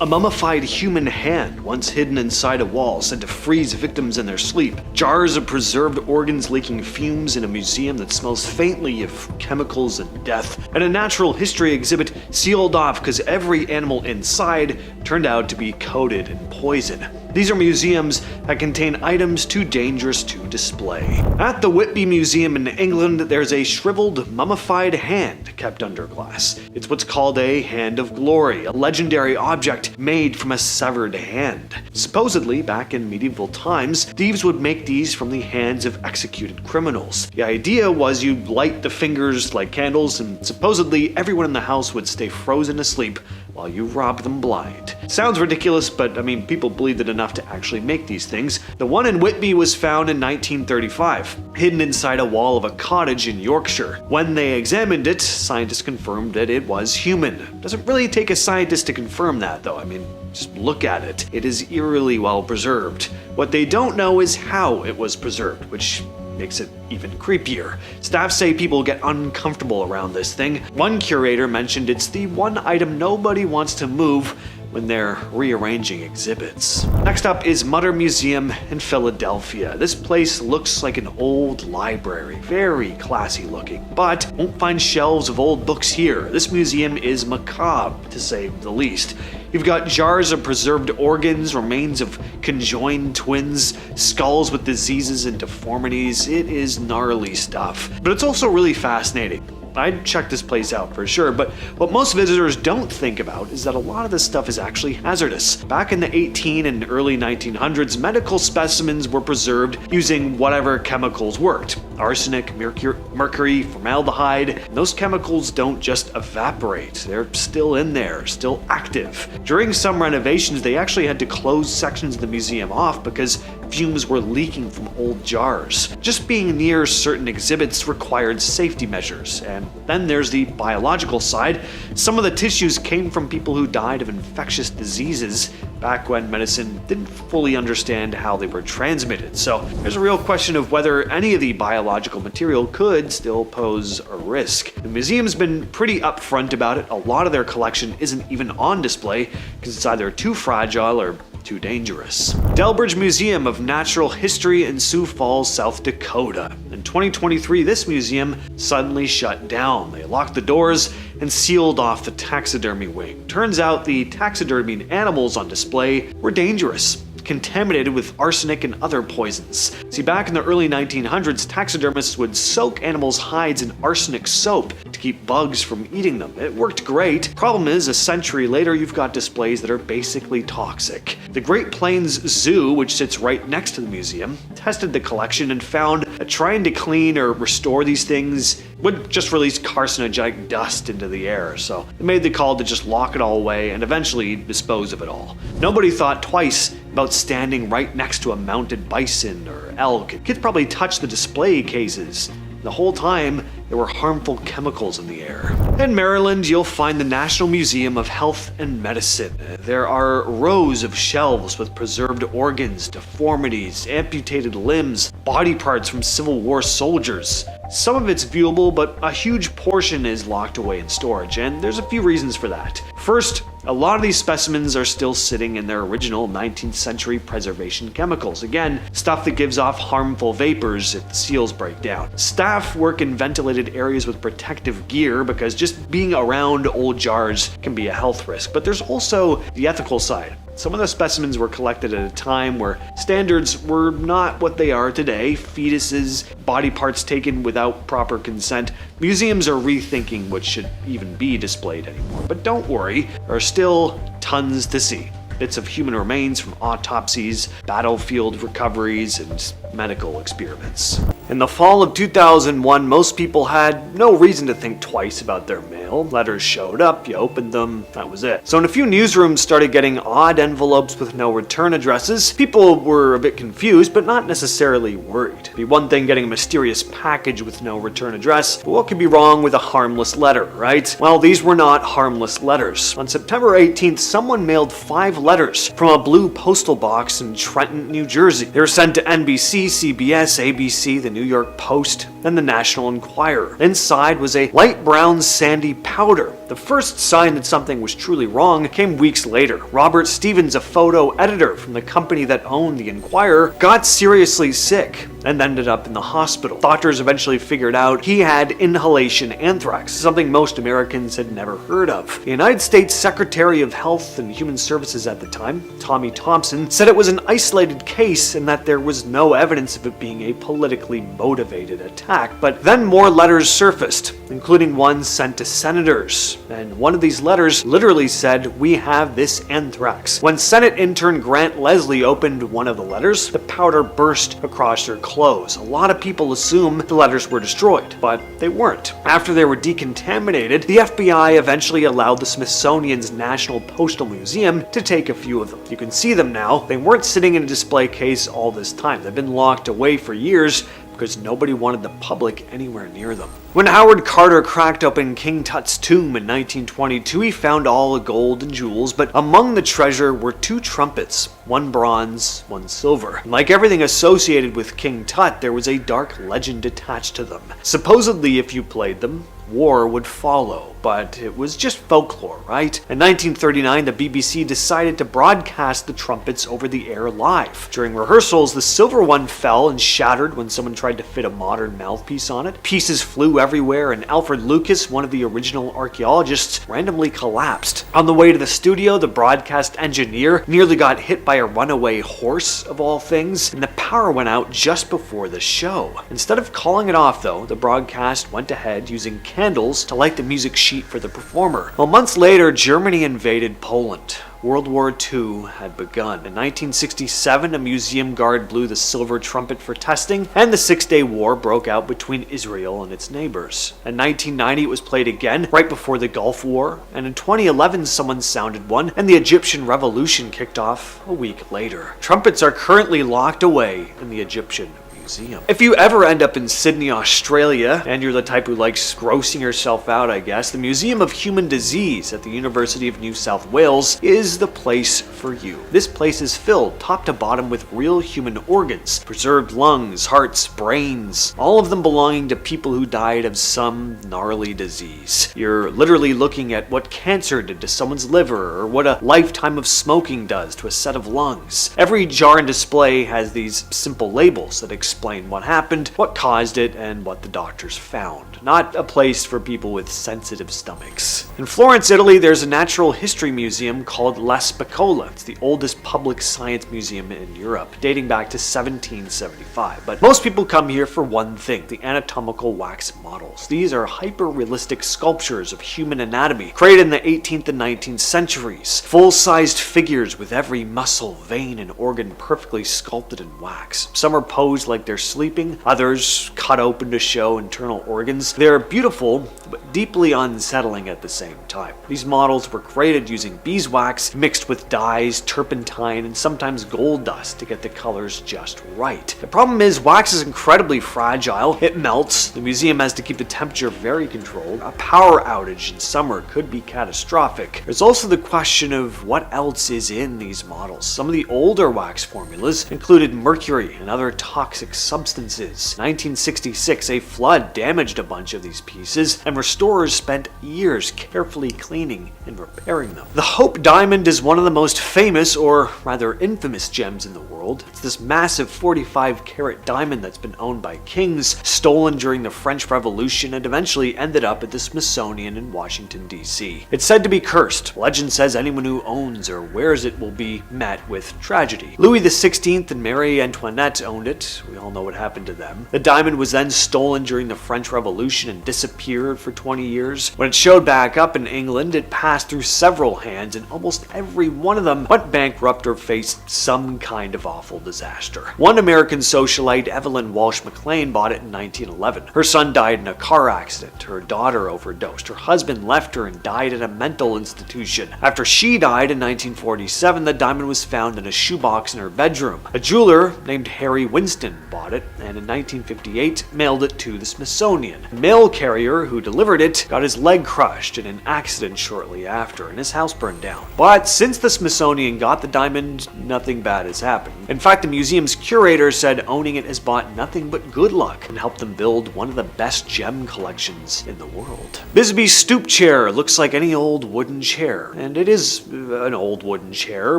A mummified human hand once hidden inside a wall said to freeze victims in their sleep. Jars of preserved organs leaking fumes in a museum that smells faintly of chemicals and death. And a natural history exhibit sealed off because every animal inside turned out to be coated in poison. These are museums that contain items too dangerous to display. At the Whitby Museum in England, there's a shriveled, mummified hand kept under glass. It's what's called a Hand of Glory, a legendary object made from a severed hand. Supposedly, back in medieval times, thieves would make these from the hands of executed criminals. The idea was you'd light the fingers like candles, and supposedly everyone in the house would stay frozen asleep while you rob them blind. Sounds ridiculous, but people believed it enough to actually make these things. The one in Whitby was found in 1935, hidden inside a wall of a cottage in Yorkshire. When they examined it, scientists confirmed that it was human. Doesn't really take a scientist to confirm that, though. Just look at it. It is eerily well preserved. What they don't know is how it was preserved, which makes it even creepier. Staff say people get uncomfortable around this thing. One curator mentioned it's the one item nobody wants to move when they're rearranging exhibits. Next up is Mutter Museum in Philadelphia. This place looks like an old library, very classy looking, but won't find shelves of old books here. This museum is macabre, to say the least. You've got jars of preserved organs, remains of conjoined twins, skulls with diseases and deformities. It is gnarly stuff, but it's also really fascinating. I'd check this place out for sure, but what most visitors don't think about is that a lot of this stuff is actually hazardous. Back in the 18 and early 1900s, medical specimens were preserved using whatever chemicals worked. Arsenic, mercury, formaldehyde. And those chemicals don't just evaporate. They're still in there, still active. During some renovations, they actually had to close sections of the museum off because fumes were leaking from old jars. Just being near certain exhibits required safety measures. And then there's the biological side. Some of the tissues came from people who died of infectious diseases back when medicine didn't fully understand how they were transmitted. So there's a real question of whether any of the biological material could still pose a risk. The museum's been pretty upfront about it. A lot of their collection isn't even on display because it's either too fragile or too dangerous. Delbridge Museum of Natural History in Sioux Falls, South Dakota. In 2023, this museum suddenly shut down. They locked the doors and sealed off the taxidermy wing. Turns out the taxidermied animals on display were dangerous, contaminated with arsenic and other poisons. See, back in the early 1900s, taxidermists would soak animals' hides in arsenic soap to keep bugs from eating them. It worked great. Problem is, a century later, you've got displays that are basically toxic. The Great Plains Zoo, which sits right next to the museum, tested the collection and found that trying to clean or restore these things would just release carcinogenic dust into the air, so they made the call to just lock it all away and eventually dispose of it all. Nobody thought twice about standing right next to a mounted bison or elk. Kids probably touched the display cases. The whole time, there were harmful chemicals in the air. In Maryland, you'll find the National Museum of Health and Medicine. There are rows of shelves with preserved organs, deformities, amputated limbs, body parts from Civil War soldiers. Some of it's viewable, but a huge portion is locked away in storage, and there's a few reasons for that. First, a lot of these specimens are still sitting in their original 19th century preservation chemicals. Again, stuff that gives off harmful vapors if the seals break down. Staff work in ventilated areas with protective gear because just being around old jars can be a health risk. But there's also the ethical side. Some of the specimens were collected at a time where standards were not what they are today. Fetuses, body parts taken without proper consent. Museums are rethinking what should even be displayed anymore. But don't worry, there are still tons to see. Bits of human remains from autopsies, battlefield recoveries, and medical experiments. In the fall of 2001, most people had no reason to think twice about their mail. Letters showed up, you opened them, that was it. So when a few newsrooms started getting odd envelopes with no return addresses, people were a bit confused, but not necessarily worried. It'd be one thing getting a mysterious package with no return address, but what could be wrong with a harmless letter, right? Well, these were not harmless letters. On September 18th, someone mailed 5 letters from a blue postal box in Trenton, New Jersey. They were sent to NBC, CBS, ABC, the New York Post, and the National Enquirer. Inside was a light brown sandy powder. The first sign that something was truly wrong came weeks later. Robert Stevens, a photo editor from the company that owned the Enquirer, got seriously sick and ended up in the hospital. Doctors eventually figured out he had inhalation anthrax, something most Americans had never heard of. The United States Secretary of Health and Human Services at the time, Tommy Thompson, said it was an isolated case and that there was no evidence of it being a politically motivated attack. But then more letters surfaced, including one sent to senators. And one of these letters literally said, "We have this anthrax." When Senate intern Grant Leslie opened one of the letters, the powder burst across her clothes. A lot of people assume the letters were destroyed, but they weren't. After they were decontaminated, the FBI eventually allowed the Smithsonian's National Postal Museum to take a few of them. You can see them now. They weren't sitting in a display case all this time. They've been locked away for years because nobody wanted the public anywhere near them. When Howard Carter cracked open King Tut's tomb in 1922, he found all the gold and jewels, but among the treasure were 2 trumpets, one bronze, one silver. And like everything associated with King Tut, there was a dark legend attached to them. Supposedly, if you played them, war would follow. But it was just folklore, right? In 1939, the BBC decided to broadcast the trumpets over the air live. During rehearsals, the silver one fell and shattered when someone tried to fit a modern mouthpiece on it. Pieces flew everywhere, and Alfred Lucas, one of the original archaeologists, randomly collapsed. On the way to the studio, the broadcast engineer nearly got hit by a runaway horse, of all things, and the power went out just before the show. Instead of calling it off, though, the broadcast went ahead using candles to light the music sheet for the performer. Well, months later, Germany invaded Poland. World War II had begun. In 1967, a museum guard blew the silver trumpet for testing, and the Six-Day War broke out between Israel and its neighbors. In 1990, it was played again, right before the Gulf War, and in 2011, someone sounded one, and the Egyptian Revolution kicked off a week later. Trumpets are currently locked away in the Egyptian Museum. If you ever end up in Sydney, Australia, and you're the type who likes grossing yourself out, I guess, the Museum of Human Disease at the University of New South Wales is the place for you. This place is filled top to bottom with real human organs, preserved lungs, hearts, brains, all of them belonging to people who died of some gnarly disease. You're literally looking at what cancer did to someone's liver, or what a lifetime of smoking does to a set of lungs. Every jar and display has these simple labels that explain what happened, what caused it, and what the doctors found. Not a place for people with sensitive stomachs. In Florence, Italy, there's a natural history museum called La Spicola. It's the oldest public science museum in Europe, dating back to 1775. But most people come here for one thing, the anatomical wax models. These are hyper-realistic sculptures of human anatomy, created in the 18th and 19th centuries. Full-sized figures with every muscle, vein, and organ perfectly sculpted in wax. Some are posed like they're sleeping, others cut open to show internal organs. They're beautiful, but deeply unsettling at the same time. These models were created using beeswax mixed with dyes, turpentine, and sometimes gold dust to get the colors just right. The problem is wax is incredibly fragile. It melts. The museum has to keep the temperature very controlled. A power outage in summer could be catastrophic. There's also the question of what else is in these models. Some of the older wax formulas included mercury and other toxic substances. In 1966, a flood damaged a bunch of these pieces, and restorers spent years carefully cleaning and repairing them. The Hope Diamond is one of the most famous, or rather infamous, gems in the world. It's this massive 45-carat diamond that's been owned by kings, stolen during the French Revolution, and eventually ended up at the Smithsonian in Washington, D.C. It's said to be cursed. Legend says anyone who owns or wears it will be met with tragedy. Louis XVI and Marie Antoinette owned it. We all know what happened to them. The diamond was then stolen during the French Revolution and disappeared for 20 years. When it showed back up in England, it passed through several hands, and almost every one of them went bankrupt or faced some kind of awful disaster. One American socialite, Evelyn Walsh McLean, bought it in 1911. Her son died in a car accident. Her daughter overdosed. Her husband left her and died at a mental institution. After she died in 1947, the diamond was found in a shoebox in her bedroom. A jeweler named Harry Winston bought it, and in 1958 mailed it to the Smithsonian. A mail carrier who delivered it got his leg crushed in an accident shortly after, and his house burned down. But since the Smithsonian got the diamond, nothing bad has happened. In fact, the museum's curator said owning it has brought nothing but good luck and helped them build one of the best gem collections in the world. Bisbee's stoop chair looks like any old wooden chair, and it is an old wooden chair,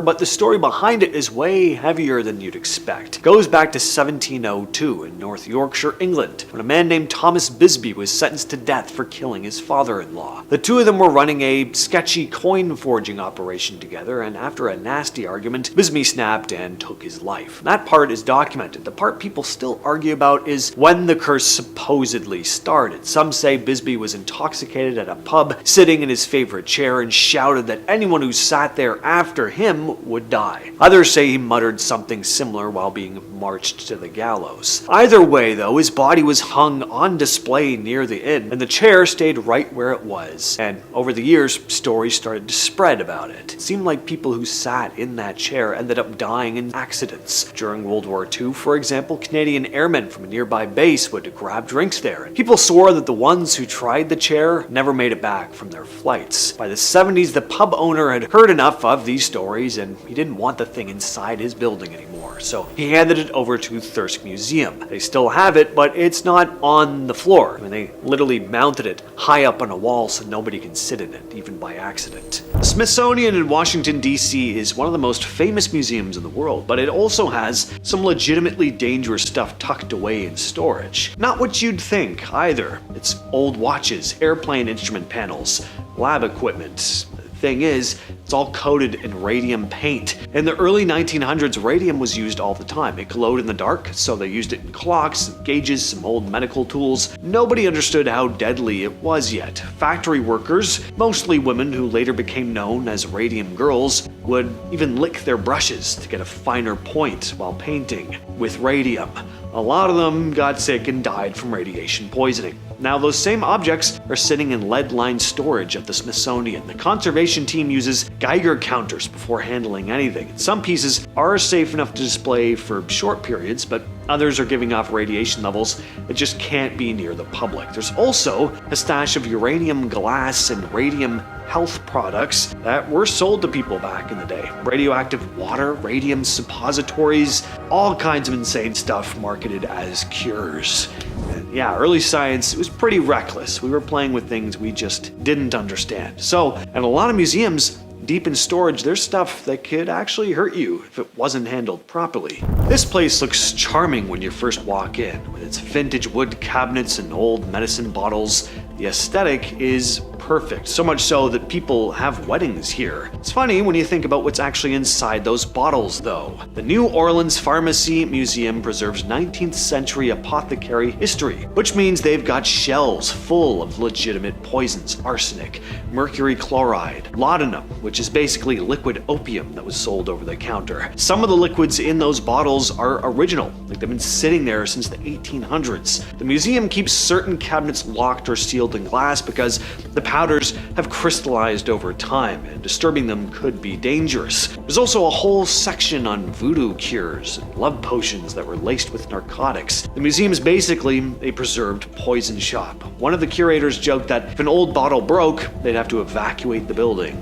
but the story behind it is way heavier than you'd expect. It goes back to 1702 in North Yorkshire, England, when a man named Thomas Bisbee was sentenced to death for killing his father-in-law. The two of them were running a sketchy coin forging operation together, and after a nasty argument, Bisbee snapped and took his life. That part is documented. The part people still argue about is when the curse supposedly started. Some say Bisbee was intoxicated at a pub, sitting in his favorite chair, and shouted that anyone who sat there after him would die. Others say he muttered something similar while being marched to the gallows. Either way, though, his body was hung on display near the inn, and the chair stayed right where it was. And over the years, stories started to spread about it. It seemed like people who sat in that chair ended up dying in accidents. During World War II, for example, Canadian airmen from a nearby base would grab drinks there, and people swore that the ones who tried the chair never made it back from their flights. By the 70s, the pub owner had heard enough of these stories, and he didn't want the thing inside his building anymore, so he handed it over to Thirsk Museum. They still have it, but it's not on the floor. I mean, they literally mounted it high up on a wall so nobody can sit in it, even by accident. The Smithsonian in Washington, D.C. is one of the most famous museums in the world, but it also has some legitimately dangerous stuff tucked away in storage. Not what you'd think, either. It's old watches, airplane instrument panels, lab equipment. Thing is, it's all coated in radium paint. In the early 1900s, radium was used all the time. It glowed in the dark, so they used it in clocks, gauges, some old medical tools. Nobody understood how deadly it was yet. Factory workers, mostly women who later became known as radium girls, would even lick their brushes to get a finer point while painting with radium. A lot of them got sick and died from radiation poisoning. Now, those same objects are sitting in lead-lined storage at the Smithsonian. The conservation team uses Geiger counters before handling anything. Some pieces are safe enough to display for short periods, but others are giving off radiation levels that just can't be near the public. There's also a stash of uranium glass and radium health products that were sold to people back in the day. Radioactive water, radium suppositories, all kinds of insane stuff marketed as cures. And yeah, early science, it was pretty reckless. We were playing with things we just didn't understand. So, at a lot of museums, deep in storage, there's stuff that could actually hurt you if it wasn't handled properly. This place looks charming when you first walk in, with its vintage wood cabinets and old medicine bottles. The aesthetic is perfect, so much so that people have weddings here. It's funny when you think about what's actually inside those bottles, though. The New Orleans Pharmacy Museum preserves 19th century apothecary history, which means they've got shelves full of legitimate poisons: arsenic, mercury chloride, laudanum, which is basically liquid opium that was sold over the counter. Some of the liquids in those bottles are original, like they've been sitting there since the 1800s. The museum keeps certain cabinets locked or sealed in glass because the powders have crystallized over time, and disturbing them could be dangerous. There's also a whole section on voodoo cures and love potions that were laced with narcotics. The museum's basically a preserved poison shop. One of the curators joked that if an old bottle broke, they'd have to evacuate the building,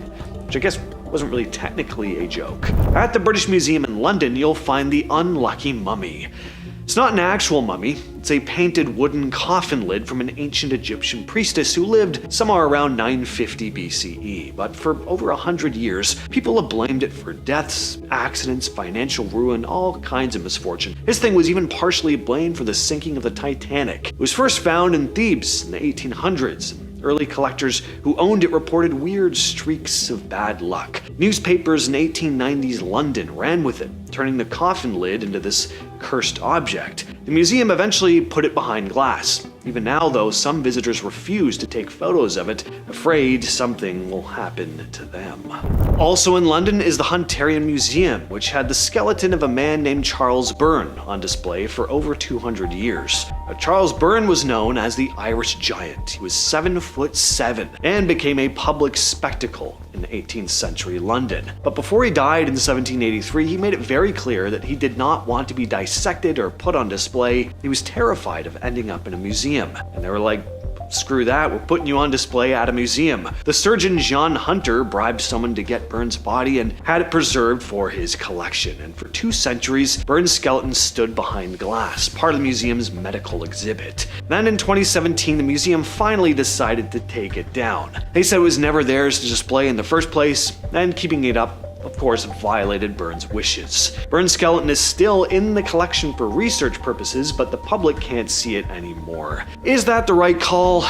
which I guess wasn't really technically a joke. At the British Museum in London, you'll find the Unlucky Mummy. It's not an actual mummy, it's a painted wooden coffin lid from an ancient Egyptian priestess who lived somewhere around 950 BCE. But for over 100 years, people have blamed it for deaths, accidents, financial ruin, all kinds of misfortune. This thing was even partially blamed for the sinking of the Titanic. It was first found in Thebes in the 1800s. Early collectors who owned it reported weird streaks of bad luck. Newspapers in 1890s London ran with it, turning the coffin lid into this cursed object. The museum eventually put it behind glass. Even now, though, some visitors refuse to take photos of it, afraid something will happen to them. Also in London is the Hunterian Museum, which had the skeleton of a man named Charles Byrne on display for over 200 years. Charles Byrne was known as the Irish Giant. He was 7'7" and became a public spectacle in 18th century London. But before he died in 1783, he made it very clear that he did not want to be dissected or put on display. He was terrified of ending up in a museum. And they were like, screw that, we're putting you on display at a museum. The surgeon John Hunter bribed someone to get Burns' body and had it preserved for his collection. And for 2 centuries, Burns' skeleton stood behind glass, part of the museum's medical exhibit. Then in 2017, the museum finally decided to take it down. They said it was never theirs to display in the first place, and keeping it up, of course, violated Burns' wishes. Burns' skeleton is still in the collection for research purposes, but the public can't see it anymore. Is that the right call?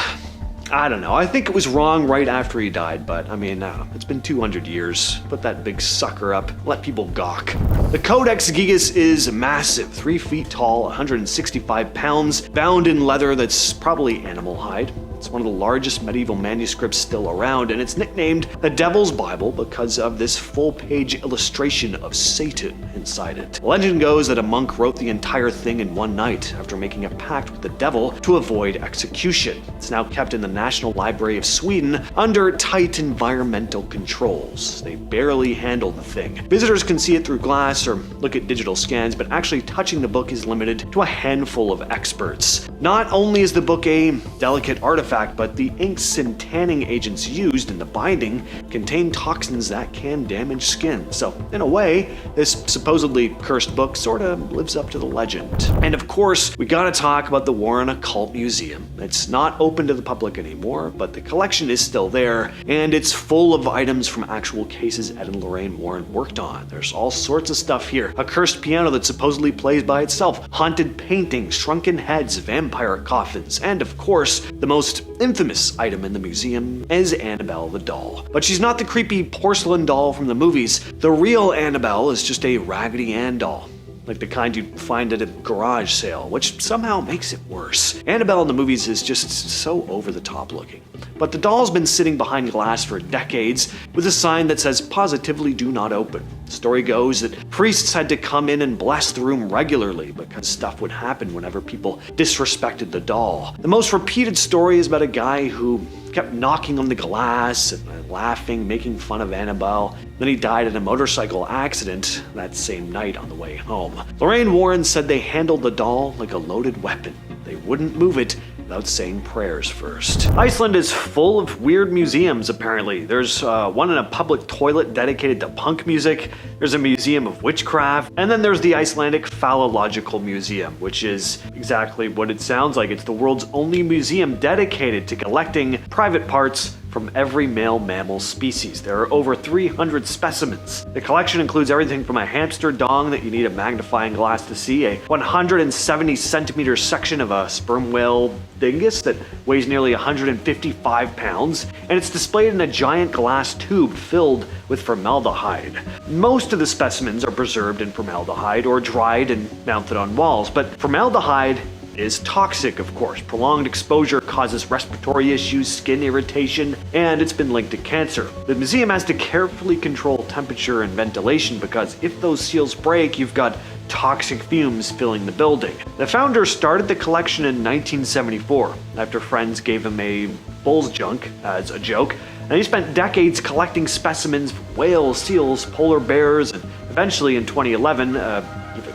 I don't know. I think it was wrong right after he died, but I mean, it's been 200 years. Put that big sucker up, let people gawk. The Codex Gigas is massive, 3 feet tall, 165 pounds, bound in leather that's probably animal hide. It's one of the largest medieval manuscripts still around, and it's nicknamed the Devil's Bible because of this full-page illustration of Satan inside it. Legend goes that a monk wrote the entire thing in one night after making a pact with the devil to avoid execution. It's now kept in the National Library of Sweden under tight environmental controls. They barely handle the thing. Visitors can see it through glass or look at digital scans, but actually touching the book is limited to a handful of experts. Not only is the book a delicate artifact, but the inks and tanning agents used in the binding contain toxins that can damage skin. So, in a way, this supposedly cursed book sorta lives up to the legend. And of course, we gotta talk about the Warren Occult Museum. It's not open to the public anymore, but the collection is still there, and it's full of items from actual cases Ed and Lorraine Warren worked on. There's all sorts of stuff here. A cursed piano that supposedly plays by itself, haunted paintings, shrunken heads, vampire coffins, and of course, the most infamous item in the museum is Annabelle the doll. But she's not the creepy porcelain doll from the movies. The real Annabelle is just a Raggedy Ann doll, like the kind you'd find at a garage sale, which somehow makes it worse. Annabelle in the movies is just so over the top looking. But the doll's been sitting behind glass for decades with a sign that says positively do not open. The story goes that priests had to come in and bless the room regularly because stuff would happen whenever people disrespected the doll. The most repeated story is about a guy who kept knocking on the glass and laughing, making fun of Annabelle. Then he died in a motorcycle accident that same night on the way home. Lorraine Warren said they handled the doll like a loaded weapon. They wouldn't move it without saying prayers first. Iceland is full of weird museums, apparently. There's one in a public toilet dedicated to punk music, there's a museum of witchcraft, and then there's the Icelandic Phallological Museum, which is exactly what it sounds like. It's the world's only museum dedicated to collecting private parts from every male mammal species. There are over 300 specimens. The collection includes everything from a hamster dong that you need a magnifying glass to see, a 170 centimeter section of a sperm whale dingus that weighs nearly 155 pounds, and it's displayed in a giant glass tube filled with formaldehyde. Most of the specimens are preserved in formaldehyde or dried and mounted on walls, but formaldehyde is toxic, of course. Prolonged exposure causes respiratory issues, skin irritation, and it's been linked to cancer. The museum has to carefully control temperature and ventilation because if those seals break, you've got toxic fumes filling the building. The founder started the collection in 1974 after friends gave him a bull's junk as a joke, and he spent decades collecting specimens from whales, seals, polar bears, and eventually in 2011,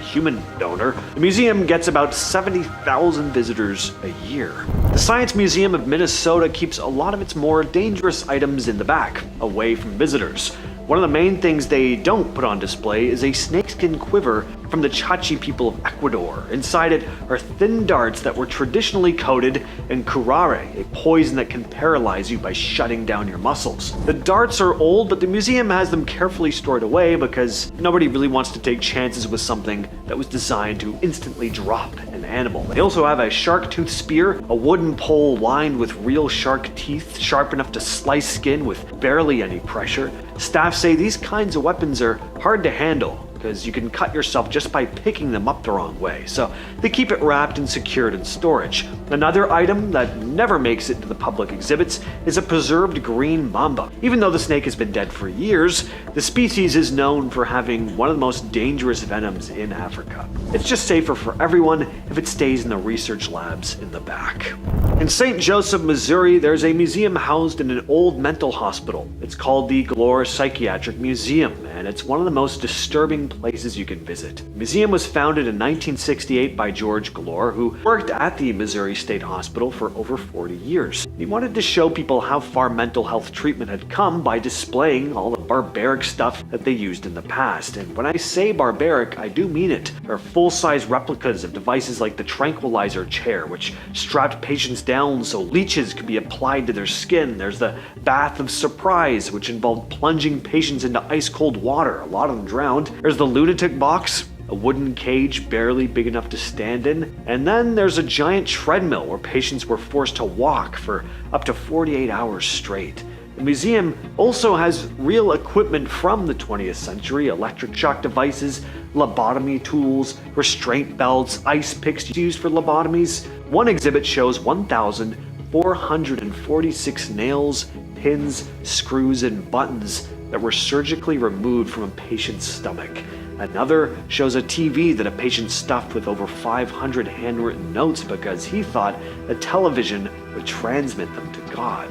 human donor. The museum gets about 70,000 visitors a year. The Science Museum of Minnesota keeps a lot of its more dangerous items in the back, away from visitors. One of the main things they don't put on display is a snakeskin quiver from the Chachi people of Ecuador. Inside it are thin darts that were traditionally coated in curare, a poison that can paralyze you by shutting down your muscles. The darts are old, but the museum has them carefully stored away because nobody really wants to take chances with something that was designed to instantly drop an animal. They also have a shark tooth spear, a wooden pole lined with real shark teeth, sharp enough to slice skin with barely any pressure. Staff say these kinds of weapons are hard to handle because you can cut yourself just by picking them up the wrong way, so they keep it wrapped and secured in storage. Another item that never makes it to the public exhibits is a preserved green mamba. Even though the snake has been dead for years, the species is known for having one of the most dangerous venoms in Africa. It's just safer for everyone if it stays in the research labs in the back. In St. Joseph, Missouri, there's a museum housed in an old mental hospital. It's called the Galore Psychiatric Museum, and it's one of the most disturbing places you can visit. The museum was founded in 1968 by George Glore, who worked at the Missouri State Hospital for over 40 years. He wanted to show people how far mental health treatment had come by displaying all the barbaric stuff that they used in the past. And when I say barbaric, I do mean it. There are full-size replicas of devices like the tranquilizer chair, which strapped patients down so leeches could be applied to their skin. There's the bath of surprise, which involved plunging patients into ice-cold water. A lot of them drowned. There's the lunatic box, a wooden cage barely big enough to stand in. And then there's a giant treadmill where patients were forced to walk for up to 48 hours straight. The museum also has real equipment from the 20th century: electric shock devices, lobotomy tools, restraint belts, ice picks used for lobotomies. One exhibit shows 1,446 nails, pins, screws, and buttons that were surgically removed from a patient's stomach. Another shows a TV that a patient stuffed with over 500 handwritten notes because he thought the television would transmit them to God.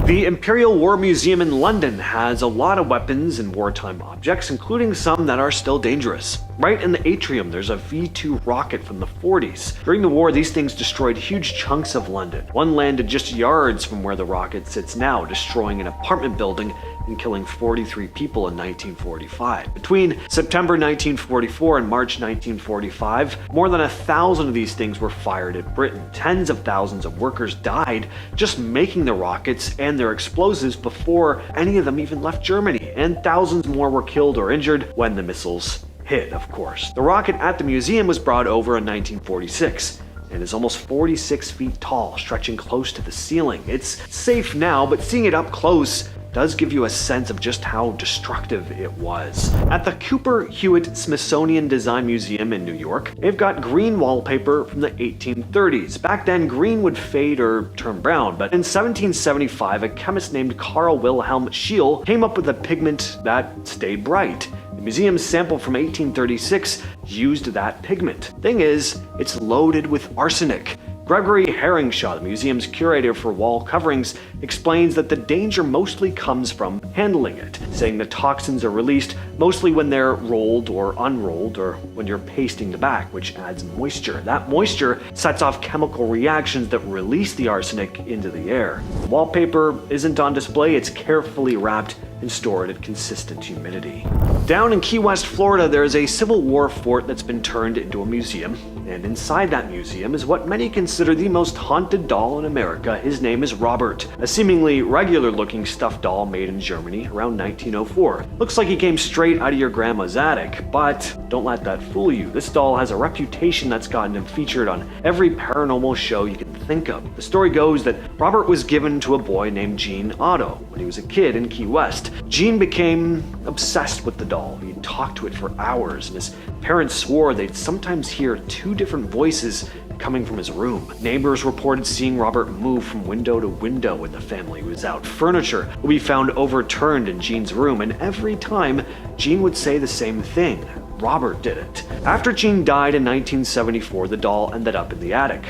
The Imperial War Museum in London has a lot of weapons and wartime objects, including some that are still dangerous. Right in the atrium, there's a V-2 rocket from the 40s. During the war, these things destroyed huge chunks of London. One landed just yards from where the rocket sits now, destroying an apartment building and killing 43 people in 1945. Between September 1944 and March 1945, more than 1,000 of these things were fired at Britain. Tens of thousands of workers died just making the rockets and their explosives before any of them even left Germany, and thousands more were killed or injured when the missiles hit, of course. The rocket at the museum was brought over in 1946. And is almost 46 feet tall, stretching close to the ceiling. It's safe now, but seeing it up close does give you a sense of just how destructive it was. At the Cooper Hewitt Smithsonian Design Museum in New York, they've got green wallpaper from the 1830s. Back then, green would fade or turn brown, but in 1775, a chemist named Carl Wilhelm Scheele came up with a pigment that stayed bright. The museum's sample from 1836 used that pigment. Thing is, it's loaded with arsenic. Gregory Heringshaw, the museum's curator for wall coverings, explains that the danger mostly comes from handling it, saying the toxins are released mostly when they're rolled or unrolled or when you're pasting the back, which adds moisture. That moisture sets off chemical reactions that release the arsenic into the air. The wallpaper isn't on display, it's carefully wrapped and stored at consistent humidity. Down in Key West, Florida, there is a Civil War fort that's been turned into a museum, and inside that museum is what many consider the most haunted doll in America. His name is Robert, a seemingly regular-looking stuffed doll made in Germany around 1904. Looks like he came straight out of your grandma's attic, but don't let that fool you. This doll has a reputation that's gotten him featured on every paranormal show you can think of. The story goes that Robert was given to a boy named Gene Otto when he was a kid in Key West. Gene became obsessed with the doll. He'd talk to it for hours, and his parents swore they'd sometimes hear two different voices coming from his room. Neighbors reported seeing Robert move from window to window when the family was out. Furniture would be found overturned in Gene's room, and every time, Gene would say the same thing: Robert did it. After Gene died in 1974, the doll ended up in the attic.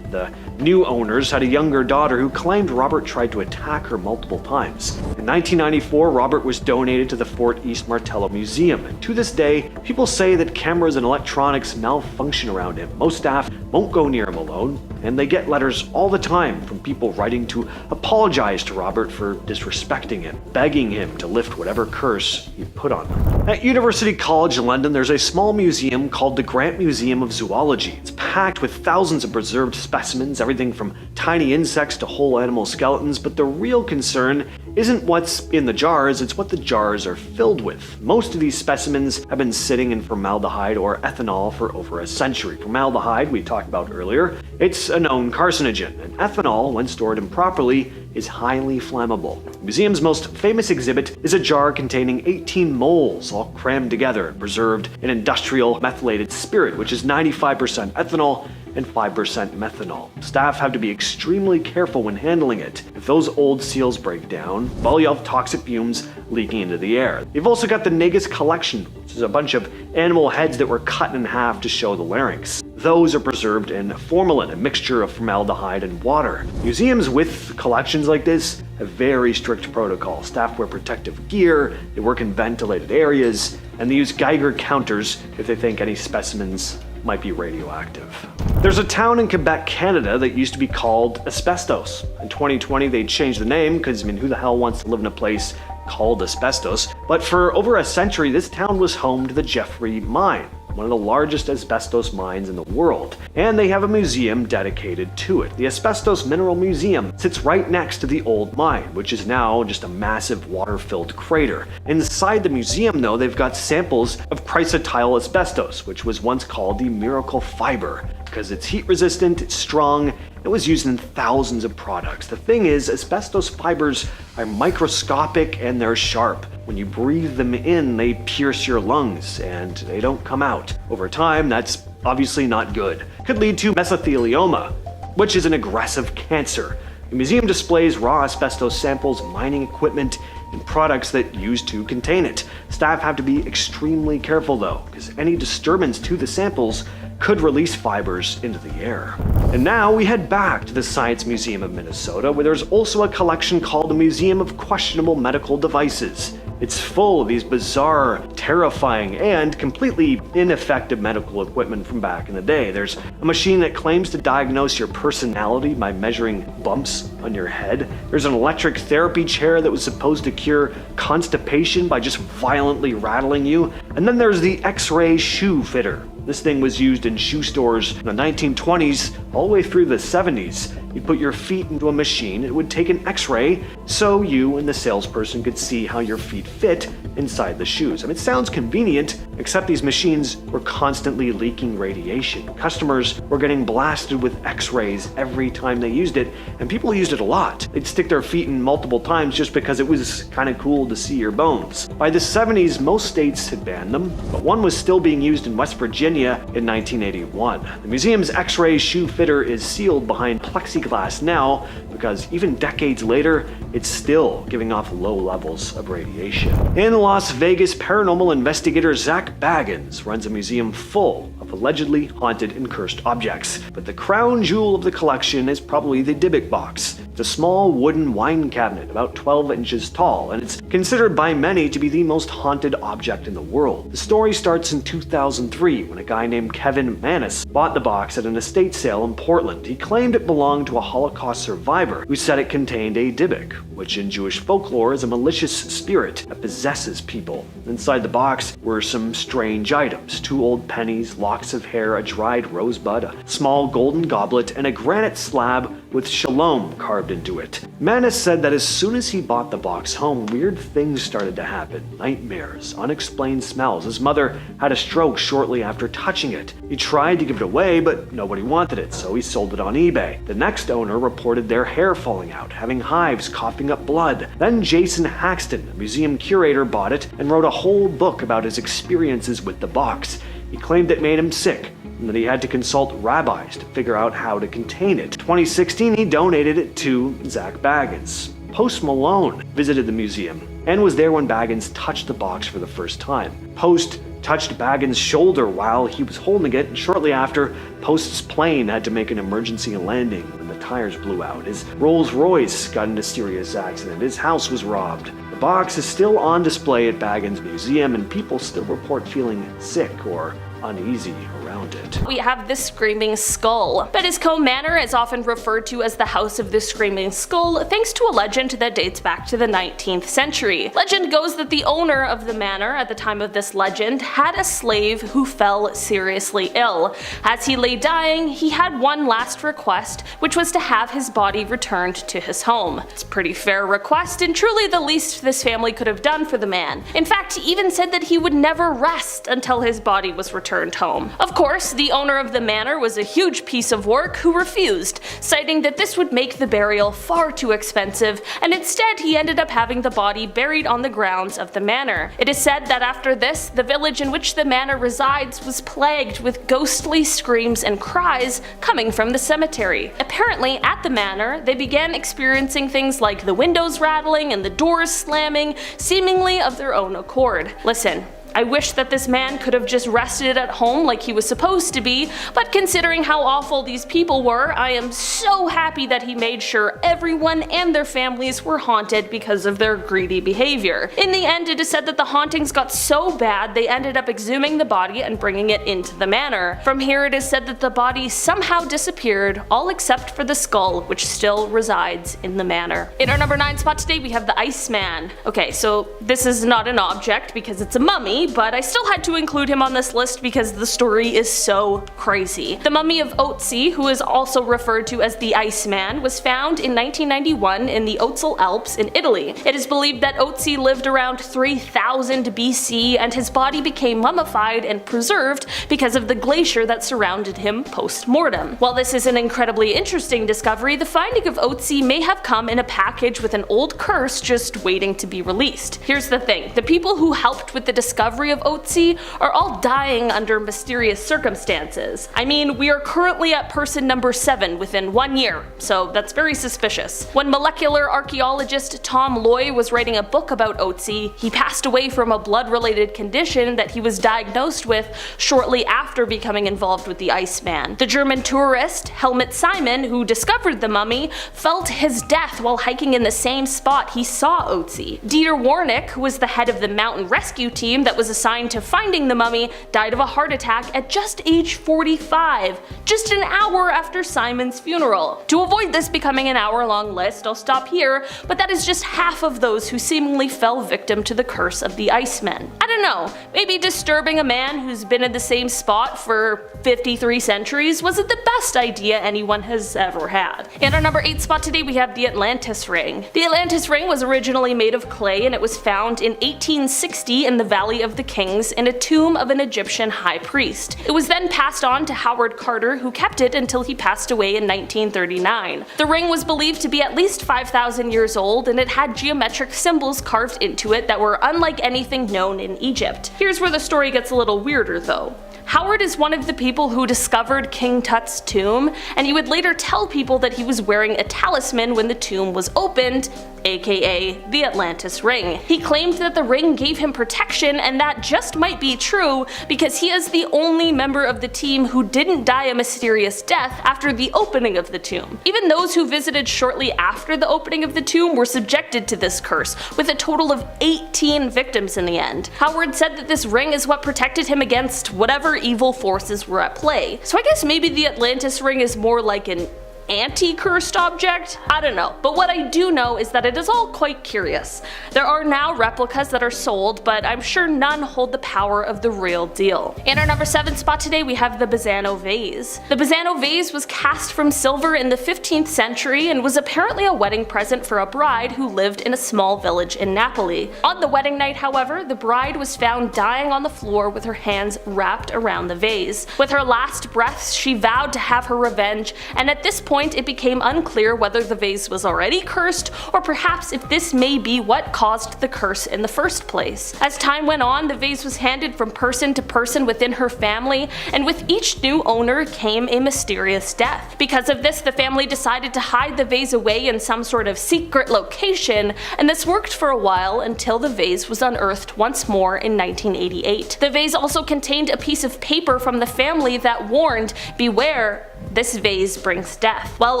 The new owners had a younger daughter who claimed Robert tried to attack her multiple times. In 1994, Robert was donated to the Fort East Martello Museum, and to this day, people say that cameras and electronics malfunction around him. Most staff won't go near him alone, and they get letters all the time from people writing to apologize to Robert for disrespecting him, begging him to lift whatever curse he put on them. At University College London, there's a small museum called the Grant Museum of Zoology. It's packed with thousands of preserved specimens, everything from tiny insects to whole animal skeletons, but the real concern isn't what's in the jars, it's what the jars are filled with. Most of these specimens have been sitting in formaldehyde or ethanol for over a century. Formaldehyde, we talked about earlier, it's a known carcinogen, and ethanol, when stored improperly, is highly flammable. The museum's most famous exhibit is a jar containing 18 moles, all crammed together and preserved in industrial methylated spirit, which is 95% ethanol and 5% methanol. Staff have to be extremely careful when handling it. If those old seals break down, well, you'll have toxic fumes leaking into the air. You've also got the Negus collection, which is a bunch of animal heads that were cut in half to show the larynx. Those are preserved in formalin, a mixture of formaldehyde and water. Museums with collections like this have very strict protocols. Staff wear protective gear, they work in ventilated areas, and they use Geiger counters if they think any specimens might be radioactive. There's a town in Quebec, Canada that used to be called Asbestos. In 2020, they changed the name because, who the hell wants to live in a place called asbestos? But for over a century, this town was home to the Jeffrey Mine, one of the largest asbestos mines in the world, and they have a museum dedicated to it. The Asbestos Mineral Museum sits right next to the old mine, which is now just a massive water-filled crater. Inside the museum, though, they've got samples of chrysotile asbestos, which was once called the miracle fiber, because it's heat-resistant, it's strong, it was used in thousands of products. The thing is, asbestos fibers are microscopic and they're sharp. When you breathe them in, they pierce your lungs and they don't come out. Over time, that's obviously not good. Could lead to mesothelioma, which is an aggressive cancer. The museum displays raw asbestos samples, mining equipment, and products that used to contain it. Staff have to be extremely careful though, because any disturbance to the samples could release fibers into the air. And now we head back to the Science Museum of Minnesota, where there's also a collection called the Museum of Questionable Medical Devices. It's full of these bizarre, terrifying, and completely ineffective medical equipment from back in the day. There's a machine that claims to diagnose your personality by measuring bumps on your head. There's an electric therapy chair that was supposed to cure constipation by just violently rattling you. And then there's the X-ray shoe fitter. This thing was used in shoe stores in the 1920s all the way through the 70s. You'd put your feet into a machine, it would take an x-ray so you and the salesperson could see how your feet fit inside the shoes. It sounds convenient, except these machines were constantly leaking radiation. Customers were getting blasted with x-rays every time they used it, and people used it a lot. They'd stick their feet in multiple times just because it was kind of cool to see your bones. By the 70s, most states had banned them, but one was still being used in West Virginia in 1981. The museum's x-ray shoe fitter is sealed behind plexiglass now because even decades later, it's still giving off low levels of radiation. In Las Vegas, paranormal investigator Zak Bagans runs a museum full of allegedly haunted and cursed objects. But the crown jewel of the collection is probably the Dybbuk box. It's a small wooden wine cabinet about 12 inches tall, and it's considered by many to be the most haunted object in the world. The story starts in 2003 when a guy named Kevin Mannis bought the box at an estate sale in Portland. He claimed it belonged to a Holocaust survivor who said it contained a Dybbuk, which in Jewish folklore is a malicious spirit that possesses people. Inside the box were some strange items: 2 old pennies, locks of hair, a dried rosebud, a small golden goblet, and a granite slab with Shalom carved into it. Mannis said that as soon as he bought the box home, weird things started to happen. Nightmares, unexplained smells. His mother had a stroke shortly after touching it. He tried to give it away, but nobody wanted it, so he sold it on eBay. The next owner reported their hair falling out, having hives, coughing up blood. Then Jason Haxton, a museum curator, bought it and wrote a whole book about his experiences with the box. He claimed it made him sick, and that he had to consult rabbis to figure out how to contain it. In 2016, he donated it to Zak Bagans. Post Malone visited the museum and was there when Bagans touched the box for the first time. Post touched Bagans' shoulder while he was holding it, and shortly after, Post's plane had to make an emergency landing when the tires blew out. His Rolls-Royce got in a serious accident. His house was robbed. The box is still on display at Bagans' museum, and people still report feeling sick or uneasy around it. We have the Screaming Skull. Bettiscombe Manor is often referred to as the House of the Screaming Skull thanks to a legend that dates back to the 19th century. Legend goes that the owner of the manor at the time of this legend had a slave who fell seriously ill. As he lay dying, he had one last request, which was to have his body returned to his home. It's a pretty fair request and truly the least this family could have done for the man. In fact, he even said that he would never rest until his body was returned home. Of course, the owner of the manor was a huge piece of work who refused, citing that this would make the burial far too expensive, and instead he ended up having the body buried on the grounds of the manor. It is said that after this, the village in which the manor resides was plagued with ghostly screams and cries coming from the cemetery. Apparently, at the manor, they began experiencing things like the windows rattling and the doors slamming, seemingly of their own accord. Listen, I wish that this man could have just rested at home like he was supposed to be, but considering how awful these people were, I am so happy that he made sure everyone and their families were haunted because of their greedy behavior. In the end, it is said that the hauntings got so bad they ended up exhuming the body and bringing it into the manor. From here, it is said that the body somehow disappeared, all except for the skull, which still resides in the manor. In our number 9 spot today, we have the Iceman. Okay, so this is not an object because it's a mummy, but I still had to include him on this list because the story is so crazy. The mummy of Otzi, who is also referred to as the Iceman, was found in 1991 in the Otzal Alps in Italy. It is believed that Otzi lived around 3000 BC and his body became mummified and preserved because of the glacier that surrounded him post-mortem. While this is an incredibly interesting discovery, the finding of Otzi may have come in a package with an old curse just waiting to be released. Here's the thing, the people who helped with the discovery of Otzi are all dying under mysterious circumstances. I mean, we are currently at person number 7 within 1 year, so that's very suspicious. When molecular archaeologist Tom Loy was writing a book about Otzi, he passed away from a blood-related condition that he was diagnosed with shortly after becoming involved with the Iceman. The German tourist Helmut Simon, who discovered the mummy, felt his death while hiking in the same spot he saw Otzi. Dieter Warnick, who was the head of the mountain rescue team that was assigned to finding the mummy, died of a heart attack at just age 45, just an hour after Simon's funeral. To avoid this becoming an hour-long list, I'll stop here, but that is just half of those who seemingly fell victim to the curse of the Iceman. I don't know, maybe disturbing a man who's been in the same spot for 53 centuries wasn't the best idea anyone has ever had. In our number 8 spot today, we have the Atlantis Ring. The Atlantis Ring was originally made of clay and it was found in 1860 in the Valley of the Kings in a tomb of an Egyptian high priest. It was then passed on to Howard Carter, who kept it until he passed away in 1939. The ring was believed to be at least 5,000 years old and it had geometric symbols carved into it that were unlike anything known in Egypt. Here's where the story gets a little weirder though. Howard is one of the people who discovered King Tut's tomb, and he would later tell people that he was wearing a talisman when the tomb was opened, aka the Atlantis Ring. He claimed that the ring gave him protection, and that just might be true because he is the only member of the team who didn't die a mysterious death after the opening of the tomb. Even those who visited shortly after the opening of the tomb were subjected to this curse, with a total of 18 victims in the end. Howard said that this ring is what protected him against whatever evil forces were at play. So I guess maybe the Atlantis Ring is more like an anti-cursed object? I don't know, but what I do know is that it is all quite curious. There are now replicas that are sold, but I'm sure none hold the power of the real deal. In our number 7 spot today, we have the Bassano vase. The Bassano vase was cast from silver in the 15th century and was apparently a wedding present for a bride who lived in a small village in Napoli. On the wedding night, however, the bride was found dying on the floor with her hands wrapped around the vase. With her last breaths, she vowed to have her revenge, and at this point it became unclear whether the vase was already cursed or perhaps if this may be what caused the curse in the first place. As time went on, the vase was handed from person to person within her family, and with each new owner came a mysterious death. Because of this, the family decided to hide the vase away in some sort of secret location, and this worked for a while until the vase was unearthed once more in 1988. The vase also contained a piece of paper from the family that warned, "Beware, this vase brings death." Well,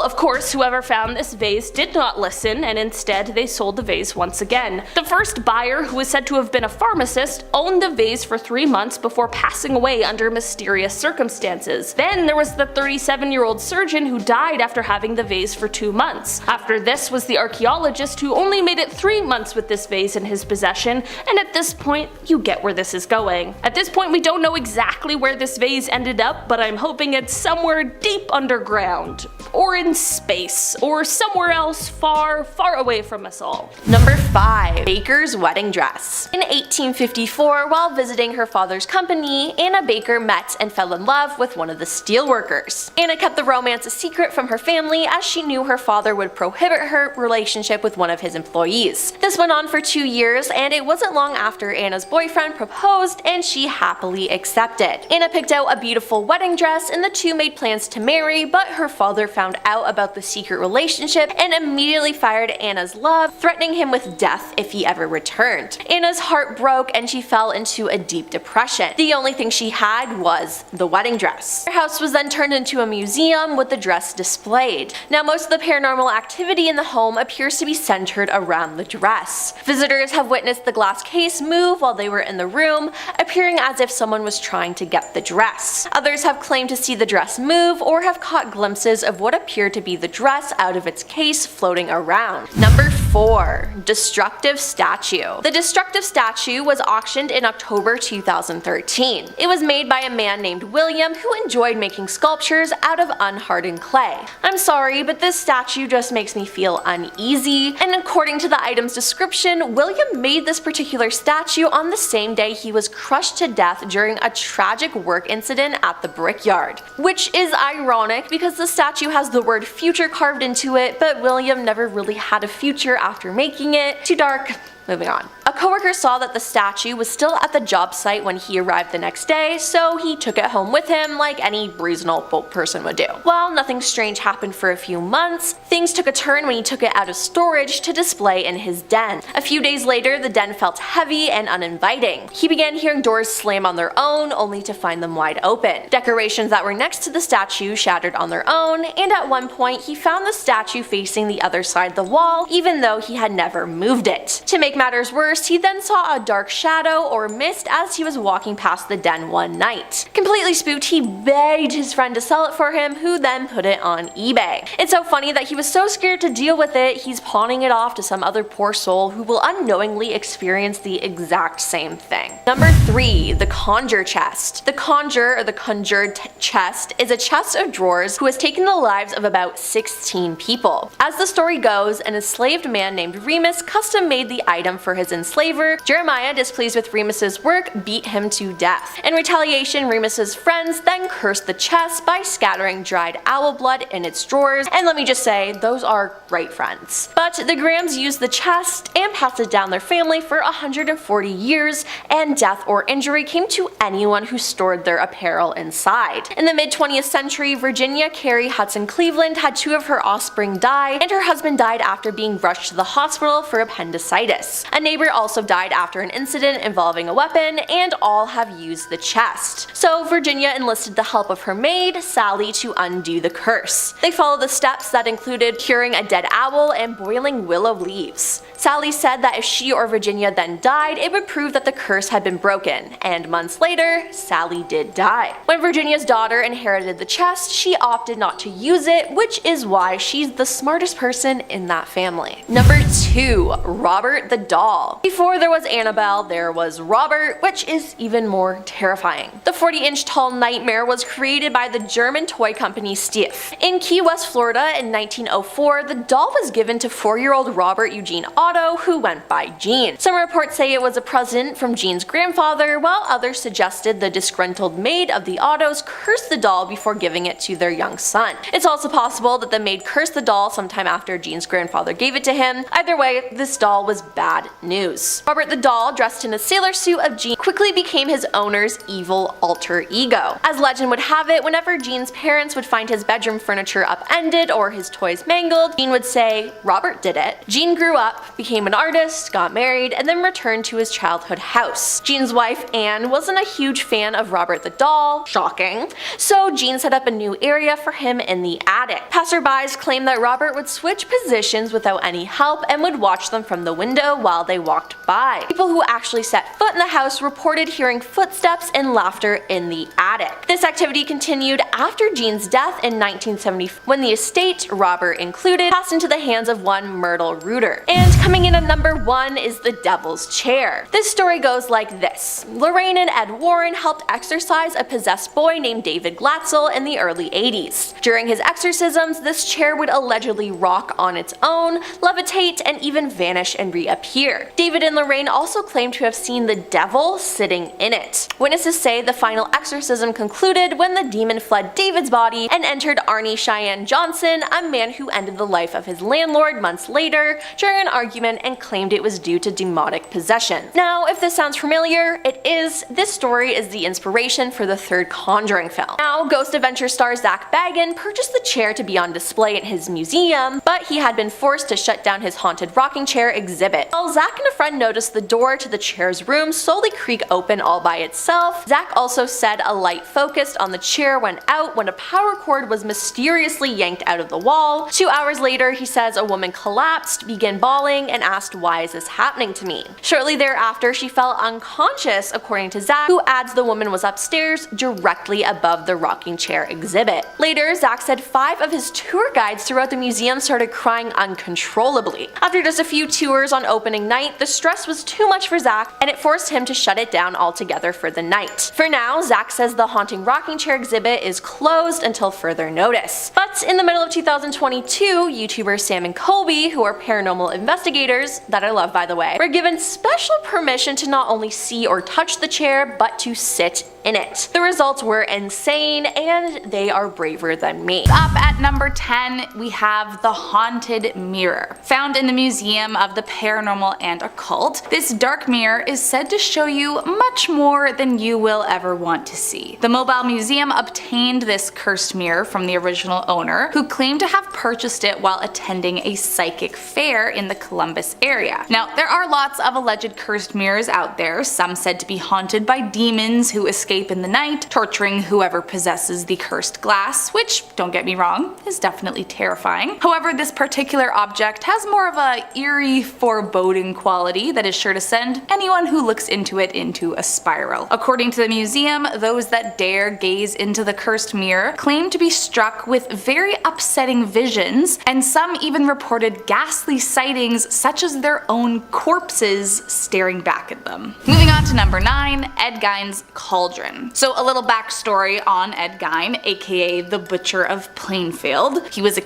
of course, whoever found this vase did not listen, and instead they sold the vase once again. The first buyer, who is said to have been a pharmacist, owned the vase for 3 months before passing away under mysterious circumstances. Then there was the 37-year-old surgeon who died after having the vase for 2 months. After this was the archaeologist who only made it 3 months with this vase in his possession, and at this point, you get where this is going. At this point, we don't know exactly where this vase ended up, but I'm hoping it's somewhere deep underground, or in space, or somewhere else far, far away from us all. Number 5. Baker's wedding dress. In 1854, while visiting her father's company, Anna Baker met and fell in love with one of the steelworkers. Anna kept the romance a secret from her family as she knew her father would prohibit her relationship with one of his employees. This went on for 2 years, and it wasn't long after Anna's boyfriend proposed and she happily accepted. Anna picked out a beautiful wedding dress and the two made plans to marry, but her father found out about the secret relationship and immediately fired Anna's love, threatening him with death if he ever returned. Anna's heart broke and she fell into a deep depression. The only thing she had was the wedding dress. Her house was then turned into a museum with the dress displayed. Now, most of the paranormal activity in the home appears to be centered around the dress. Visitors have witnessed the glass case move while they were in the room, appearing as if someone was trying to get the dress. Others have claimed to see the dress move or have caught glimpses of what appeared to be the dress out of its case floating around. Number 4. Destructive Statue. The destructive statue was auctioned in October 2013. It was made by a man named William who enjoyed making sculptures out of unhardened clay. I'm sorry, but this statue just makes me feel uneasy, and according to the item's description, William made this particular statue on the same day he was crushed to death during a tragic work incident at the brickyard. Which is ironic because the statue has the word future carved into it, but William never really had a future after making it. Too dark. Moving on. A coworker saw that the statue was still at the job site when he arrived the next day, so he took it home with him like any reasonable person would do. While nothing strange happened for a few months, things took a turn when he took it out of storage to display in his den. A few days later, the den felt heavy and uninviting. He began hearing doors slam on their own, only to find them wide open. Decorations that were next to the statue shattered on their own, and at one point he found the statue facing the other side of the wall, even though he had never moved it. To make matters worse, he then saw a dark shadow or mist as he was walking past the den one night. Completely spooked, he begged his friend to sell it for him, who then put it on eBay. It's so funny that he was so scared to deal with it, he's pawning it off to some other poor soul who will unknowingly experience the exact same thing. Number 3. The Conjure Chest. The Conjure, or the Conjured Chest, is a chest of drawers who has taken the lives of about 16 people. As the story goes, an enslaved man named Remus custom made the item for his enslaver. Jeremiah, displeased with Remus's work, beat him to death. In retaliation, Remus's friends then cursed the chest by scattering dried owl blood in its drawers, and let me just say, those are great friends. But the Grahams used the chest and passed it down their family for 140 years, and death or injury came to anyone who stored their apparel inside. In the mid-20th century, Virginia Carey Hudson Cleveland had 2 of her offspring die, and her husband died after being rushed to the hospital for appendicitis. A neighbor also died after an incident involving a weapon, and all have used the chest. So Virginia enlisted the help of her maid, Sally, to undo the curse. They followed the steps that included curing a dead owl and boiling willow leaves. Sally said that if she or Virginia then died, it would prove that the curse had been broken, and months later, Sally did die. When Virginia's daughter inherited the chest, she opted not to use it, which is why she's the smartest person in that family. Number 2. Robert the Doll. Before there was Annabelle, there was Robert, which is even more terrifying. The 40-inch tall nightmare was created by the German toy company Steiff. In Key West, Florida in 1904, the doll was given to 4-year-old Robert Eugene Otto, who went by Gene. Some reports say it was a present from Gene's grandfather, while others suggested the disgruntled maid of the Ottos cursed the doll before giving it to their young son. It's also possible that the maid cursed the doll sometime after Gene's grandfather gave it to him. Either way, this doll was bad news. Robert the Doll, dressed in a sailor suit of Gene, quickly became his owner's evil alter ego. As legend would have it, whenever Gene's parents would find his bedroom furniture upended or his toys mangled, Gene would say, "Robert did it." Gene grew up, became an artist, got married, and then returned to his childhood house. Gene's wife, Anne, wasn't a huge fan of Robert the Doll, shocking, so Gene set up a new area for him in the attic. Passerbys claimed that Robert would switch positions without any help and would watch them from the window while they walked by. People who actually set foot in the house reported hearing footsteps and laughter in the attic. This activity continued after Gene's death in 1970, when the estate, Robert included, passed into the hands of one Myrtle Reuter. And coming in at number 1 is the Devil's Chair. This story goes like this. Lorraine and Ed Warren helped exorcise a possessed boy named David Glatzel in the early 80s. During his exorcisms, this chair would allegedly rock on its own, levitate, and even vanish and reappear. David David and Lorraine also claim to have seen the devil sitting in it. Witnesses say the final exorcism concluded when the demon fled David's body and entered Arnie Cheyenne Johnson, a man who ended the life of his landlord months later during an argument and claimed it was due to demonic possession. Now, if this sounds familiar, it is. This story is the inspiration for the third Conjuring film. Now, Ghost Adventure star Zak Bagans purchased the chair to be on display in his museum, but he had been forced to shut down his haunted rocking chair exhibit. While Zak and a friend noticed the door to the chair's room slowly creak open all by itself, Zak also said a light focused on the chair went out when a power cord was mysteriously yanked out of the wall. 2 hours later, he says a woman collapsed, began bawling, and asked, "Why is this happening to me?" Shortly thereafter, she fell unconscious, according to Zak, who adds the woman was upstairs directly above the rocking chair exhibit. Later, Zak said 5 of his tour guides throughout the museum started crying uncontrollably. After just a few tours on opening night, the stress was too much for Zak, and it forced him to shut it down altogether for the night. For now, Zak says the haunting rocking chair exhibit is closed until further notice. But in the middle of 2022, YouTubers Sam and Colby, who are paranormal investigators, that I love by the way, were given special permission to not only see or touch the chair, but to sit in it. The results were insane, and they are braver than me. Up at number 10, we have the Haunted Mirror. Found in the Museum of the Paranormal and Occult, this dark mirror is said to show you much more than you will ever want to see. The Mobile Museum obtained this cursed mirror from the original owner, who claimed to have purchased it while attending a psychic fair in the Columbus area. Now, there are lots of alleged cursed mirrors out there, some said to be haunted by demons who escape in the night, torturing whoever possesses the cursed glass, which, don't get me wrong, is definitely terrifying. However, this particular object has more of a eerie, foreboding quality that is sure to send anyone who looks into it into a spiral. According to the museum, those that dare gaze into the cursed mirror claim to be struck with very upsetting visions, and some even reported ghastly sightings such as their own corpses staring back at them. Moving on to number 9, Ed Gein's Cauldron. So a little backstory on Ed Gein, aka the Butcher of Plainfield. He was a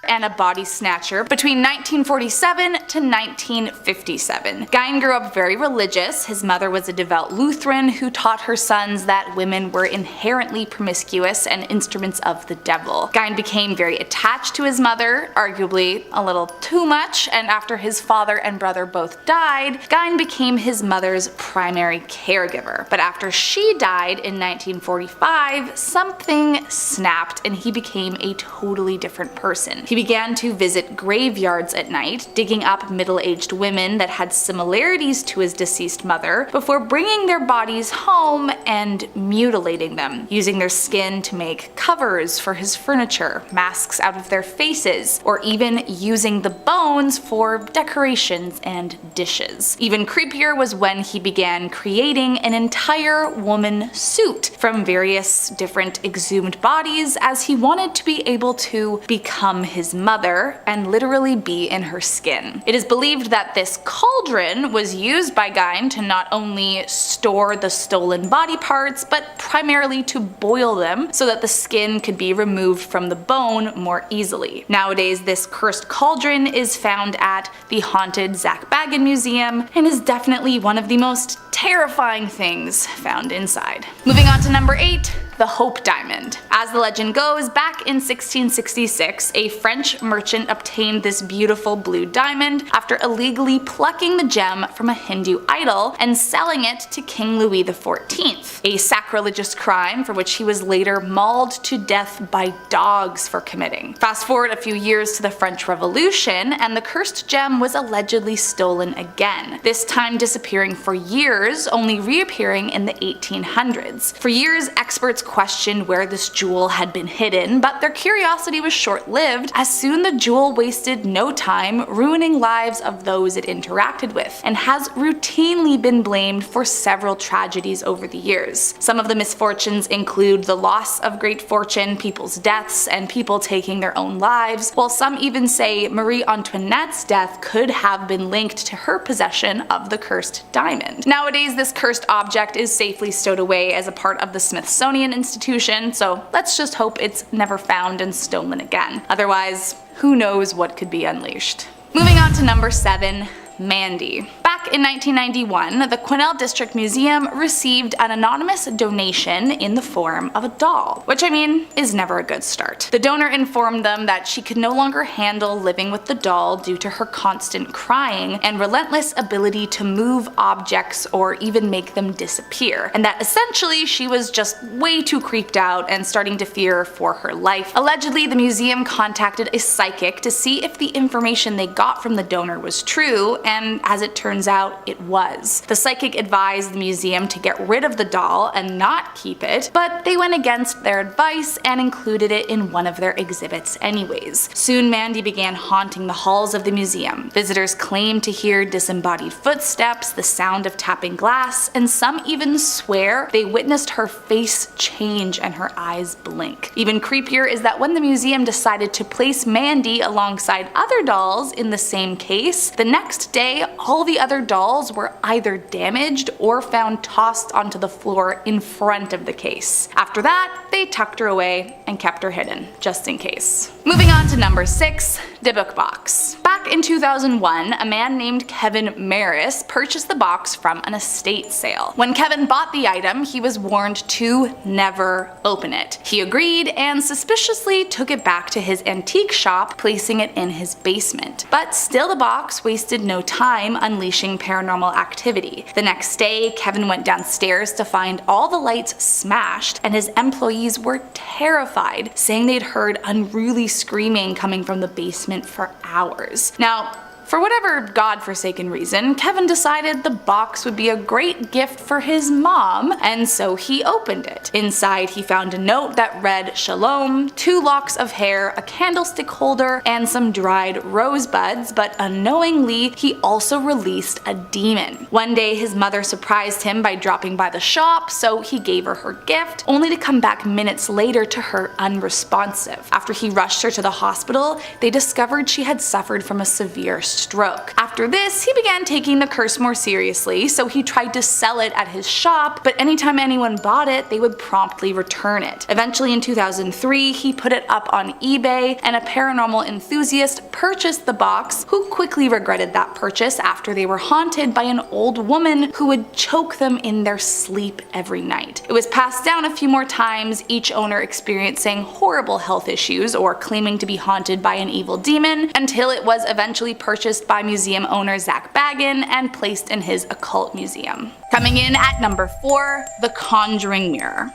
and a body snatcher between 1947 to 1957. Gein grew up very religious. His mother was a devout Lutheran who taught her sons that women were inherently promiscuous and instruments of the devil. Gein became very attached to his mother, arguably a little too much, and after his father and brother both died, Gein became his mother's primary caregiver. But after she died in 1945, something snapped and he became a totally different person. He began to visit graveyards at night, digging up middle-aged women that had similarities to his deceased mother, before bringing their bodies home and mutilating them, using their skin to make covers for his furniture, masks out of their faces, or even using the bones for decorations and dishes. Even creepier was when he began creating an entire woman suit from various different exhumed bodies, as he wanted to be able to become his mother and literally be in her skin. It is believed that this cauldron was used by Gein to not only store the stolen body parts, but primarily to boil them so that the skin could be removed from the bone more easily. Nowadays, this cursed cauldron is found at the haunted Zak Bagans Museum and is definitely one of the most terrifying things found inside. Moving on to number 8, the Hope Diamond. As the legend goes, back in 1666, a French merchant obtained this beautiful blue diamond after illegally plucking the gem from a Hindu idol and selling it to King Louis XIV, a sacrilegious crime for which he was later mauled to death by dogs for committing. Fast forward a few years to the French Revolution, and the cursed gem was allegedly stolen again, this time disappearing for years, only reappearing in the 1800s. For years, experts questioned where this jewel had been hidden, but their curiosity was short-lived, as soon the jewel wasted no time ruining lives of those it interacted with, and has routinely been blamed for several tragedies over the years. Some of the misfortunes include the loss of great fortune, people's deaths, and people taking their own lives, while some even say Marie Antoinette's death could have been linked to her possession of the cursed diamond. Nowadays, this cursed object is safely stowed away as a part of the Smithsonian Institution, so let's just hope it's never found and stolen again. Otherwise, who knows what could be unleashed. Moving on to number 7, Mandy. Back in 1991, the Quesnel District Museum received an anonymous donation in the form of a doll, which I mean is never a good start. The donor informed them that she could no longer handle living with the doll due to her constant crying and relentless ability to move objects or even make them disappear, and that essentially she was just way too creeped out and starting to fear for her life. Allegedly, the museum contacted a psychic to see if the information they got from the donor was true, and as it turns out, it was. The psychic advised the museum to get rid of the doll and not keep it, but they went against their advice and included it in one of their exhibits anyways. Soon Mandy began haunting the halls of the museum. Visitors claimed to hear disembodied footsteps, the sound of tapping glass, and some even swear they witnessed her face change and her eyes blink. Even creepier is that when the museum decided to place Mandy alongside other dolls in the same case, the next day all the other dolls were either damaged or found tossed onto the floor in front of the case. After that, they tucked her away and kept her hidden, just in case. Moving on to number 6, the book box. Back in 2001, a man named Kevin Maris purchased the box from an estate sale. When Kevin bought the item, he was warned to never open it. He agreed and suspiciously took it back to his antique shop, placing it in his basement. But still, the box wasted no time unleashing paranormal activity. The next day, Kevin went downstairs to find all the lights smashed, and his employees were terrified, saying they'd heard unruly screaming coming from the basement for hours. Now, for whatever godforsaken reason, Kevin decided the box would be a great gift for his mom, and so he opened it. Inside, he found a note that read "Shalom," 2 locks of hair, a candlestick holder, and some dried rosebuds, but unknowingly, he also released a demon. One day, his mother surprised him by dropping by the shop, so he gave her gift, only to come back minutes later to her unresponsive. After he rushed her to the hospital, they discovered she had suffered from a severe stroke. After this, he began taking the curse more seriously, so he tried to sell it at his shop, but anytime anyone bought it, they would promptly return it. Eventually in 2003, he put it up on eBay, and a paranormal enthusiast purchased the box, who quickly regretted that purchase after they were haunted by an old woman who would choke them in their sleep every night. It was passed down a few more times, each owner experiencing horrible health issues or claiming to be haunted by an evil demon, until it was eventually purchased by museum owner Zach Baggin and placed in his occult museum. Coming in at number 4, the Conjuring Mirror.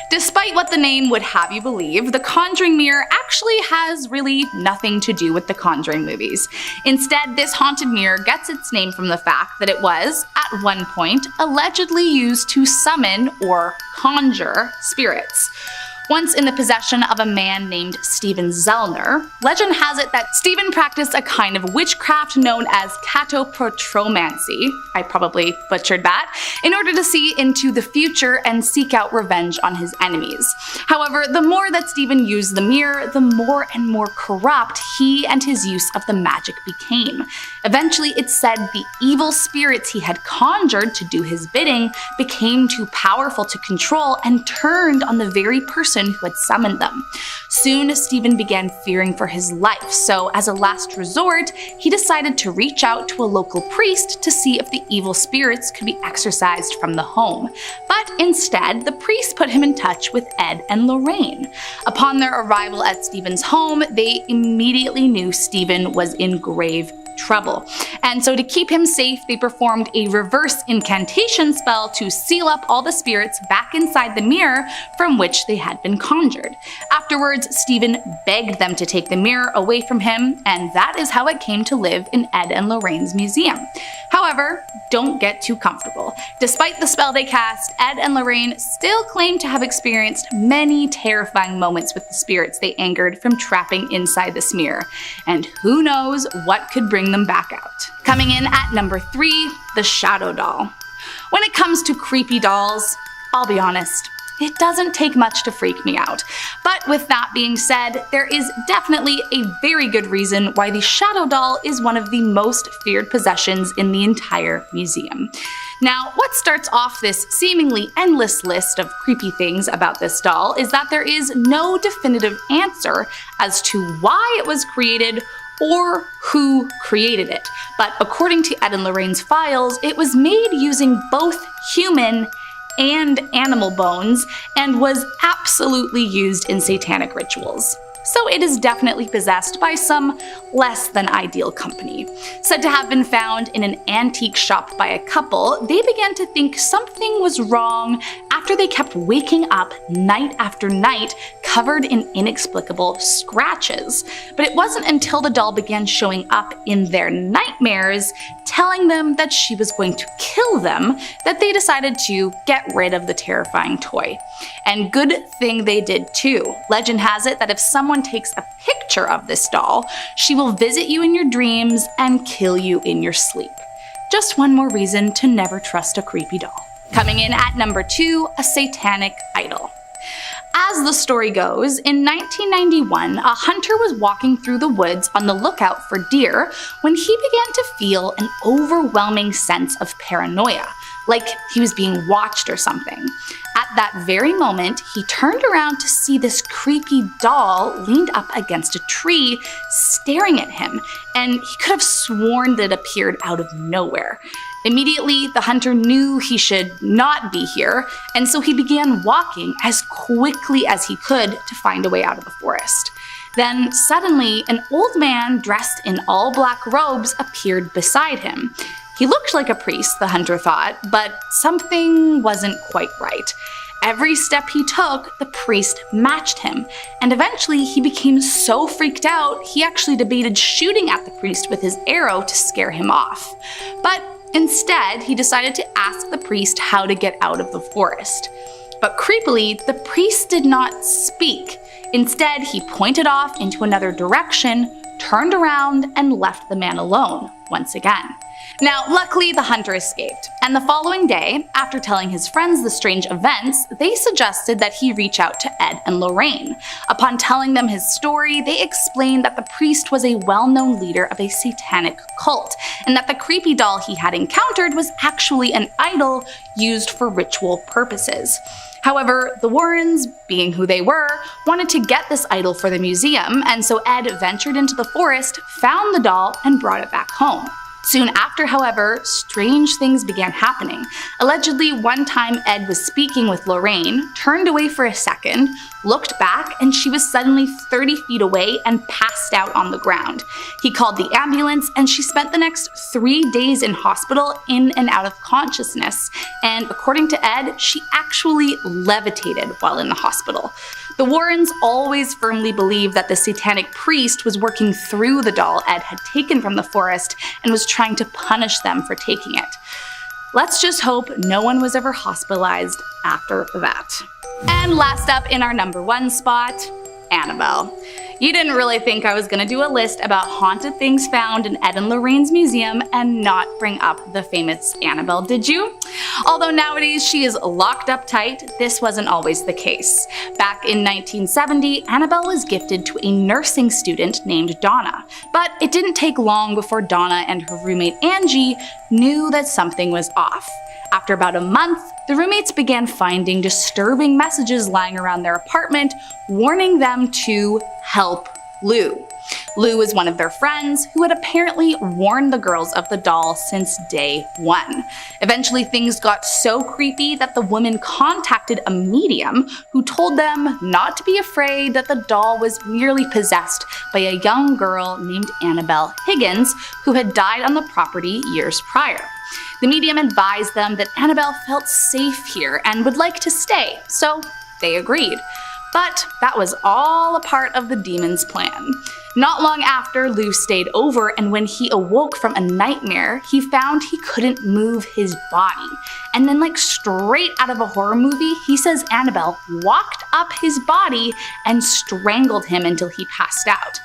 Despite what the name would have you believe, the Conjuring Mirror actually has really nothing to do with the Conjuring movies. Instead, this haunted mirror gets its name from the fact that it was, at one point, allegedly used to summon or conjure spirits. Once in the possession of a man named Stephen Zellner, legend has it that Stephen practiced a kind of witchcraft known as catoprotromancy, I probably butchered that, in order to see into the future and seek out revenge on his enemies. However, the more that Stephen used the mirror, the more and more corrupt he and his use of the magic became. Eventually, it's said the evil spirits he had conjured to do his bidding became too powerful to control and turned on the very person who had summoned them. Soon, Stephen began fearing for his life, so as a last resort, he decided to reach out to a local priest to see if the evil spirits could be exorcised from the home. But instead, the priest put him in touch with Ed and Lorraine. Upon their arrival at Stephen's home, they immediately knew Stephen was in grave trouble. And so to keep him safe, they performed a reverse incantation spell to seal up all the spirits back inside the mirror from which they had been conjured. Afterwards, Stephen begged them to take the mirror away from him, and that is how it came to live in Ed and Lorraine's museum. However, don't get too comfortable. Despite the spell they cast, Ed and Lorraine still claim to have experienced many terrifying moments with the spirits they angered from trapping inside this mirror. And who knows what could bring them back out. Coming in at number 3, the Shadow Doll. When it comes to creepy dolls, I'll be honest, it doesn't take much to freak me out. But with that being said, there is definitely a very good reason why the Shadow Doll is one of the most feared possessions in the entire museum. Now, what starts off this seemingly endless list of creepy things about this doll is that there is no definitive answer as to why it was created or who created it. But according to Ed and Lorraine's files, it was made using both human and animal bones and was absolutely used in satanic rituals. So it is definitely possessed by some less than ideal company. Said to have been found in an antique shop by a couple, they began to think something was wrong after they kept waking up night after night covered in inexplicable scratches. But it wasn't until the doll began showing up in their nightmares, telling them that she was going to kill them, that they decided to get rid of the terrifying toy. And good thing they did too. Legend has it that if someone takes a picture of this doll, she will visit you in your dreams and kill you in your sleep. Just one more reason to never trust a creepy doll. Coming in at number 2, a satanic idol. As the story goes, in 1991, a hunter was walking through the woods on the lookout for deer when he began to feel an overwhelming sense of paranoia, like he was being watched or something. At that very moment, he turned around to see this creepy doll leaned up against a tree, staring at him, and he could have sworn that it appeared out of nowhere. Immediately, the hunter knew he should not be here, and so he began walking as quickly as he could to find a way out of the forest. Then, suddenly, an old man dressed in all black robes appeared beside him. He looked like a priest, the hunter thought, but something wasn't quite right. Every step he took, the priest matched him, and eventually he became so freaked out, he actually debated shooting at the priest with his arrow to scare him off. But instead, he decided to ask the priest how to get out of the forest. But creepily, the priest did not speak. Instead, he pointed off into another direction, turned around, and left the man alone once again. Now, luckily, the hunter escaped, and the following day, after telling his friends the strange events, they suggested that he reach out to Ed and Lorraine. Upon telling them his story, they explained that the priest was a well-known leader of a satanic cult, and that the creepy doll he had encountered was actually an idol used for ritual purposes. However, the Warrens, being who they were, wanted to get this idol for the museum, and so Ed ventured into the forest, found the doll, and brought it back home. Soon after, however, strange things began happening. Allegedly, one time Ed was speaking with Lorraine, turned away for a second, looked back, and she was suddenly 30 feet away and passed out on the ground. He called the ambulance, and she spent the next 3 days in hospital in and out of consciousness. And according to Ed, she actually levitated while in the hospital. The Warrens always firmly believed that the satanic priest was working through the doll Ed had taken from the forest and was trying to punish them for taking it. Let's just hope no one was ever hospitalized after that. And last up in our number 1 spot, Annabelle. You didn't really think I was gonna do a list about haunted things found in Ed and Lorraine's museum and not bring up the famous Annabelle, did you? Although nowadays she is locked up tight, this wasn't always the case. Back in 1970, Annabelle was gifted to a nursing student named Donna. But it didn't take long before Donna and her roommate Angie knew that something was off. After about a month, the roommates began finding disturbing messages lying around their apartment, warning them to help Lou. Lou was one of their friends who had apparently warned the girls of the doll since day 1. Eventually, things got so creepy that the woman contacted a medium who told them not to be afraid, that the doll was merely possessed by a young girl named Annabelle Higgins who had died on the property years prior. The medium advised them that Annabelle felt safe here and would like to stay, so they agreed. But that was all a part of the demon's plan. Not long after, Lou stayed over, and when he awoke from a nightmare, he found he couldn't move his body. And then, like straight out of a horror movie, he says Annabelle walked up his body and strangled him until he passed out.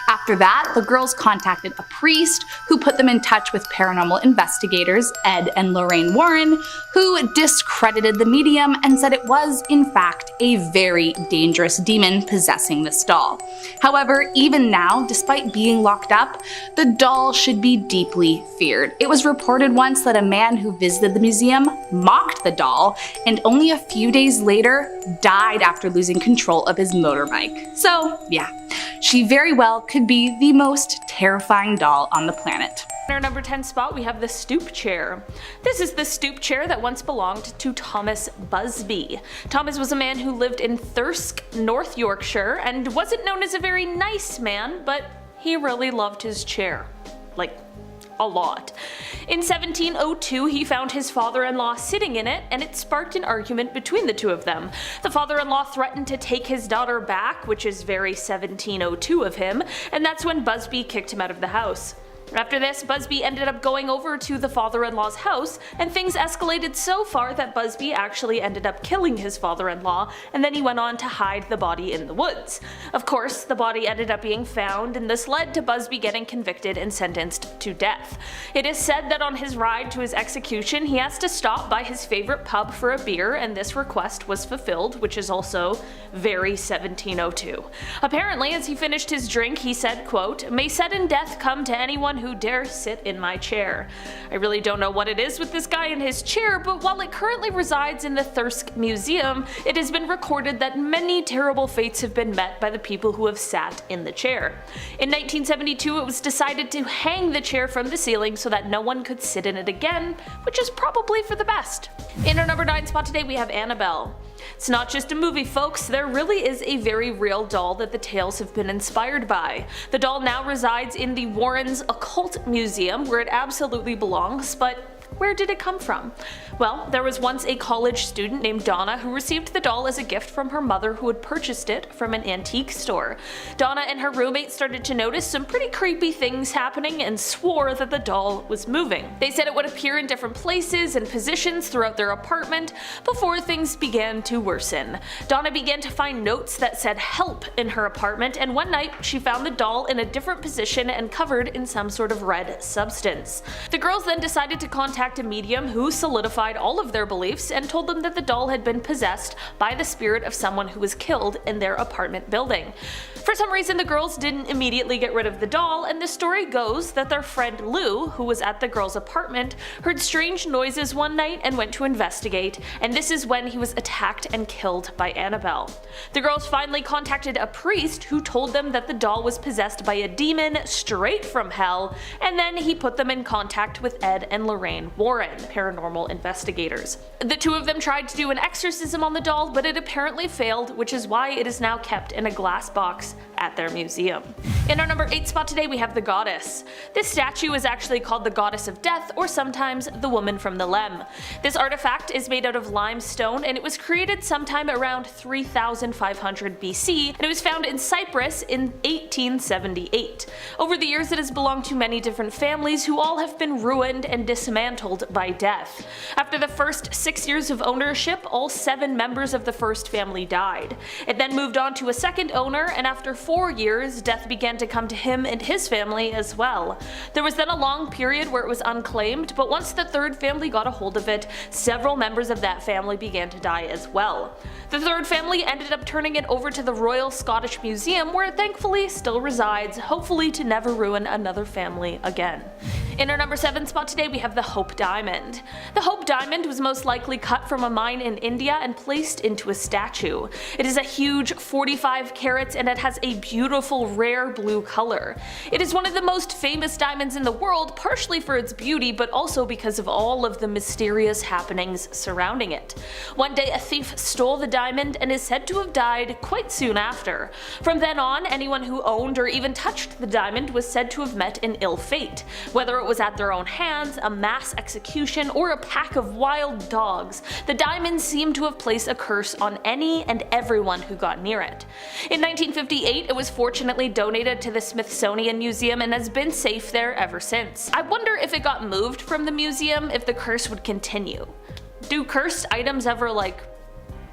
After that, the girls contacted a priest who put them in touch with paranormal investigators, Ed and Lorraine Warren, who discredited the medium and said it was, in fact, a very dangerous demon possessing this doll. However, even now, despite being locked up, the doll should be deeply feared. It was reported once that a man who visited the museum mocked the doll and only a few days later died after losing control of his motorbike. So, yeah. She very well could be the most terrifying doll on the planet. In our number 10 spot, we have the stoop chair. This is the stoop chair that once belonged to Thomas Busby. Thomas was a man who lived in Thirsk, North Yorkshire, and wasn't known as a very nice man, but he really loved his chair. Like, a lot. In 1702, he found his father-in-law sitting in it, and it sparked an argument between the two of them. The father-in-law threatened to take his daughter back, which is very 1702 of him, and that's when Busby kicked him out of the house. After this, Busby ended up going over to the father-in-law's house, and things escalated so far that Busby actually ended up killing his father-in-law, and then he went on to hide the body in the woods. Of course, the body ended up being found, and this led to Busby getting convicted and sentenced to death. It is said that on his ride to his execution, he has to stop by his favorite pub for a beer, and this request was fulfilled, which is also very 1702. Apparently, as he finished his drink, he said, quote, "May sudden death come to anyone who dare sit in my chair." I really don't know what it is with this guy in his chair, but while it currently resides in the Thirsk Museum, it has been recorded that many terrible fates have been met by the people who have sat in the chair. In 1972, it was decided to hang the chair from the ceiling so that no one could sit in it again, which is probably for the best. In our number 9 spot today, we have Annabelle. It's not just a movie, folks, there really is a very real doll that the tales have been inspired by. The doll now resides in the Warrens Occult Museum, where it absolutely belongs, but where did it come from? Well, there was once a college student named Donna who received the doll as a gift from her mother, who had purchased it from an antique store. Donna and her roommate started to notice some pretty creepy things happening and swore that the doll was moving. They said it would appear in different places and positions throughout their apartment before things began to worsen. Donna began to find notes that said help in her apartment, and one night she found the doll in a different position and covered in some sort of red substance. The girls then decided to contact a medium who solidified all of their beliefs and told them that the doll had been possessed by the spirit of someone who was killed in their apartment building. For some reason, the girls didn't immediately get rid of the doll, and the story goes that their friend Lou, who was at the girls' apartment, heard strange noises one night and went to investigate, and this is when he was attacked and killed by Annabelle. The girls finally contacted a priest who told them that the doll was possessed by a demon straight from hell, and then he put them in contact with Ed and Lorraine Warren, paranormal investigators. The two of them tried to do an exorcism on the doll, but it apparently failed, which is why it is now kept in a glass box at their museum. In our number 8 spot today, we have the Goddess. This statue is actually called the Goddess of Death, or sometimes the Woman from the Lem. This artifact is made out of limestone, and it was created sometime around 3500 BC, and it was found in Cyprus in 1878. Over the years, it has belonged to many different families who all have been ruined and dismantled by death. After the first 6 years of ownership, all 7 members of the first family died. It then moved on to a second owner, and after 4 years, death began to come to him and his family as well. There was then a long period where it was unclaimed, but once the third family got a hold of it, several members of that family began to die as well. The third family ended up turning it over to the Royal Scottish Museum, where it thankfully still resides, hopefully to never ruin another family again. In our number 7 spot today, we have the Hope Diamond. The Hope Diamond was most likely cut from a mine in India and placed into a statue. It is a huge 45 carats, and it has a beautiful rare blue color. It is one of the most famous diamonds in the world, partially for its beauty, but also because of all of the mysterious happenings surrounding it. One day, a thief stole the diamond and is said to have died quite soon after. From then on, anyone who owned or even touched the diamond was said to have met an ill fate. Whether it was at their own hands, a mass execution, or a pack of wild dogs, the diamond seemed to have placed a curse on any and everyone who got near it. In 1958, it was fortunately donated to the Smithsonian Museum and has been safe there ever since. I wonder if it got moved from the museum, if the curse would continue. Do cursed items ever,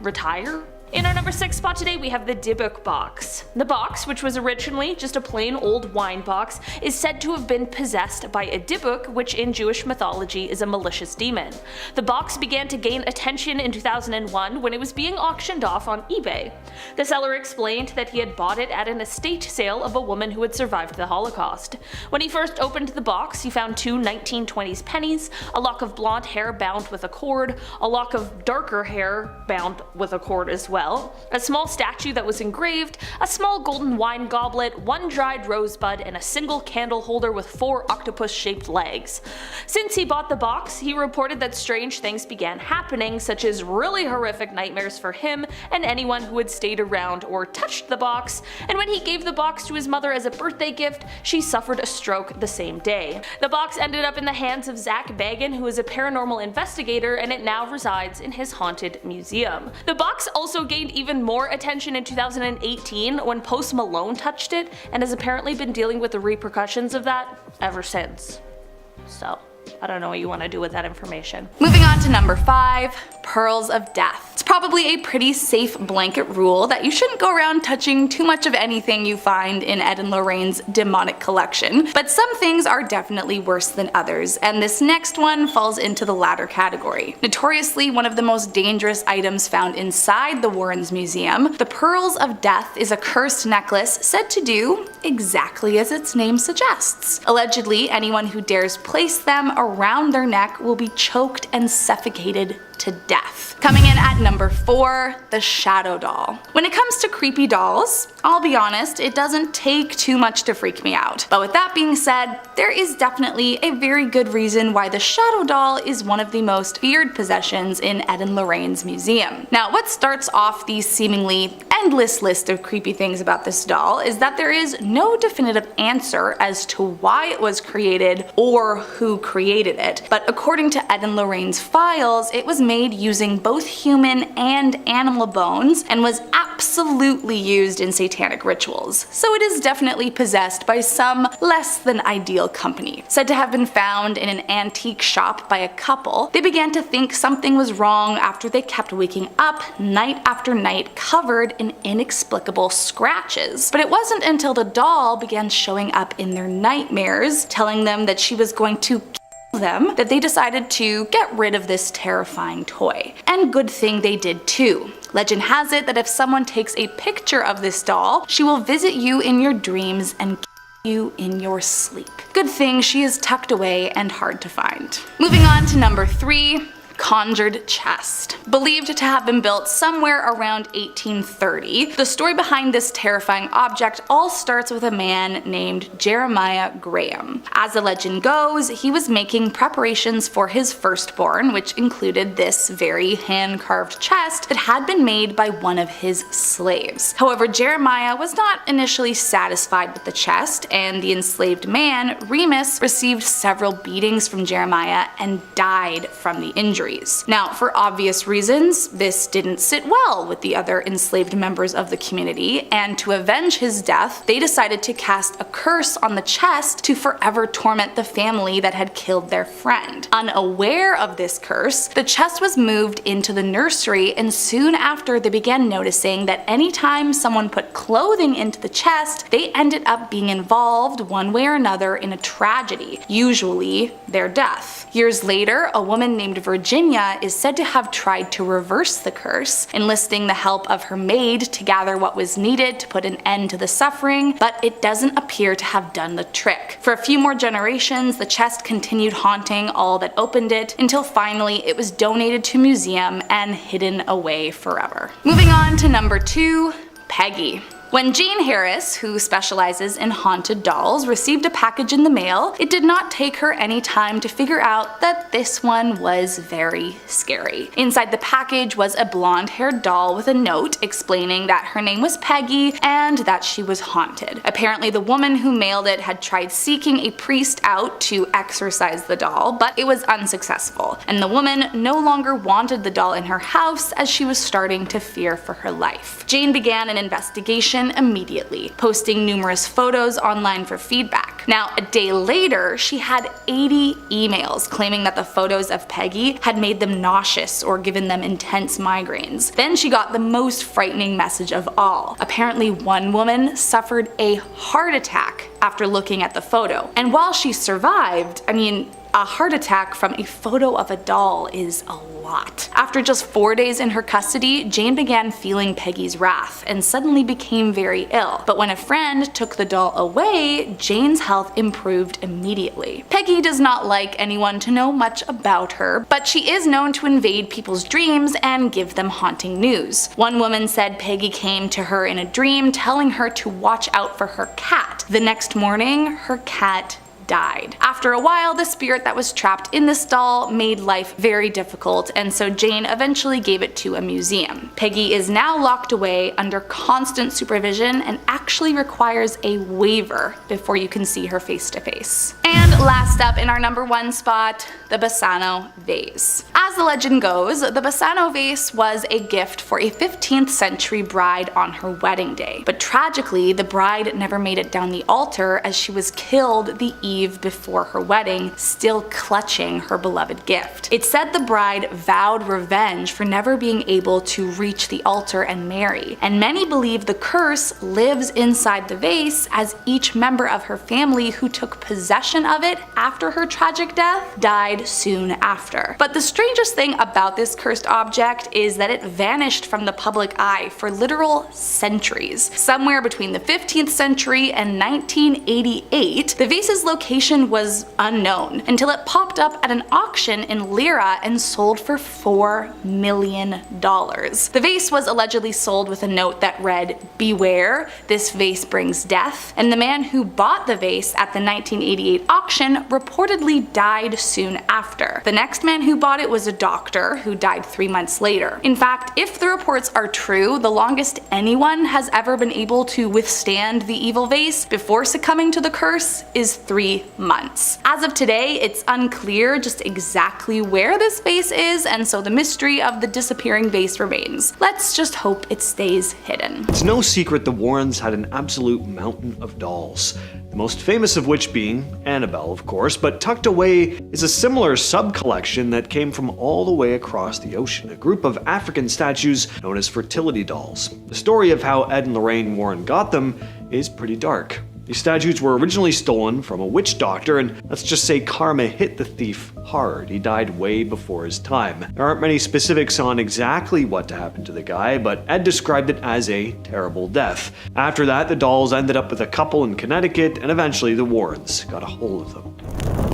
retire? In our number 6 spot today, we have the Dybbuk box. The box, which was originally just a plain old wine box, is said to have been possessed by a Dybbuk, which in Jewish mythology is a malicious demon. The box began to gain attention in 2001 when it was being auctioned off on eBay. The seller explained that he had bought it at an estate sale of a woman who had survived the Holocaust. When he first opened the box, he found 2 1920s pennies, a lock of blonde hair bound with a cord, a lock of darker hair bound with a cord as well, Well, a small statue that was engraved, a small golden wine goblet, one dried rosebud, and a single candle holder with 4 octopus-shaped legs. Since he bought the box, he reported that strange things began happening, such as really horrific nightmares for him and anyone who had stayed around or touched the box, and when he gave the box to his mother as a birthday gift, she suffered a stroke the same day. The box ended up in the hands of Zach Bagan, who is a paranormal investigator, and it now resides in his haunted museum. The box also gained even more attention in 2018 when Post Malone touched it, and has apparently been dealing with the repercussions of that ever since. So, I don't know what you want to do with that information. Moving on to number 5, Pearls of Death. It's probably a pretty safe blanket rule that you shouldn't go around touching too much of anything you find in Ed and Lorraine's demonic collection, but some things are definitely worse than others, and this next one falls into the latter category. Notoriously one of the most dangerous items found inside the Warrens Museum, the Pearls of Death is a cursed necklace said to do exactly as its name suggests. Allegedly, anyone who dares place them around their neck will be choked and suffocated to death. Coming in at number 4, the Shadow Doll. When it comes to creepy dolls, I'll be honest, it doesn't take too much to freak me out. But with that being said, there is definitely a very good reason why the Shadow Doll is one of the most feared possessions in Ed and Lorraine's museum. Now, what starts off the seemingly endless list of creepy things about this doll is that there is no definitive answer as to why it was created or who created it. But according to Ed and Lorraine's files, it was made using both human and animal bones and was absolutely used in satanic rituals. So it is definitely possessed by some less than ideal company. Said to have been found in an antique shop by a couple, they began to think something was wrong after they kept waking up night after night covered in inexplicable scratches. But it wasn't until the doll began showing up in their nightmares, telling them that she was going to them, that they decided to get rid of this terrifying toy. And good thing they did too. Legend has it that if someone takes a picture of this doll, she will visit you in your dreams and you in your sleep. Good thing she is tucked away and hard to find. Moving on to number 3, conjured chest. Believed to have been built somewhere around 1830, the story behind this terrifying object all starts with a man named Jeremiah Graham. As the legend goes, he was making preparations for his firstborn, which included this very hand-carved chest that had been made by one of his slaves. However, Jeremiah was not initially satisfied with the chest, and the enslaved man, Remus, received several beatings from Jeremiah and died from the injury. Now, for obvious reasons, this didn't sit well with the other enslaved members of the community, and to avenge his death, they decided to cast a curse on the chest to forever torment the family that had killed their friend. Unaware of this curse, the chest was moved into the nursery, and soon after they began noticing that anytime someone put clothing into the chest, they ended up being involved one way or another in a tragedy, usually their death. Years later, a woman named Virginia is said to have tried to reverse the curse, enlisting the help of her maid to gather what was needed to put an end to the suffering, but it doesn't appear to have done the trick. For a few more generations, the chest continued haunting all that opened it, until finally it was donated to a museum and hidden away forever. Moving on to number 2, Peggy. When Jane Harris, who specializes in haunted dolls, received a package in the mail, it did not take her any time to figure out that this one was very scary. Inside the package was a blonde-haired doll with a note explaining that her name was Peggy and that she was haunted. Apparently the woman who mailed it had tried seeking a priest out to exorcise the doll, but it was unsuccessful, and the woman no longer wanted the doll in her house as she was starting to fear for her life. Jane began an investigation immediately, posting numerous photos online for feedback. Now, a day later, she had 80 emails claiming that the photos of Peggy had made them nauseous or given them intense migraines. Then she got the most frightening message of all. Apparently, one woman suffered a heart attack after looking at the photo. And while she survived, A heart attack from a photo of a doll is a lot. After just 4 days in her custody, Jane began feeling Peggy's wrath and suddenly became very ill. But when a friend took the doll away, Jane's health improved immediately. Peggy does not like anyone to know much about her, but she is known to invade people's dreams and give them haunting news. One woman said Peggy came to her in a dream telling her to watch out for her cat. The next morning, her cat died. After a while, the spirit that was trapped in this doll made life very difficult, and so Jane eventually gave it to a museum. Peggy is now locked away under constant supervision and actually requires a waiver before you can see her face to face. And last up in our number 1 spot, the Bassano vase. As the legend goes, the Bassano vase was a gift for a 15th century bride on her wedding day. But tragically, the bride never made it down the altar as she was killed the eve before her wedding, still clutching her beloved gift. It said the bride vowed revenge for never being able to reach the altar and marry, and many believe the curse lives inside the vase as each member of her family who took possession of it after her tragic death died soon after. But the strangest thing about this cursed object is that it vanished from the public eye for literal centuries. Somewhere between the 15th century and 1988, the vase's location was unknown until it popped up at an auction in Lira and sold for $4 million. The vase was allegedly sold with a note that read, "Beware, this vase brings death," and the man who bought the vase at the 1988 auction reportedly died soon after. The next man who bought it was a doctor who died 3 months later. In fact, if the reports are true, the longest anyone has ever been able to withstand the evil vase before succumbing to the curse is 3 months. As of today, it's unclear just exactly where this vase is, and so the mystery of the disappearing vase remains. Let's just hope it stays hidden. It's no secret the Warrens had an absolute mountain of dolls, the most famous of which being Annabelle, of course, but tucked away is a similar sub-collection that came from all the way across the ocean, a group of African statues known as fertility dolls. The story of how Ed and Lorraine Warren got them is pretty dark. These statues were originally stolen from a witch doctor, and let's just say karma hit the thief hard. He died way before his time. There aren't many specifics on exactly what happened to the guy, but Ed described it as a terrible death. After that, the dolls ended up with a couple in Connecticut, and eventually the Warrens got a hold of them.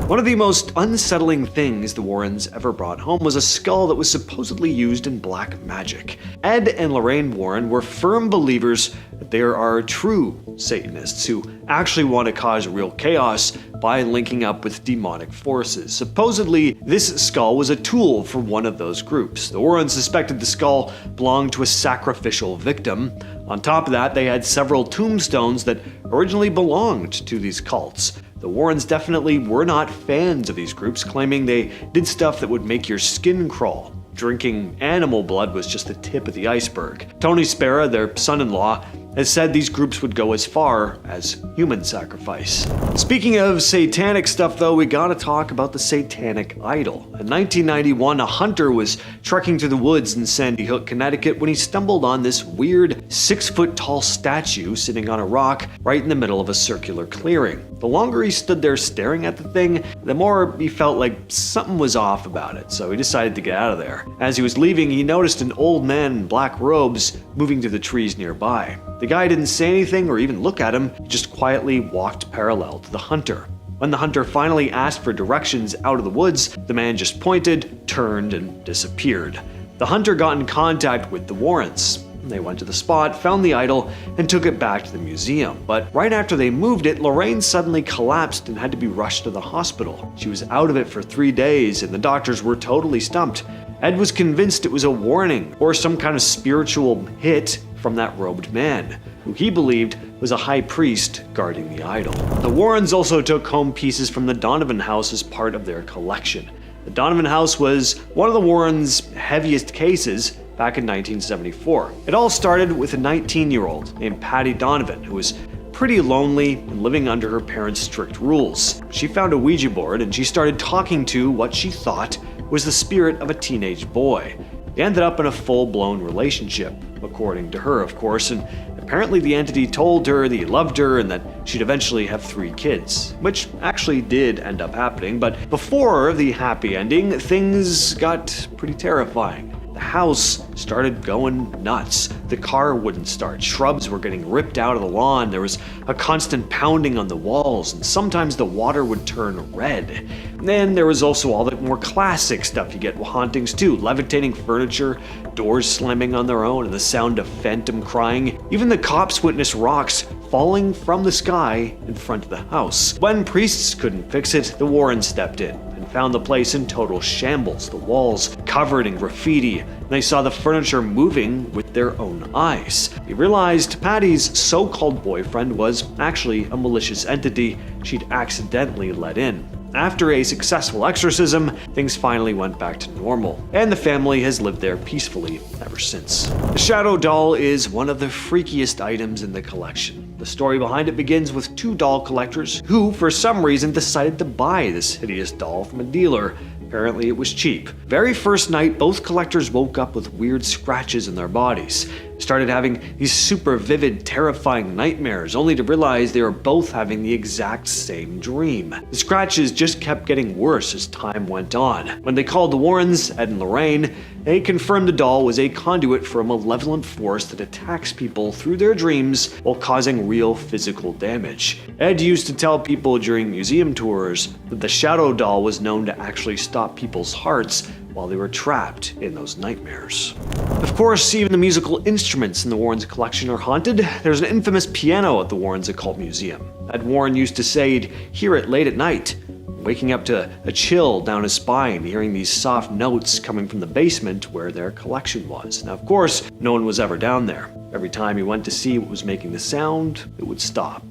One of the most unsettling things the Warrens ever brought home was a skull that was supposedly used in black magic. Ed and Lorraine Warren were firm believers that there are true Satanists who actually want to cause real chaos by linking up with demonic forces. Supposedly, this skull was a tool for one of those groups. The Warrens suspected the skull belonged to a sacrificial victim. On top of that, they had several tombstones that originally belonged to these cults. The Warrens definitely were not fans of these groups, claiming they did stuff that would make your skin crawl. Drinking animal blood was just the tip of the iceberg. Tony Spera, their son-in-law, has said these groups would go as far as human sacrifice. Speaking of satanic stuff though, we gotta talk about the Satanic Idol. In 1991, a hunter was trekking through the woods in Sandy Hook, Connecticut when he stumbled on this weird 6-foot-tall statue sitting on a rock right in the middle of a circular clearing. The longer he stood there staring at the thing, the more he felt like something was off about it, so he decided to get out of there. As he was leaving, he noticed an old man in black robes moving through the trees nearby. The guy didn't say anything or even look at him, he just quietly walked parallel to the hunter. When the hunter finally asked for directions out of the woods, the man just pointed, turned, and disappeared. The hunter got in contact with the Warrens. They went to the spot, found the idol, and took it back to the museum. But right after they moved it, Lorraine suddenly collapsed and had to be rushed to the hospital. She was out of it for 3 days, and the doctors were totally stumped. Ed was convinced it was a warning or some kind of spiritual hit from that robed man, who he believed was a high priest guarding the idol. The Warrens also took home pieces from the Donovan house as part of their collection. The Donovan house was one of the Warrens' heaviest cases back in 1974. It all started with a 19-year-old named Patty Donovan, who was pretty lonely and living under her parents' strict rules. She found a Ouija board and she started talking to what she thought was the spirit of a teenage boy. They ended up in a full-blown relationship, according to her, of course, and Apparently the entity told her that he loved her and that she'd eventually have 3 kids, which actually did end up happening, but before the happy ending, things got pretty terrifying. The house started going nuts. The car wouldn't start. Shrubs were getting ripped out of the lawn. There was a constant pounding on the walls, and sometimes the water would turn red. Then there was also all the more classic stuff you get with hauntings too. Levitating furniture, doors slamming on their own, and the sound of phantom crying. Even the cops witnessed rocks falling from the sky in front of the house. When priests couldn't fix it, the Warrens stepped in and found the place in total shambles, the walls covered in graffiti, and they saw the furniture moving with their own eyes. They realized Patty's so-called boyfriend was actually a malicious entity she'd accidentally let in. After a successful exorcism, things finally went back to normal, and the family has lived there peacefully ever since. The Shadow Doll is one of the freakiest items in the collection. The story behind it begins with 2 doll collectors who, for some reason, decided to buy this hideous doll from a dealer. Apparently it was cheap. Very first night, both collectors woke up with weird scratches in their bodies. Started having these super vivid, terrifying nightmares, only to realize they were both having the exact same dream. The scratches just kept getting worse as time went on. When they called the Warrens, Ed and Lorraine, they confirmed the doll was a conduit for a malevolent force that attacks people through their dreams while causing real physical damage. Ed used to tell people during museum tours that the Shadow Doll was known to actually stop people's hearts while they were trapped in those nightmares. Of course, even the musical instruments in the Warrens' collection are haunted. There's an infamous piano at the Warrens' Occult Museum. Ed Warren used to say he'd hear it late at night, waking up to a chill down his spine, hearing these soft notes coming from the basement where their collection was. Now, of course, no one was ever down there. Every time he went to see what was making the sound, it would stop.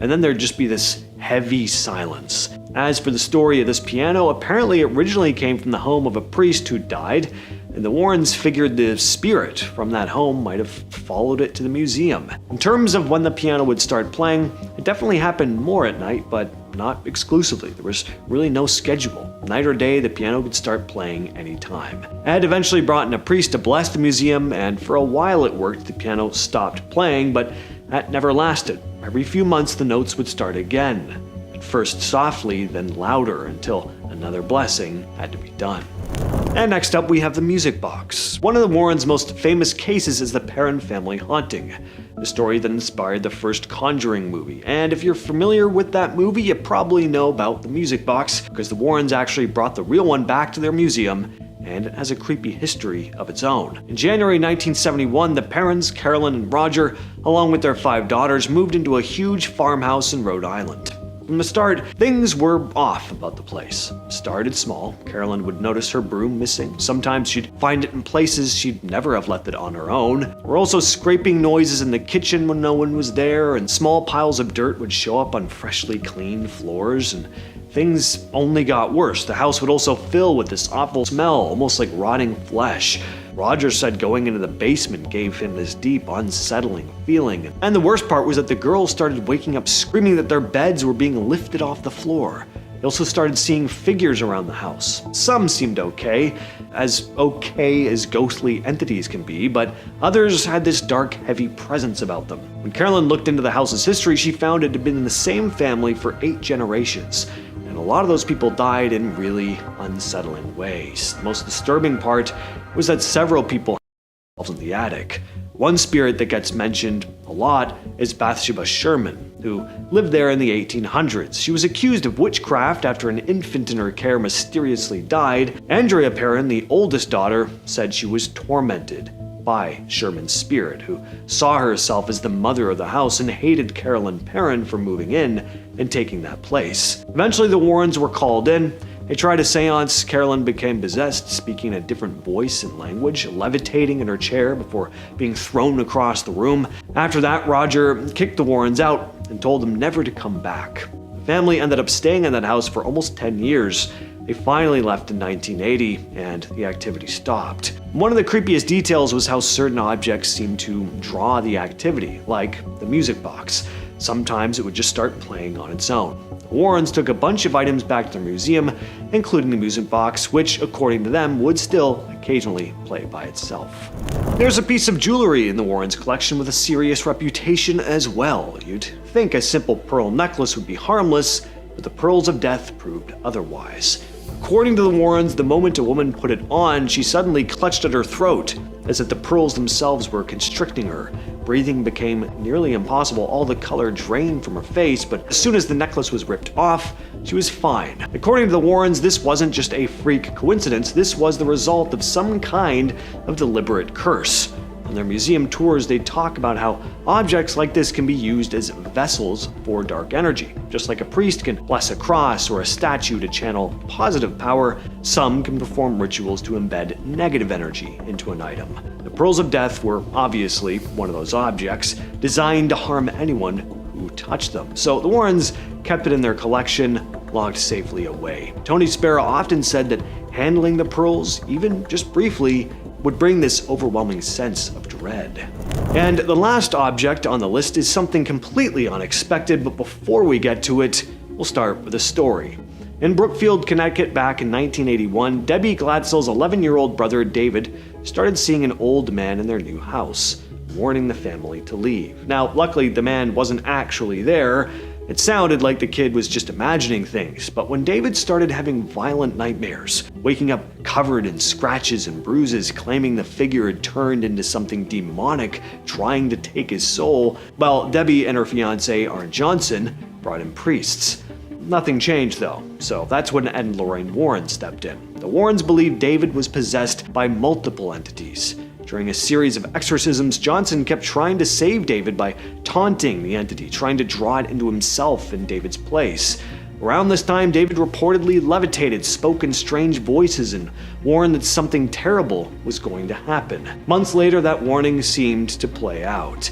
And then there'd just be this heavy silence. As for the story of this piano, apparently it originally came from the home of a priest who died, and the Warrens figured the spirit from that home might have followed it to the museum. In terms of when the piano would start playing, it definitely happened more at night, but not exclusively. There was really no schedule. Night or day, the piano could start playing anytime. Ed eventually brought in a priest to bless the museum, and for a while it worked. The piano stopped playing, but that never lasted. Every few months, the notes would start again. At first softly, then louder, until another blessing had to be done. And next up, we have the music box. One of the Warrens' most famous cases is the Perron family haunting, the story that inspired the first Conjuring movie. And if you're familiar with that movie, you probably know about the music box, because the Warrens actually brought the real one back to their museum, and it has a creepy history of its own. In January 1971, the Perrons, Carolyn and Roger, along with their 5 daughters, moved into a huge farmhouse in Rhode Island. From the start, things were off about the place. Started small. Carolyn would notice her broom missing. Sometimes she'd find it in places she'd never have left it on her own. There were also scraping noises in the kitchen when no one was there, and small piles of dirt would show up on freshly cleaned floors, and things only got worse. The house would also fill with this awful smell, almost like rotting flesh. Roger said going into the basement gave him this deep, unsettling feeling. And the worst part was that the girls started waking up screaming that their beds were being lifted off the floor. They also started seeing figures around the house. Some seemed okay as ghostly entities can be, but others had this dark, heavy presence about them. When Carolyn looked into the house's history, she found it had been in the same family for 8 generations. And a lot of those people died in really unsettling ways. The most disturbing part was that several people had in the attic. One spirit that gets mentioned a lot is Bathsheba Sherman, who lived there in the 1800s. She was accused of witchcraft after an infant in her care mysteriously died. Andrea Perron, the oldest daughter, said she was tormented by Sherman's spirit, who saw herself as the mother of the house and hated Carolyn Perron for moving in and taking that place. Eventually the Warrens were called in. They tried a seance. Carolyn became possessed, speaking a different voice and language, levitating in her chair before being thrown across the room. After that, Roger kicked the Warrens out and told them never to come back. The family ended up staying in that house for almost 10 years. They finally left in 1980, and the activity stopped. One of the creepiest details was how certain objects seemed to draw the activity, like the music box. Sometimes it would just start playing on its own. The Warrens took a bunch of items back to the museum, including the music box, which, according to them, would still occasionally play by itself. There's a piece of jewelry in the Warrens' collection with a serious reputation as well. You'd think a simple pearl necklace would be harmless, but the pearls of death proved otherwise. According to the Warrens, the moment a woman put it on, she suddenly clutched at her throat, as if the pearls themselves were constricting her. Breathing became nearly impossible, all the color drained from her face, but as soon as the necklace was ripped off, she was fine. According to the Warrens, this wasn't just a freak coincidence, this was the result of some kind of deliberate curse. On their museum tours, they talk about how objects like this can be used as vessels for dark energy. Just like a priest can bless a cross or a statue to channel positive power, some can perform rituals to embed negative energy into an item. The Pearls of Death were obviously one of those objects, designed to harm anyone who touched them. So the Warrens kept it in their collection, locked safely away. Tony Spera often said that handling the pearls, even just briefly, would bring this overwhelming sense of dread. And the last object on the list is something completely unexpected, but before we get to it, we'll start with a story. In Brookfield, Connecticut back in 1981, Debbie Glatzel's 11-year-old brother David started seeing an old man in their new house, warning the family to leave. Now, luckily the man wasn't actually there. It sounded like the kid was just imagining things, but when David started having violent nightmares, waking up covered in scratches and bruises, claiming the figure had turned into something demonic, trying to take his soul, well, Debbie and her fiancé, Art Johnson, brought in priests. Nothing changed though, so that's when Ed and Lorraine Warren stepped in. The Warrens believed David was possessed by multiple entities. During a series of exorcisms, Johnson kept trying to save David by taunting the entity, trying to draw it into himself in David's place. Around this time, David reportedly levitated, spoke in strange voices, and warned that something terrible was going to happen. Months later, that warning seemed to play out.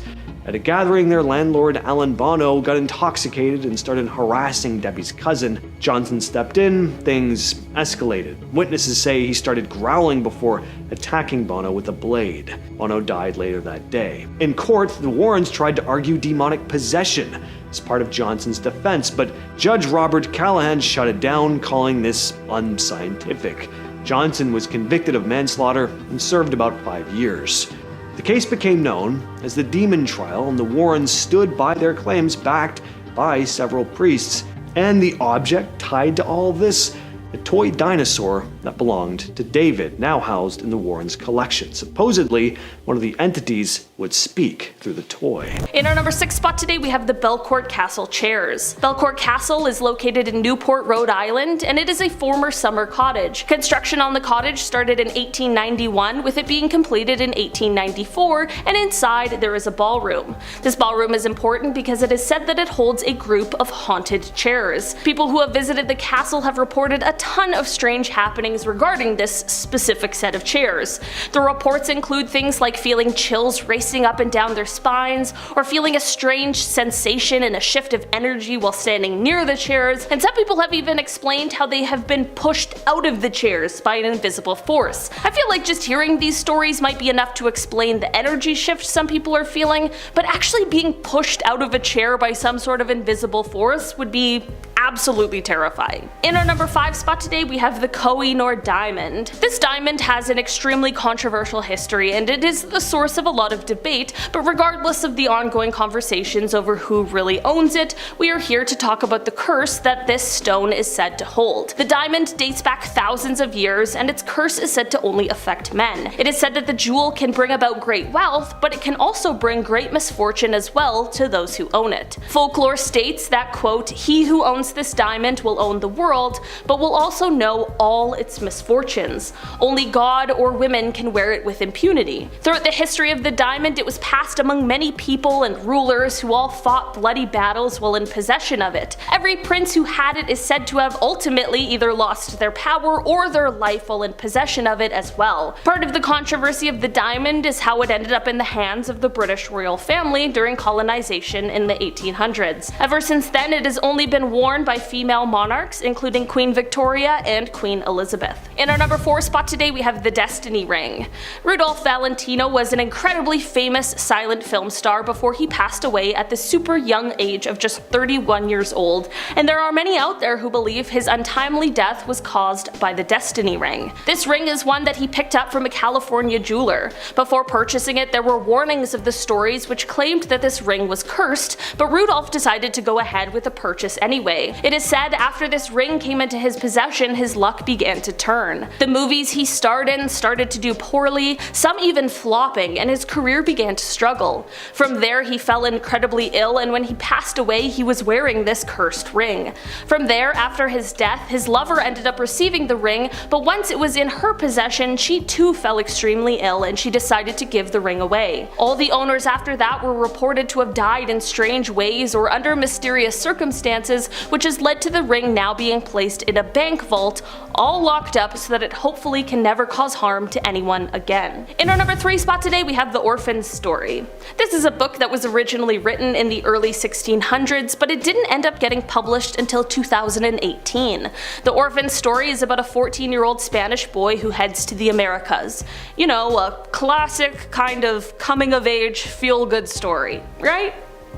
At a gathering, their landlord, Alan Bono, got intoxicated and started harassing Debbie's cousin. Johnson stepped in, things escalated. Witnesses say he started growling before attacking Bono with a blade. Bono died later that day. In court, the Warrens tried to argue demonic possession as part of Johnson's defense, but Judge Robert Callahan shut it down, calling this unscientific. Johnson was convicted of manslaughter and served about 5 years. The case became known as the Demon Trial, and the Warrens stood by their claims, backed by several priests. And the object tied to all this? A toy dinosaur that belonged to David, now housed in the Warrens' collection. Supposedly, one of the entities would speak through the toy. In our number 6 spot today, we have the Belcourt Castle chairs. Belcourt Castle is located in Newport, Rhode Island, and it is a former summer cottage. Construction on the cottage started in 1891, with it being completed in 1894, and inside there is a ballroom. This ballroom is important because it is said that it holds a group of haunted chairs. People who have visited the castle have reported a ton of strange happenings regarding this specific set of chairs. The reports include things like feeling chills racing up and down their spines, or feeling a strange sensation and a shift of energy while standing near the chairs, and some people have even explained how they have been pushed out of the chairs by an invisible force. I feel like just hearing these stories might be enough to explain the energy shift some people are feeling, but actually being pushed out of a chair by some sort of invisible force would be absolutely terrifying. In our number 5 spot today, we have the Koh-i-Noor diamond. This diamond has an extremely controversial history, and it is the source of a lot of debate, but regardless of the ongoing conversations over who really owns it, we are here to talk about the curse that this stone is said to hold. The diamond dates back thousands of years, and its curse is said to only affect men. It is said that the jewel can bring about great wealth, but it can also bring great misfortune as well to those who own it. Folklore states that, quote, "He who owns this diamond will own the world, but will also know all its misfortunes. Only God or women can wear it with impunity." Throughout the history of the diamond, it was passed among many people and rulers who all fought bloody battles while in possession of it. Every prince who had it is said to have ultimately either lost their power or their life while in possession of it as well. Part of the controversy of the diamond is how it ended up in the hands of the British royal family during colonization in the 1800s. Ever since then, it has only been worn worn by female monarchs, including Queen Victoria and Queen Elizabeth. In our number 4 spot today, we have the Destiny Ring. Rudolph Valentino was an incredibly famous silent film star before he passed away at the super young age of just 31 years old, and there are many out there who believe his untimely death was caused by the Destiny Ring. This ring is one that he picked up from a California jeweler. Before purchasing it, there were warnings of the stories which claimed that this ring was cursed, but Rudolph decided to go ahead with the purchase anyway. It is said after this ring came into his possession, his luck began to turn. The movies he starred in started to do poorly, some even flopping, and his career began to struggle. From there, he fell incredibly ill, and when he passed away, he was wearing this cursed ring. From there, after his death, his lover ended up receiving the ring, but once it was in her possession, she too fell extremely ill and she decided to give the ring away. All the owners after that were reported to have died in strange ways or under mysterious circumstances, which has led to the ring now being placed in a bank vault, all locked up so that it hopefully can never cause harm to anyone again. In our number 3 spot today, we have The Orphan's Story. This is a book that was originally written in the early 1600s, but it didn't end up getting published until 2018. The Orphan's Story is about a 14-year-old Spanish boy who heads to the Americas. You know, a classic kind of coming-of-age feel-good story, right?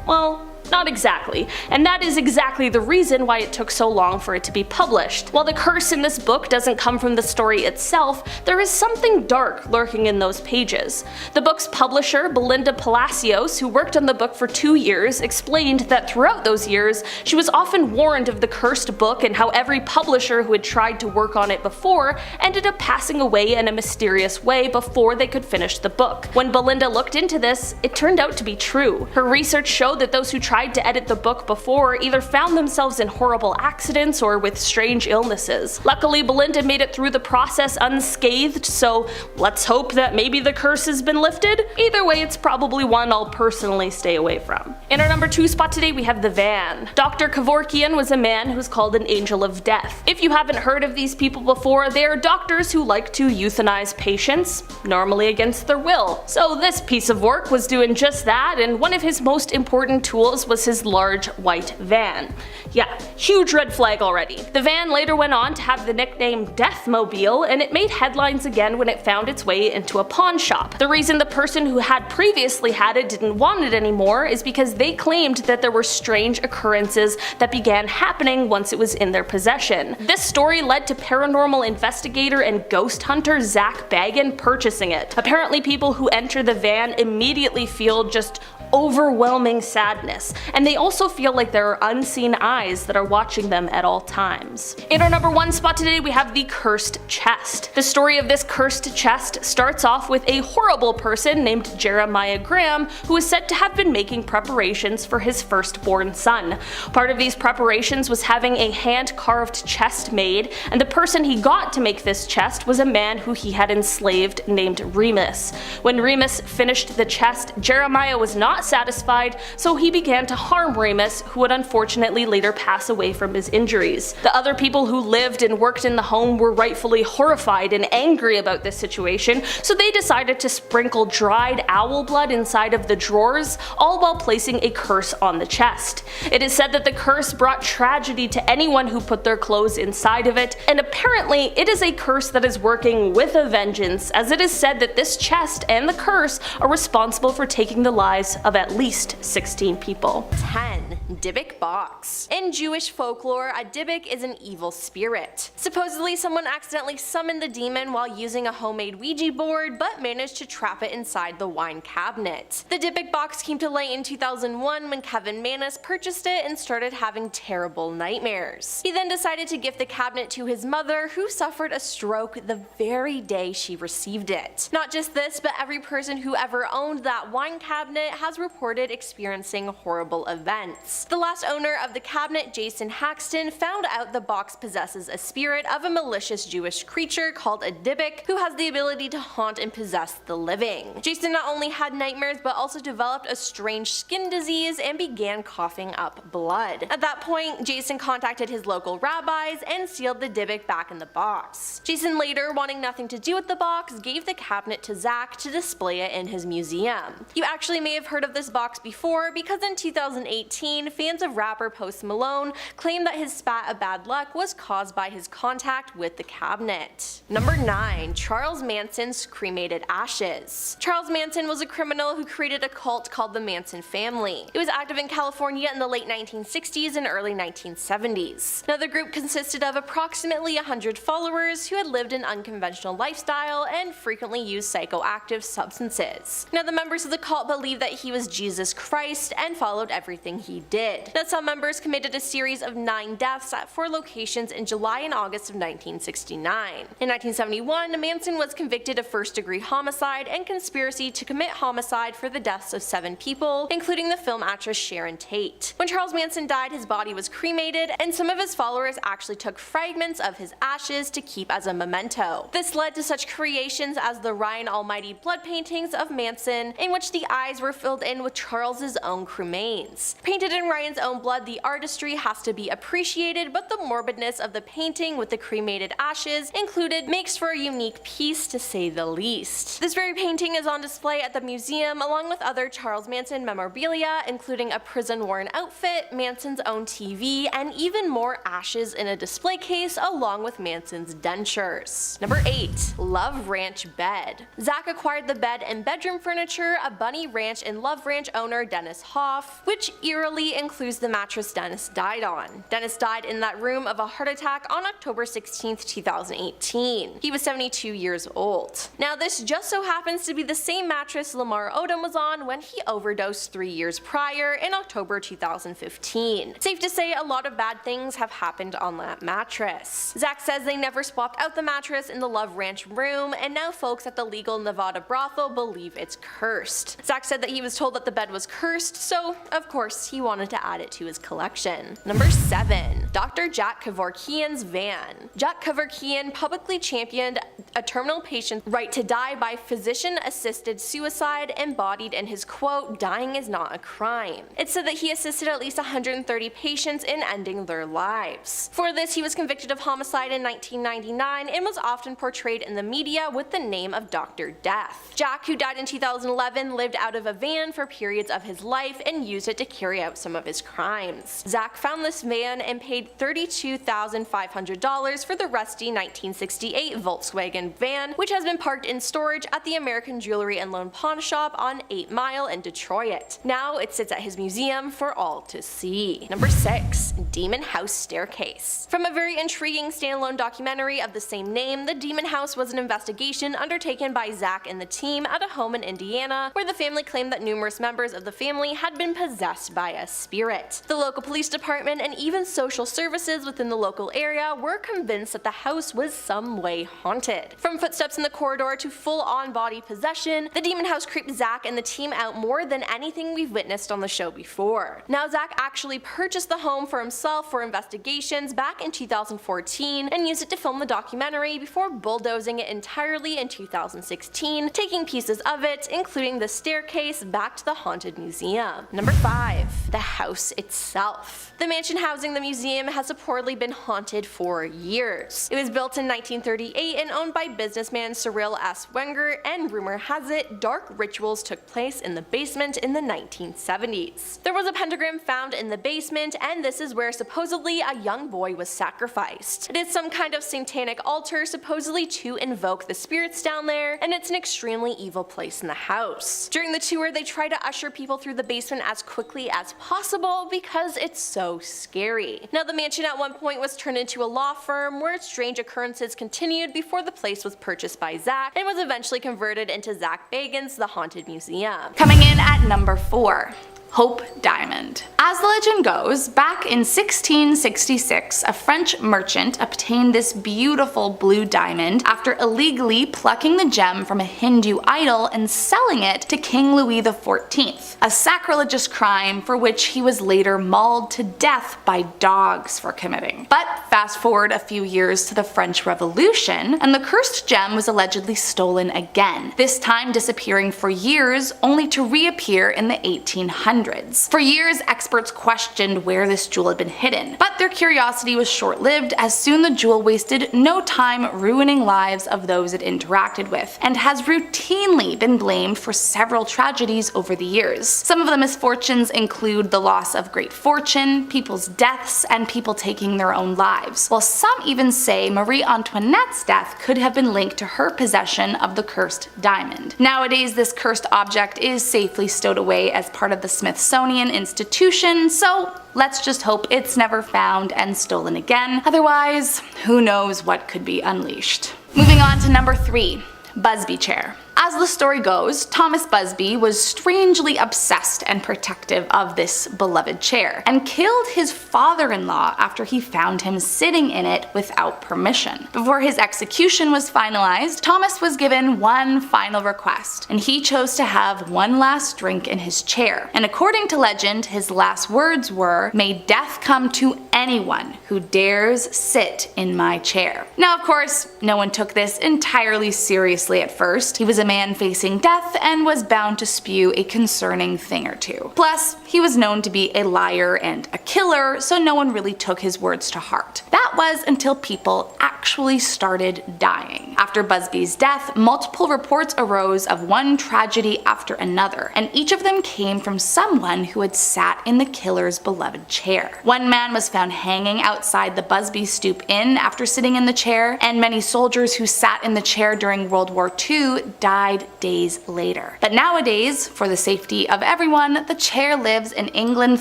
Well, not exactly, and that is exactly the reason why it took so long for it to be published. While the curse in this book doesn't come from the story itself, there is something dark lurking in those pages. The book's publisher, Belinda Palacios, who worked on the book for 2 years, explained that throughout those years, she was often warned of the cursed book and how every publisher who had tried to work on it before ended up passing away in a mysterious way before they could finish the book. When Belinda looked into this, it turned out to be true. Her research showed that those who tried to edit the book before either found themselves in horrible accidents or with strange illnesses. Luckily, Belinda made it through the process unscathed, so let's hope that maybe the curse has been lifted. Either way, it's probably one I'll personally stay away from. In our number 2 spot today, we have The Van. Dr. Kevorkian was a man who's called an angel of death. If you haven't heard of these people before, they are doctors who like to euthanize patients, normally against their will. So this piece of work was doing just that, and one of his most important tools was his large white van. Yeah, huge red flag already. The van later went on to have the nickname Deathmobile, and it made headlines again when it found its way into a pawn shop. The reason the person who had previously had it didn't want it anymore is because they claimed that there were strange occurrences that began happening once it was in their possession. This story led to paranormal investigator and ghost hunter Zach Bagan purchasing it. Apparently, people who enter the van immediately feel just overwhelming sadness, and they also feel like there are unseen eyes that are watching them at all times. In our number 1 spot today, we have the Cursed Chest. The story of this cursed chest starts off with a horrible person named Jeremiah Graham, who is said to have been making preparations for his firstborn son. Part of these preparations was having a hand-carved chest made, and the person he got to make this chest was a man who he had enslaved named Remus. When Remus finished the chest, Jeremiah was not satisfied, so he began to harm Remus, who would unfortunately later pass away from his injuries. The other people who lived and worked in the home were rightfully horrified and angry about this situation, so they decided to sprinkle dried owl blood inside of the drawers, all while placing a curse on the chest. It is said that the curse brought tragedy to anyone who put their clothes inside of it, and apparently it is a curse that is working with a vengeance, as it is said that this chest and the curse are responsible for taking the lives of at least 16 people. 10. Dybbuk box. In Jewish folklore, a Dybbuk is an evil spirit. Supposedly, someone accidentally summoned the demon while using a homemade Ouija board, but managed to trap it inside the wine cabinet. The Dybbuk box came to light in 2001 when Kevin Mannis purchased it and started having terrible nightmares. He then decided to gift the cabinet to his mother, who suffered a stroke the very day she received it. Not just this, but every person who ever owned that wine cabinet has reported experiencing horrible events. The last owner of the cabinet, Jason Haxton, found out the box possesses a spirit of a malicious Jewish creature called a Dybbuk, who has the ability to haunt and possess the living. Jason not only had nightmares, but also developed a strange skin disease and began coughing up blood. At that point, Jason contacted his local rabbis and sealed the Dybbuk back in the box. Jason later, wanting nothing to do with the box, gave the cabinet to Zach to display it in his museum. You actually may have heard of this box before, because in 2000 2018, fans of rapper Post Malone claimed that his spat of bad luck was caused by his contact with the cabinet. Number 9. Charles Manson's cremated ashes. Charles Manson was a criminal who created a cult called the Manson family. It was active in California in the late 1960s and early 1970s. Now, the group consisted of approximately 100 followers who had lived an unconventional lifestyle and frequently used psychoactive substances. Now, the members of the cult believed that he was Jesus Christ and followed everything he did. Now, some members committed a series of 9 deaths at 4 locations in July and August of 1969. In 1971, Manson was convicted of first-degree homicide and conspiracy to commit homicide for the deaths of 7 people, including the film actress Sharon Tate. When Charles Manson died, his body was cremated, and some of his followers actually took fragments of his ashes to keep as a memento. This led to such creations as the Ryan Almighty blood paintings of Manson, in which the eyes were filled in with Charles's own cremains. Painted in Ryan's own blood, the artistry has to be appreciated, but the morbidness of the painting with the cremated ashes included makes for a unique piece, to say the least. This very painting is on display at the museum along with other Charles Manson memorabilia, including a prison-worn outfit, Manson's own TV, and even more ashes in a display case along with Manson's dentures. Number 8. Love Ranch Bed. Zach acquired the bed and bedroom furniture of Bunny Ranch and Love Ranch owner Dennis Hoff, which eerily includes the mattress Dennis died on. Dennis died in that room of a heart attack on October 16, 2018. He was 72 years old. Now, this just so happens to be the same mattress Lamar Odom was on when he overdosed 3 years prior in October 2015. Safe to say, a lot of bad things have happened on that mattress. Zach says they never swapped out the mattress in the Love Ranch room, and now folks at the legal Nevada brothel believe it's cursed. Zach said that he was told that the bed was cursed, so of course he wanted to add it to his collection. Number 7. Dr. Jack Kevorkian's van. Jack Kevorkian publicly championed a terminal patient's right to die by physician-assisted suicide, embodied in his quote, "Dying is not a crime." It said that he assisted at least 130 patients in ending their lives. For this, he was convicted of homicide in 1999 and was often portrayed in the media with the name of Dr. Death. Jack, who died in 2011, lived out of a van for periods of his life and used it to carry out some of his crimes. Zach found this van and paid $32,500 for the rusty 1968 Volkswagen van, which has been parked in storage at the American Jewelry and Loan Pawn Shop on 8 Mile in Detroit. Now it sits at his museum for all to see. Number 6. Demon House Staircase. From a very intriguing standalone documentary of the same name, the Demon House was an investigation undertaken by Zach and the team at a home in Indiana, where the family claimed that numerous members of the family had been possessed by a spirit. The local police department and even social services within the local area were convinced that the house was some way haunted. From footsteps in the corridor to full-on body possession, the Demon House creeped Zach and the team out more than anything we've witnessed on the show before. Now, Zach actually purchased the home for himself for investigations back in 2014 and used it to film the documentary before bulldozing it entirely in 2016, taking pieces of it, including the staircase, back to the haunted museum. Number 5. The house itself. The mansion housing the museum has reportedly been haunted for years. It was built in 1938 and owned by businessman Cyril S. Wenger, and rumor has it dark rituals took place in the basement in the 1970s. There was a pentagram found in the basement, and this is where supposedly a young boy was sacrificed. It is some kind of satanic altar supposedly to invoke the spirits down there, and it's an extremely evil place in the house. During the tour, they try to usher people through the basement as quickly as possible because it's so scary. Now, the mansion at one point was turned into a law firm where strange occurrences continued before the place was purchased by Zach and was eventually converted into Zach Bagans' The Haunted Museum. Coming in at number 4. Hope Diamond. As the legend goes, back in 1666, a French merchant obtained this beautiful blue diamond after illegally plucking the gem from a Hindu idol and selling it to King Louis XIV, a sacrilegious crime for which he was later mauled to death by dogs for committing. But fast forward a few years to the French Revolution, and the cursed gem was allegedly stolen again, this time disappearing for years only to reappear in the 1800s. 1800s. For years, experts questioned where this jewel had been hidden, but their curiosity was short-lived, as soon the jewel wasted no time ruining lives of those it interacted with, and has routinely been blamed for several tragedies over the years. Some of the misfortunes include the loss of great fortune, people's deaths, and people taking their own lives, while some even say Marie Antoinette's death could have been linked to her possession of the cursed diamond. Nowadays, this cursed object is safely stowed away as part of the Smithsonian Institution, so let's just hope it's never found and stolen again. Otherwise, who knows what could be unleashed. Moving on to number 3, Busby chair. As the story goes, Thomas Busby was strangely obsessed and protective of this beloved chair, and killed his father-in-law after he found him sitting in it without permission. Before his execution was finalized, Thomas was given one final request, and he chose to have one last drink in his chair. And according to legend, his last words were, "May death come to anyone who dares sit in my chair." Now, of course, no one took this entirely seriously at first. He was a man facing death and was bound to spew a concerning thing or two. Plus, he was known to be a liar and a killer, so no one really took his words to heart. That was until people actually started dying. After Busby's death, multiple reports arose of one tragedy after another, and each of them came from someone who had sat in the killer's beloved chair. One man was found hanging outside the Busby Stoop Inn after sitting in the chair, and many soldiers who sat in the chair during World War II died days later. But nowadays, for the safety of everyone, the chair lives in England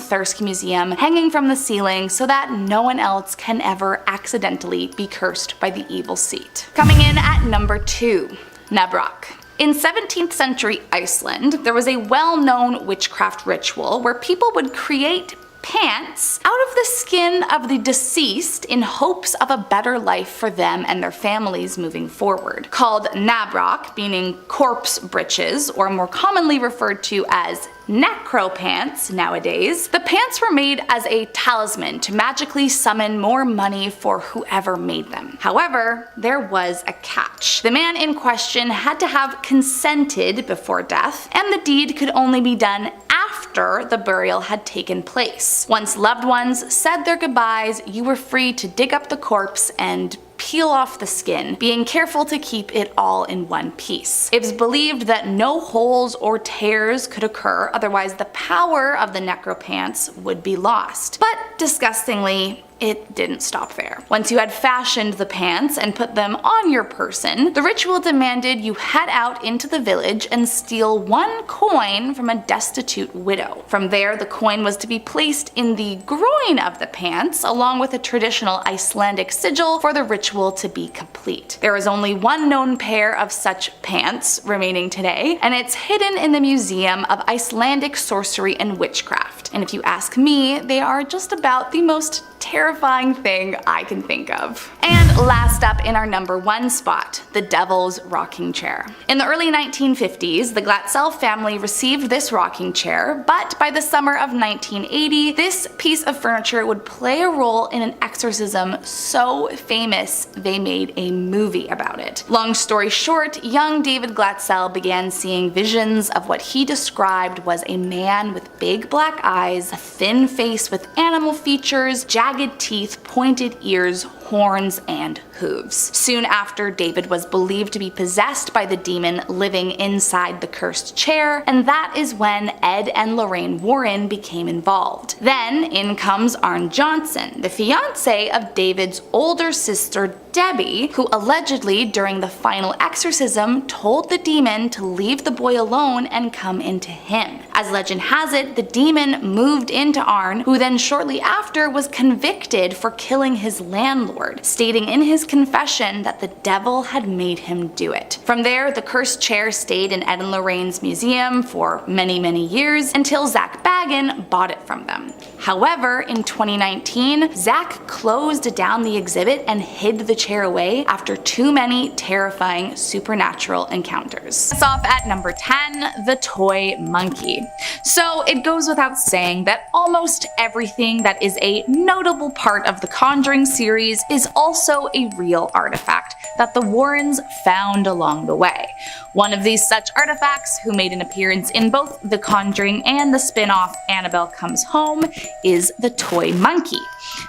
Thirsk Museum, hanging from the ceiling so that no one else can ever accidentally be cursed by the evil seat. Coming in at number 2, Nabrak. In 17th century Iceland, there was a well-known witchcraft ritual where people would create pants out of the skin of the deceased in hopes of a better life for them and their families moving forward. Called nabrak, meaning corpse breeches, or more commonly referred to as necro pants nowadays, the pants were made as a talisman to magically summon more money for whoever made them. However, there was a catch. The man in question had to have consented before death, and the deed could only be done after the burial had taken place. Once loved ones said their goodbyes, you were free to dig up the corpse and peel off the skin, being careful to keep it all in one piece. It was believed that no holes or tears could occur, otherwise the power of the necropants would be lost. But disgustingly, it didn't stop there. Once you had fashioned the pants and put them on your person, the ritual demanded you head out into the village and steal one coin from a destitute widow. From there, the coin was to be placed in the groin of the pants, along with a traditional Icelandic sigil for the ritual to be complete. There is only one known pair of such pants remaining today, and it's hidden in the Museum of Icelandic Sorcery and Witchcraft. And if you ask me, they are just about the most terrifying thing I can think of. And last up in our number 1 spot, the Devil's Rocking Chair. In the early 1950s, the Glatzel family received this rocking chair, but by the summer of 1980, this piece of furniture would play a role in an exorcism so famous they made a movie about it. Long story short, young David Glatzel began seeing visions of what he described was a man with big black eyes, a thin face with animal features, jagged teeth, pointed ears, horns, and hooves. Soon after, David was believed to be possessed by the demon living inside the cursed chair, and that is when Ed and Lorraine Warren became involved. Then in comes Arne Johnson, the fiance of David's older sister Debbie, who allegedly during the final exorcism told the demon to leave the boy alone and come into him. As legend has it, the demon moved into Arne, who then shortly after was convicted for killing his landlord, stating in his confession that the devil had made him do it. From there, the cursed chair stayed in Ed and Lorraine's museum for many years until Zak Bagans bought it from them. However, in 2019, Zak closed down the exhibit and hid the chair away after too many terrifying supernatural encounters. That's off at number 10, the toy monkey. So it goes without saying that almost everything that is a notable part of the Conjuring series is also a real artifact that the Warrens found along the way. One of these such artifacts, who made an appearance in both The Conjuring and the spin-off Annabelle Comes Home, is the toy monkey.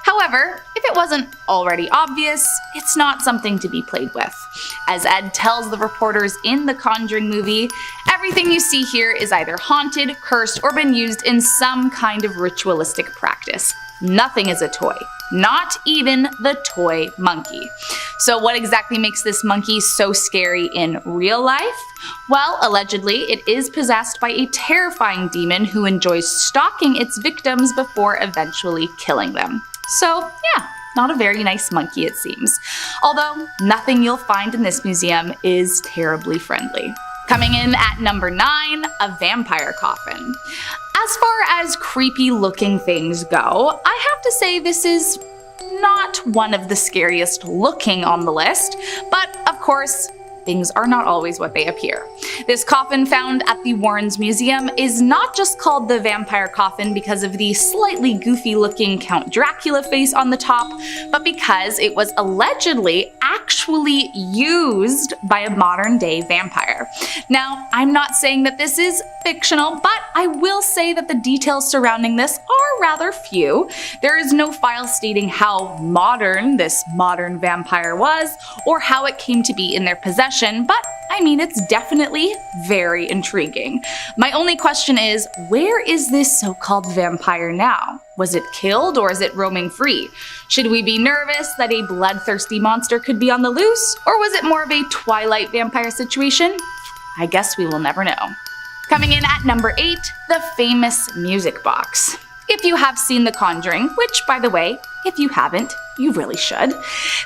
However, if it wasn't already obvious, it's not something to be played with. As Ed tells the reporters in the Conjuring movie, everything you see here is either haunted, cursed, or been used in some kind of ritualistic practice. Nothing is a toy, not even the toy monkey. So what exactly makes this monkey so scary in real life? Well, allegedly, it is possessed by a terrifying demon who enjoys stalking its victims before eventually killing them. So yeah, not a very nice monkey it seems. Although, nothing you'll find in this museum is terribly friendly. Coming in at number 9, a vampire coffin. As far as creepy looking things go, I have to say this is not one of the scariest looking on the list, but of course, things are not always what they appear. This coffin found at the Warrens Museum is not just called the vampire coffin because of the slightly goofy looking Count Dracula face on the top, but because it was allegedly actually used by a modern day vampire. Now, I'm not saying that this is fictional, but I will say that the details surrounding this are rather few. There is no file stating how modern this modern vampire was, or how it came to be in their possession, but I mean, it's definitely very intriguing. My only question is, where is this so-called vampire now? Was it killed, or is it roaming free? Should we be nervous that a bloodthirsty monster could be on the loose, or was it more of a Twilight vampire situation? I guess we will never know. Coming in at number 8, the famous music box. If you have seen The Conjuring, which by the way, if you haven't, you really should,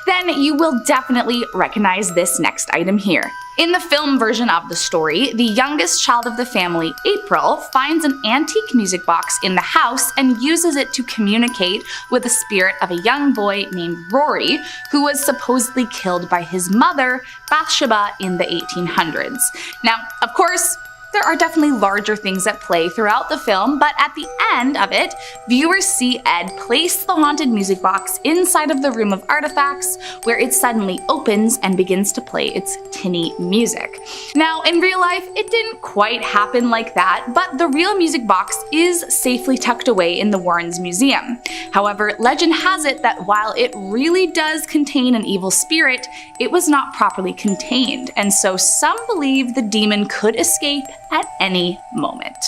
then you will definitely recognize this next item here. In the film version of the story, the youngest child of the family, April, finds an antique music box in the house and uses it to communicate with the spirit of a young boy named Rory, who was supposedly killed by his mother, Bathsheba, in the 1800s. Now, of course, there are definitely larger things at play throughout the film, but at the end of it, viewers see Ed place the haunted music box inside of the room of artifacts, where it suddenly opens and begins to play its tinny music. Now, in real life, it didn't quite happen like that, but the real music box is safely tucked away in the Warrens Museum. However, legend has it that while it really does contain an evil spirit, it was not properly contained, and so some believe the demon could escape at any moment.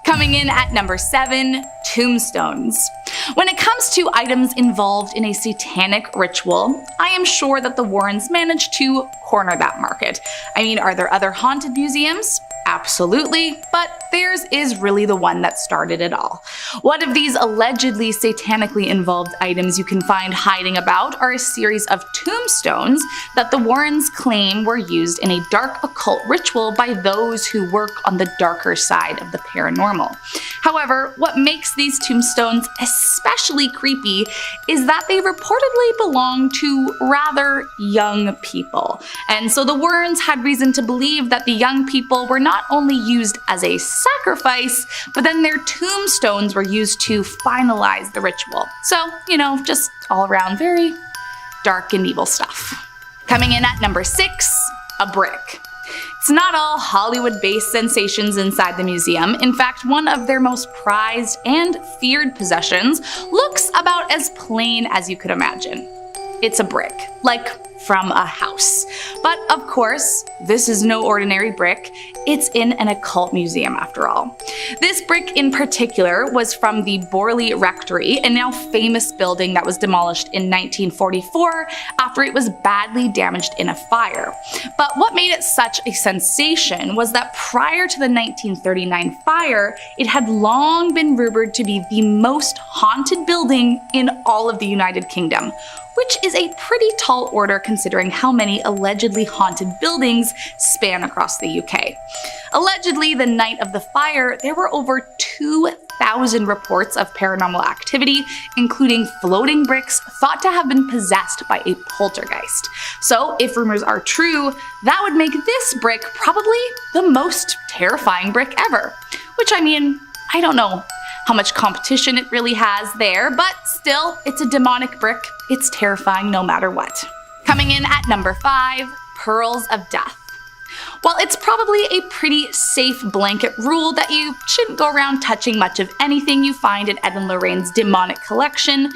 Coming in at number 7, tombstones. When it comes to items involved in a satanic ritual, I am sure that the Warrens managed to corner that market. I mean, are there other haunted museums? Absolutely, but theirs is really the one that started it all. One of these allegedly satanically involved items you can find hiding about are a series of tombstones that the Warrens claim were used in a dark occult ritual by those who work on the darker side of the paranormal. However, what makes these tombstones especially creepy is that they reportedly belong to rather young people. And so the Warrens had reason to believe that the young people were not only used as a sacrifice, but then their tombstones were used to finalize the ritual. So, you know, just all around very dark and evil stuff. Coming in at number 6, a brick. It's not all Hollywood-based sensations inside the museum. In fact, one of their most prized and feared possessions looks about as plain as you could imagine. It's a brick, like from a house. But of course, this is no ordinary brick. It's in an occult museum after all. This brick in particular was from the Borley Rectory, a now famous building that was demolished in 1944 after it was badly damaged in a fire. But what made it such a sensation was that prior to the 1939 fire, it had long been rumored to be the most haunted building in all of the United Kingdom, which is a pretty tall order considering how many allegedly haunted buildings span across the UK. Allegedly, the night of the fire, there were over 2,000 reports of paranormal activity, including floating bricks thought to have been possessed by a poltergeist. So, if rumors are true, that would make this brick probably the most terrifying brick ever. Which, I mean, I don't know. how much competition it really has there, but still, it's a demonic brick. It's terrifying no matter what. Coming in at number 5, Pearls of Death. While it's probably a pretty safe blanket rule that you shouldn't go around touching much of anything you find in Ed and Lorraine's demonic collection,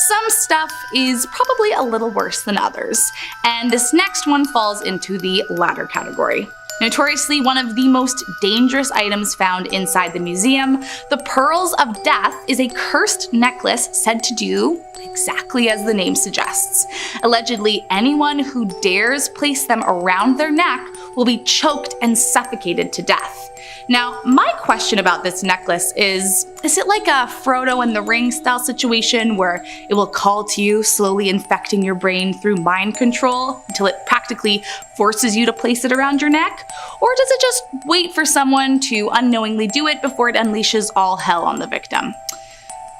some stuff is probably a little worse than others, and this next one falls into the latter category. Notoriously one of the most dangerous items found inside the museum, the Pearls of Death is a cursed necklace said to do exactly as the name suggests. Allegedly, anyone who dares place them around their neck will be choked and suffocated to death. Now, my question about this necklace is it like a Frodo and the Ring style situation where it will call to you, slowly infecting your brain through mind control until it practically forces you to place it around your neck? Or does it just wait for someone to unknowingly do it before it unleashes all hell on the victim?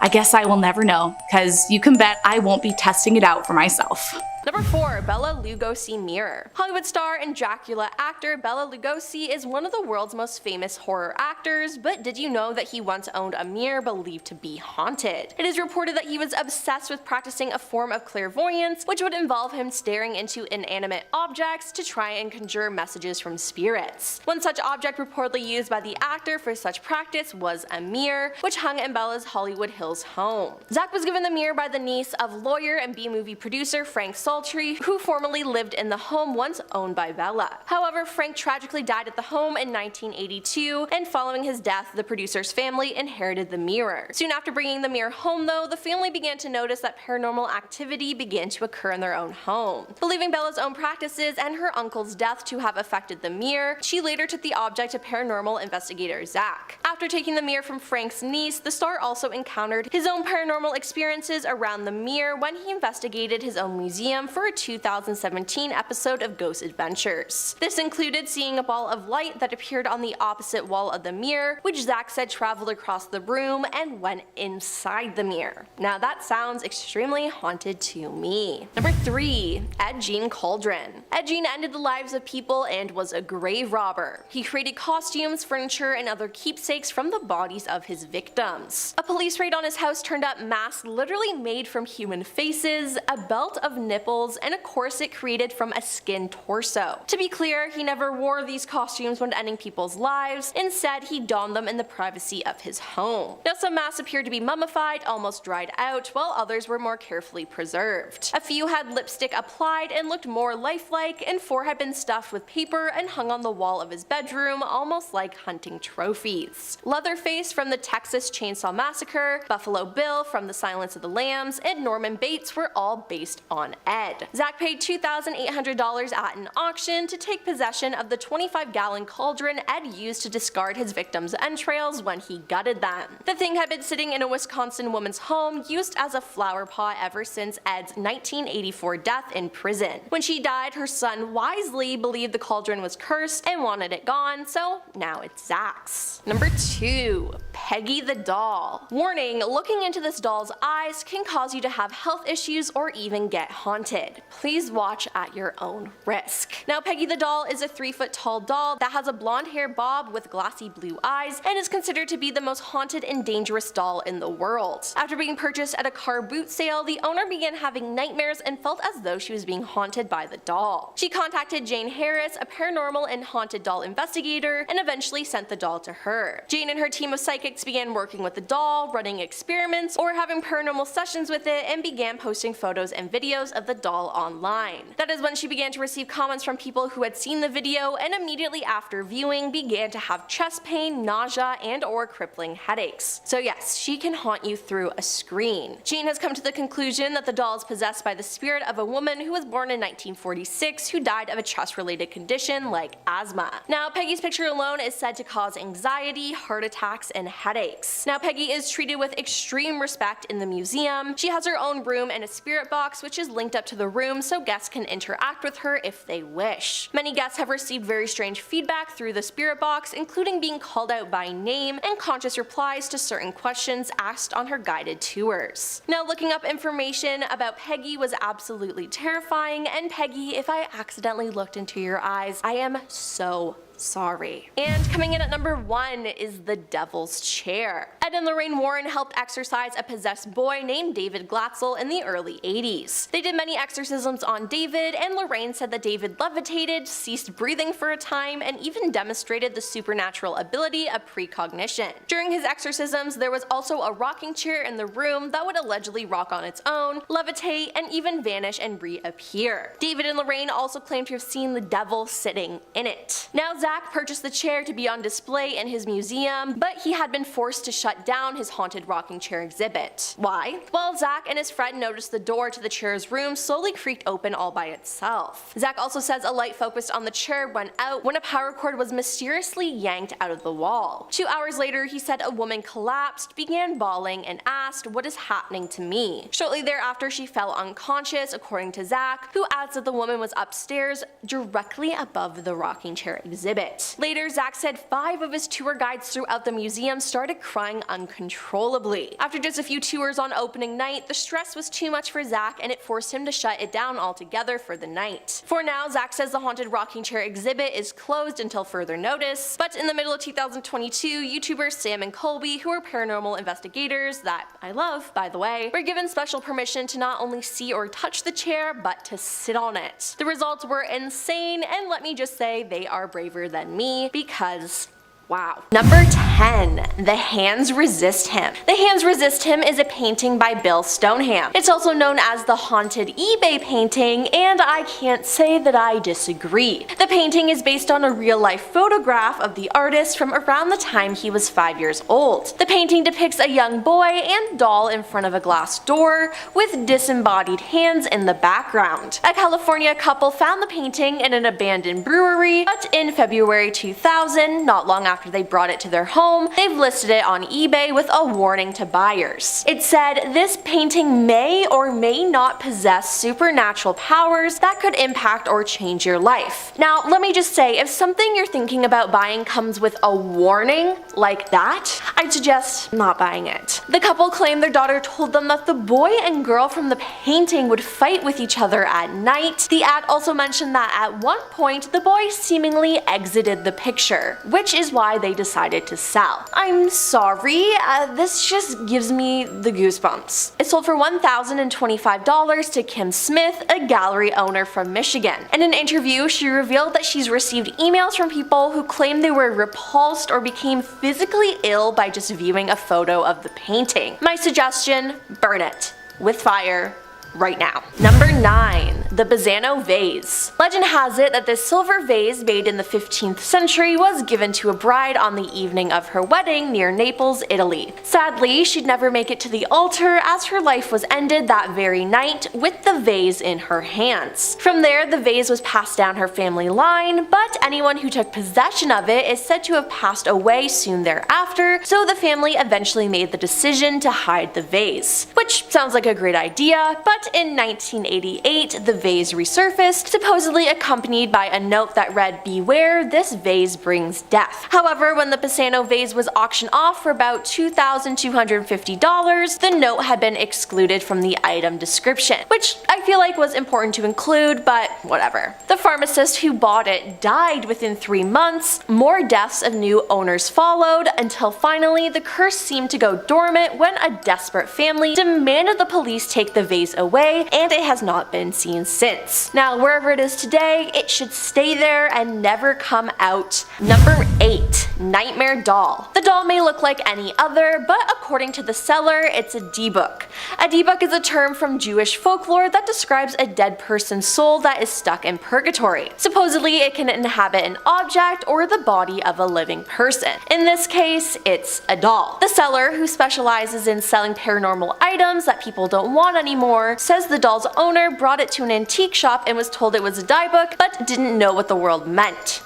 I guess I will never know, because you can bet I won't be testing it out for myself. Number 4, Bela Lugosi mirror. Hollywood star and Dracula actor Bela Lugosi is one of the world's most famous horror actors, but did you know that he once owned a mirror believed to be haunted? It is reported that he was obsessed with practicing a form of clairvoyance, which would involve him staring into inanimate objects to try and conjure messages from spirits. One such object reportedly used by the actor for such practice was a mirror, which hung in Bela's Hollywood Hills home. Zach was given the mirror by the niece of lawyer and B-movie producer Frank Sultry, who formerly lived in the home once owned by Bela. However, Frank tragically died at the home in 1982, and following his death, the producer's family inherited the mirror. Soon after bringing the mirror home though, the family began to notice that paranormal activity began to occur in their own home. Believing Bela's own practices and her uncle's death to have affected the mirror, she later took the object to paranormal investigator Zach. After taking the mirror from Frank's niece, the star also encountered his own paranormal experiences around the mirror when he investigated his own museum for a 2017 episode of Ghost Adventures. This included seeing a ball of light that appeared on the opposite wall of the mirror, which Zach said traveled across the room and went inside the mirror. Now that sounds extremely haunted to me. Number 3. Ed Gein Cauldron. Ed Gein ended the lives of people and was a grave robber. He created costumes, furniture, and other keepsakes from the bodies of his victims. A police raid on his house turned up masks literally made from human faces, a belt of nipples, and a corset created from a skin torso. To be clear, he never wore these costumes when ending people's lives. Instead, he donned them in the privacy of his home. Now, some masks appeared to be mummified, almost dried out, while others were more carefully preserved. A few had lipstick applied and looked more lifelike, and 4 had been stuffed with paper and hung on the wall of his bedroom, almost like hunting trophies. Leatherface from the Texas Chainsaw Massacre, Buffalo Bill from The Silence of the Lambs, and Norman Bates were all based on Ed. Zach paid $2,800 at an auction to take possession of the 25-gallon cauldron Ed used to discard his victims' entrails when he gutted them. The thing had been sitting in a Wisconsin woman's home, used as a flower pot ever since Ed's 1984 death in prison. When she died, her son wisely believed the cauldron was cursed and wanted it gone, so now it's Zach's. Number 2. Peggy the Doll. Warning, looking into this doll's eyes can cause you to have health issues or even get haunted. Please watch at your own risk. Now, Peggy the Doll is a 3-foot tall doll that has a blonde hair bob with glassy blue eyes and is considered to be the most haunted and dangerous doll in the world. After being purchased at a car boot sale, the owner began having nightmares and felt as though she was being haunted by the doll. She contacted Jane Harris, a paranormal and haunted doll investigator, and eventually sent the doll to her. Jane and her team of psychics began working with the doll, running experiments, or having paranormal sessions with it, and began posting photos and videos of the doll online. That is when she began to receive comments from people who had seen the video, and immediately after viewing began to have chest pain, nausea, and or crippling headaches. So yes, she can haunt you through a screen. Jane has come to the conclusion that the doll is possessed by the spirit of a woman who was born in 1946 who died of a chest-related condition like asthma. Now, Peggy's picture alone is said to cause anxiety, heart attacks, and headaches. Now, Peggy is treated with extreme respect in the museum. She has her own room and a spirit box which is linked up to the room so guests can interact with her if they wish. Many guests have received very strange feedback through the spirit box, including being called out by name and conscious replies to certain questions asked on her guided tours. Now, looking up information about Peggy was absolutely terrifying, and Peggy, if I accidentally looked into your eyes, I am so sorry. And coming in at number 1 is the Devil's Chair. Ed and Lorraine Warren helped exorcise a possessed boy named David Glatzel in the early 80s. They did many exorcisms on David, and Lorraine said that David levitated, ceased breathing for a time, and even demonstrated the supernatural ability of precognition. During his exorcisms, there was also a rocking chair in the room that would allegedly rock on its own, levitate, and even vanish and reappear. David and Lorraine also claimed to have seen the devil sitting in it. Now, Zach purchased the chair to be on display in his museum, but he had been forced to shut down his haunted rocking chair exhibit. Why? Well, Zach and his friend noticed the door to the chair's room slowly creaked open all by itself. Zach also says a light focused on the chair went out when a power cord was mysteriously yanked out of the wall. 2 hours later, he said a woman collapsed, began bawling, and asked, "What is happening to me?" Shortly thereafter, she fell unconscious, according to Zach, who adds that the woman was upstairs, directly above the rocking chair exhibit. Later, Zach said 5 of his tour guides throughout the museum started crying uncontrollably. After just a few tours on opening night, the stress was too much for Zach and it forced him to shut it down altogether for the night. For now, Zach says the haunted rocking chair exhibit is closed until further notice, but in the middle of 2022, YouTubers Sam and Colby, who are paranormal investigators that I love, by the way, were given special permission to not only see or touch the chair, but to sit on it. The results were insane, and let me just say they are braver than me because wow. Number 10. The Hands Resist Him. The Hands Resist Him is a painting by Bill Stoneham. It's also known as the Haunted eBay painting, and I can't say that I disagree. The painting is based on a real-life photograph of the artist from around the time he was 5 years old. The painting depicts a young boy and doll in front of a glass door with disembodied hands in the background. A California couple found the painting in an abandoned brewery, but in February 2000, not long after they brought it to their home, they've listed it on eBay with a warning to buyers. It said, "This painting may or may not possess supernatural powers that could impact or change your life." Now, let me just say, if something you're thinking about buying comes with a warning like that, I'd suggest not buying it. The couple claimed their daughter told them that the boy and girl from the painting would fight with each other at night. The ad also mentioned that at one point, the boy seemingly exited the picture, which is why they decided to sell. I'm sorry, this just gives me the goosebumps. It sold for $1,025 to Kim Smith, a gallery owner from Michigan. In an interview, she revealed that she's received emails from people who claim they were repulsed or became physically ill by just viewing a photo of the painting. My suggestion, burn it with fire right now. Number 9. The Bazzano Vase. Legend has it that this silver vase made in the 15th century was given to a bride on the evening of her wedding near Naples, Italy. Sadly, she'd never make it to the altar as her life was ended that very night with the vase in her hands. From there, the vase was passed down her family line, but anyone who took possession of it is said to have passed away soon thereafter, so the family eventually made the decision to hide the vase. Which sounds like a great idea, but in 1988, the vase resurfaced, supposedly accompanied by a note that read, "Beware, this vase brings death." However, when the Bazzano vase was auctioned off for about $2,250, the note had been excluded from the item description, which I feel like was important to include, but whatever. The pharmacist who bought it died within 3 months, more deaths of new owners followed, until finally the curse seemed to go dormant when a desperate family demanded the police take the vase away, and it has not been seen since. Now, wherever it is today, it should stay there and never come out. Number 8. Nightmare Doll. The doll may look like any other, but according to the seller, it's a debuk. A debuk is a term from Jewish folklore that describes a dead person's soul that is stuck in purgatory. Supposedly, it can inhabit an object or the body of a living person. In this case, it's a doll. The seller, who specializes in selling paranormal items that people don't want anymore, says the doll's owner brought it to an antique shop and was told it was a dieback, but didn't know what the word meant.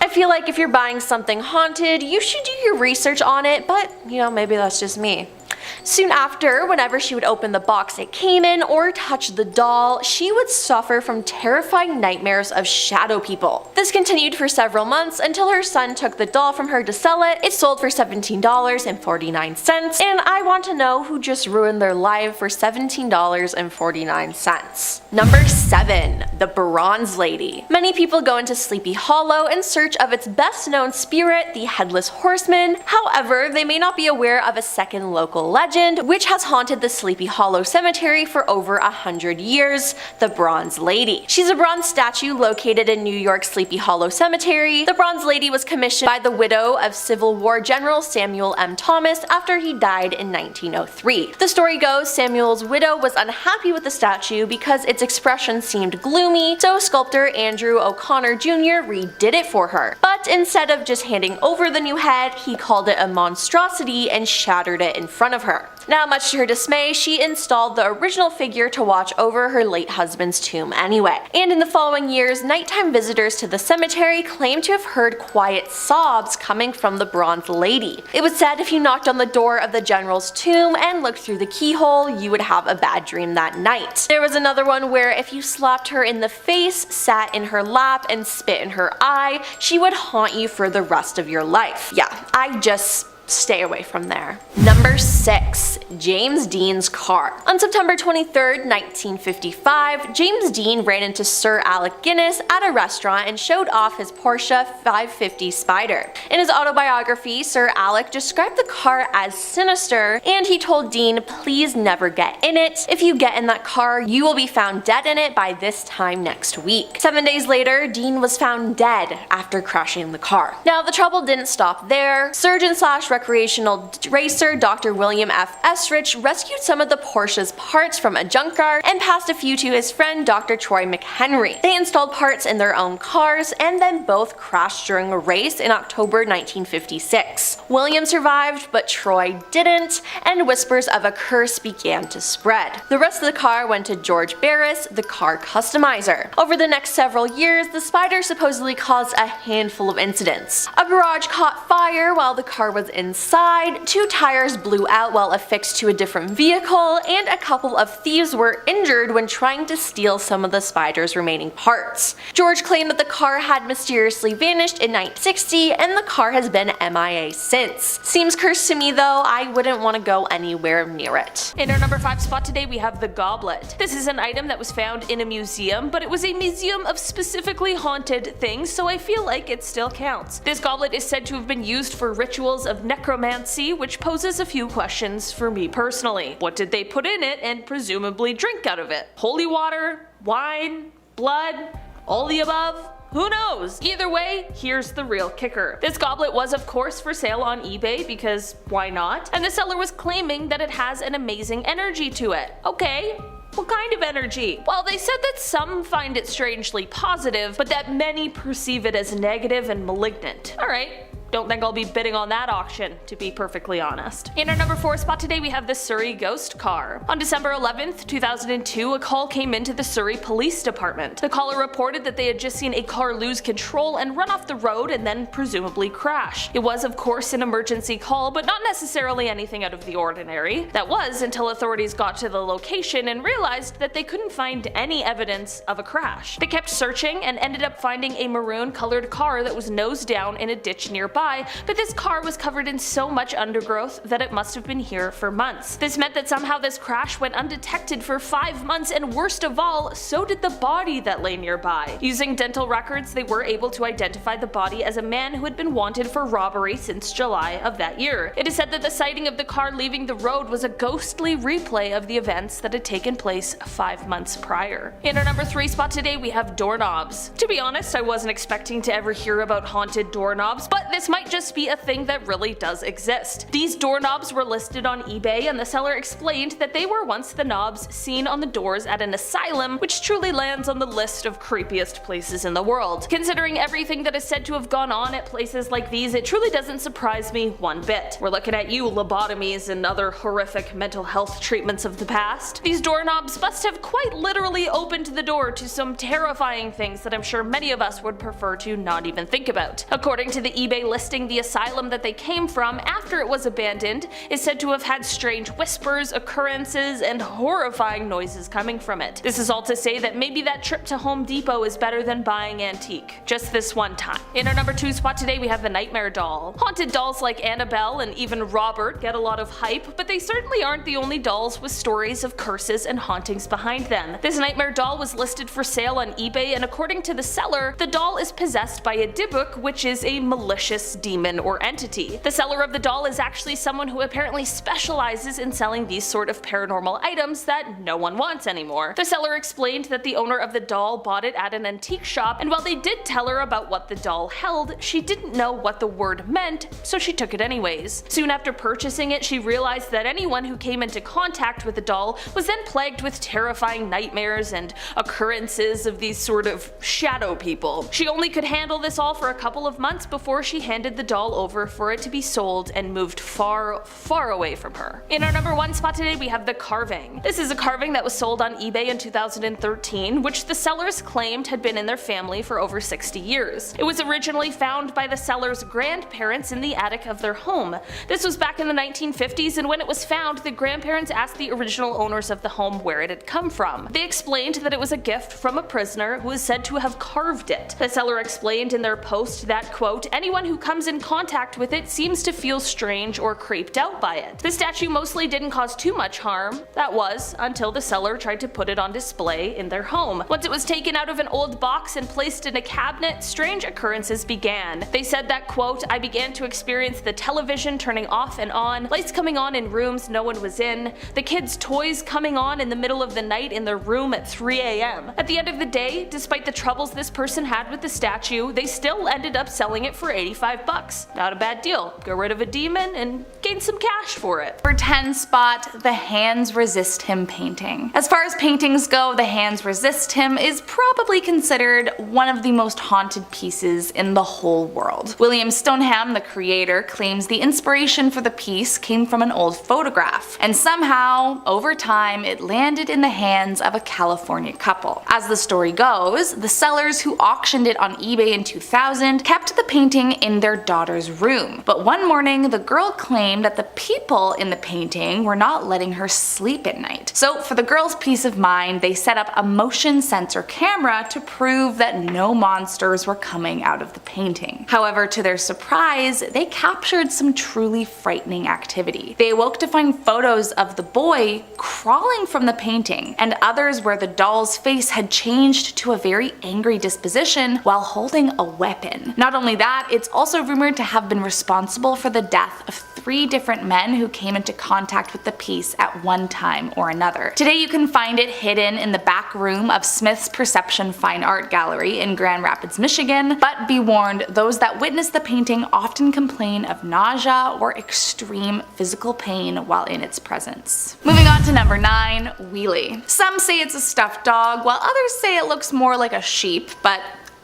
I feel like if you're buying something haunted, you should do your research on it, but maybe that's just me. Soon after, whenever she would open the box it came in or touch the doll, she would suffer from terrifying nightmares of shadow people. This continued for several months until her son took the doll from her to sell it. It sold for $17.49, and I want to know who just ruined their life for $17.49. Number 7. The Bronze Lady. Many people go into Sleepy Hollow in search of its best known spirit, the Headless Horseman. However, they may not be aware of a second local legend which has haunted the Sleepy Hollow Cemetery for over 100 years, the Bronze Lady. She's a bronze statue located in New York's Sleepy Hollow Cemetery. The Bronze Lady was commissioned by the widow of Civil War General Samuel M. Thomas after he died in 1903. The story goes Samuel's widow was unhappy with the statue because its expression seemed gloomy, so sculptor Andrew O'Connor Jr. redid it for her. But instead of just handing over the new head, he called it a monstrosity and shattered it in front of her. Now, much to her dismay, she installed the original figure to watch over her late husband's tomb anyway. And in the following years, nighttime visitors to the cemetery claimed to have heard quiet sobs coming from the Bronze Lady. It was said if you knocked on the door of the general's tomb and looked through the keyhole, you would have a bad dream that night. There was another one where if you slapped her in the face, sat in her lap, and spit in her eye, she would haunt you for the rest of your life. Yeah, I just stay away from there. Number 6. James Dean's car. On September 23rd, 1955, James Dean ran into Sir Alec Guinness at a restaurant and showed off his Porsche 550 Spider. In his autobiography, Sir Alec described the car as sinister, and he told Dean, "Please never get in it. If you get in that car, you will be found dead in it by this time next week." 7 days later, Dean was found dead after crashing the car. Now, the trouble didn't stop there. Surgeon/recreational racer Dr. William F. Esrich rescued some of the Porsche's parts from a junkyard and passed a few to his friend Dr. Troy McHenry. They installed parts in their own cars and then both crashed during a race in October 1956. William survived, but Troy didn't, and whispers of a curse began to spread. The rest of the car went to George Barris, the car customizer. Over the next several years, the Spider supposedly caused a handful of incidents. A garage caught fire while the car was inside, 2 tires blew out while affixed to a different vehicle, and a couple of thieves were injured when trying to steal some of the Spider's remaining parts. George claimed that the car had mysteriously vanished in 1960, and the car has been MIA since. Seems cursed to me though, I wouldn't want to go anywhere near it. In our number 5 spot today, we have the goblet. This is an item that was found in a museum, but it was a museum of specifically haunted things, so I feel like it still counts. This goblet is said to have been used for rituals of necromancy, which poses a few questions for me personally. What did they put in it and presumably drink out of it? Holy water? Wine? Blood? All the above? Who knows? Either way, here's the real kicker. This goblet was of course for sale on eBay because why not? And the seller was claiming that it has an amazing energy to it. Okay. What kind of energy? Well, they said that some find it strangely positive, but that many perceive it as negative and malignant. Alright. Don't think I'll be bidding on that auction, to be perfectly honest. In our number 4 spot today, we have the Surrey Ghost Car. On December 11th, 2002, a call came into the Surrey Police Department. The caller reported that they had just seen a car lose control and run off the road and then presumably crash. It was of course an emergency call, but not necessarily anything out of the ordinary. That was until authorities got to the location and realized that they couldn't find any evidence of a crash. They kept searching and ended up finding a maroon colored car that was nose down in a ditch nearby, but this car was covered in so much undergrowth that it must have been here for months. This meant that somehow this crash went undetected for 5 months, and worst of all, so did the body that lay nearby. Using dental records, they were able to identify the body as a man who had been wanted for robbery since July of that year. It is said that the sighting of the car leaving the road was a ghostly replay of the events that had taken place 5 months prior. In our number 3 spot today, we have doorknobs. To be honest, I wasn't expecting to ever hear about haunted doorknobs, but this might just be a thing that really does exist. These doorknobs were listed on eBay, and the seller explained that they were once the knobs seen on the doors at an asylum, which truly lands on the list of creepiest places in the world. Considering everything that is said to have gone on at places like these, it truly doesn't surprise me one bit. We're looking at you, lobotomies and other horrific mental health treatments of the past. These doorknobs must have quite literally opened the door to some terrifying things that I'm sure many of us would prefer to not even think about. According to the eBay list listing the asylum that they came from after it was abandoned is said to have had strange whispers, occurrences, and horrifying noises coming from it. This is all to say that maybe that trip to Home Depot is better than buying antique. Just this one time. In our number 2 spot today we have the Nightmare Doll. Haunted dolls like Annabelle and even Robert get a lot of hype, but they certainly aren't the only dolls with stories of curses and hauntings behind them. This Nightmare Doll was listed for sale on eBay, and according to the seller, the doll is possessed by a Dybbuk, which is a malicious demon or entity. The seller of the doll is actually someone who apparently specializes in selling these sort of paranormal items that no one wants anymore. The seller explained that the owner of the doll bought it at an antique shop, and while they did tell her about what the doll held, she didn't know what the word meant, so she took it anyways. Soon after purchasing it, she realized that anyone who came into contact with the doll was then plagued with terrifying nightmares and occurrences of these sort of shadow people. She only could handle this all for a couple of months before she handed the doll over for it to be sold and moved far, far away from her. In our number 1 spot today we have the carving. This is a carving that was sold on eBay in 2013, which the sellers claimed had been in their family for over 60 years. It was originally found by the seller's grandparents in the attic of their home. This was back in the 1950s, and when it was found, the grandparents asked the original owners of the home where it had come from. They explained that it was a gift from a prisoner who is said to have carved it. The seller explained in their post that, quote, anyone who comes in contact with it seems to feel strange or creeped out by it. The statue mostly didn't cause too much harm. That was until the seller tried to put it on display in their home. Once it was taken out of an old box and placed in a cabinet, strange occurrences began. They said that, quote, I began to experience the television turning off and on, lights coming on in rooms no one was in, the kids' toys coming on in the middle of the night in their room at 3 a.m. At the end of the day, despite the troubles this person had with the statue, they still ended up selling it for $85. Not a bad deal. Get rid of a demon and gain some cash for it. For 10 spot, the Hands Resist Him painting. As far as paintings go, the Hands Resist Him is probably considered one of the most haunted pieces in the whole world. William Stoneham, the creator, claims the inspiration for the piece came from an old photograph, and somehow, over time, it landed in the hands of a California couple. As the story goes, the sellers who auctioned it on eBay in 2000 kept the painting in their daughter's room, but one morning the girl claimed that the people in the painting were not letting her sleep at night. So for the girl's peace of mind, they set up a motion sensor camera to prove that no monsters were coming out of the painting. However, to their surprise, they captured some truly frightening activity. They awoke to find photos of the boy crawling from the painting, and others where the doll's face had changed to a very angry disposition while holding a weapon. Not only that, it's also rumored to have been responsible for the death of 3 different men who came into contact with the piece at one time or another. Today you can find it hidden in the back room of Smith's Perception Fine Art Gallery in Grand Rapids, Michigan, but be warned, those that witness the painting often complain of nausea or extreme physical pain while in its presence. Moving on to number 9, Wheelie. Some say it's a stuffed dog, while others say it looks more like a sheep, but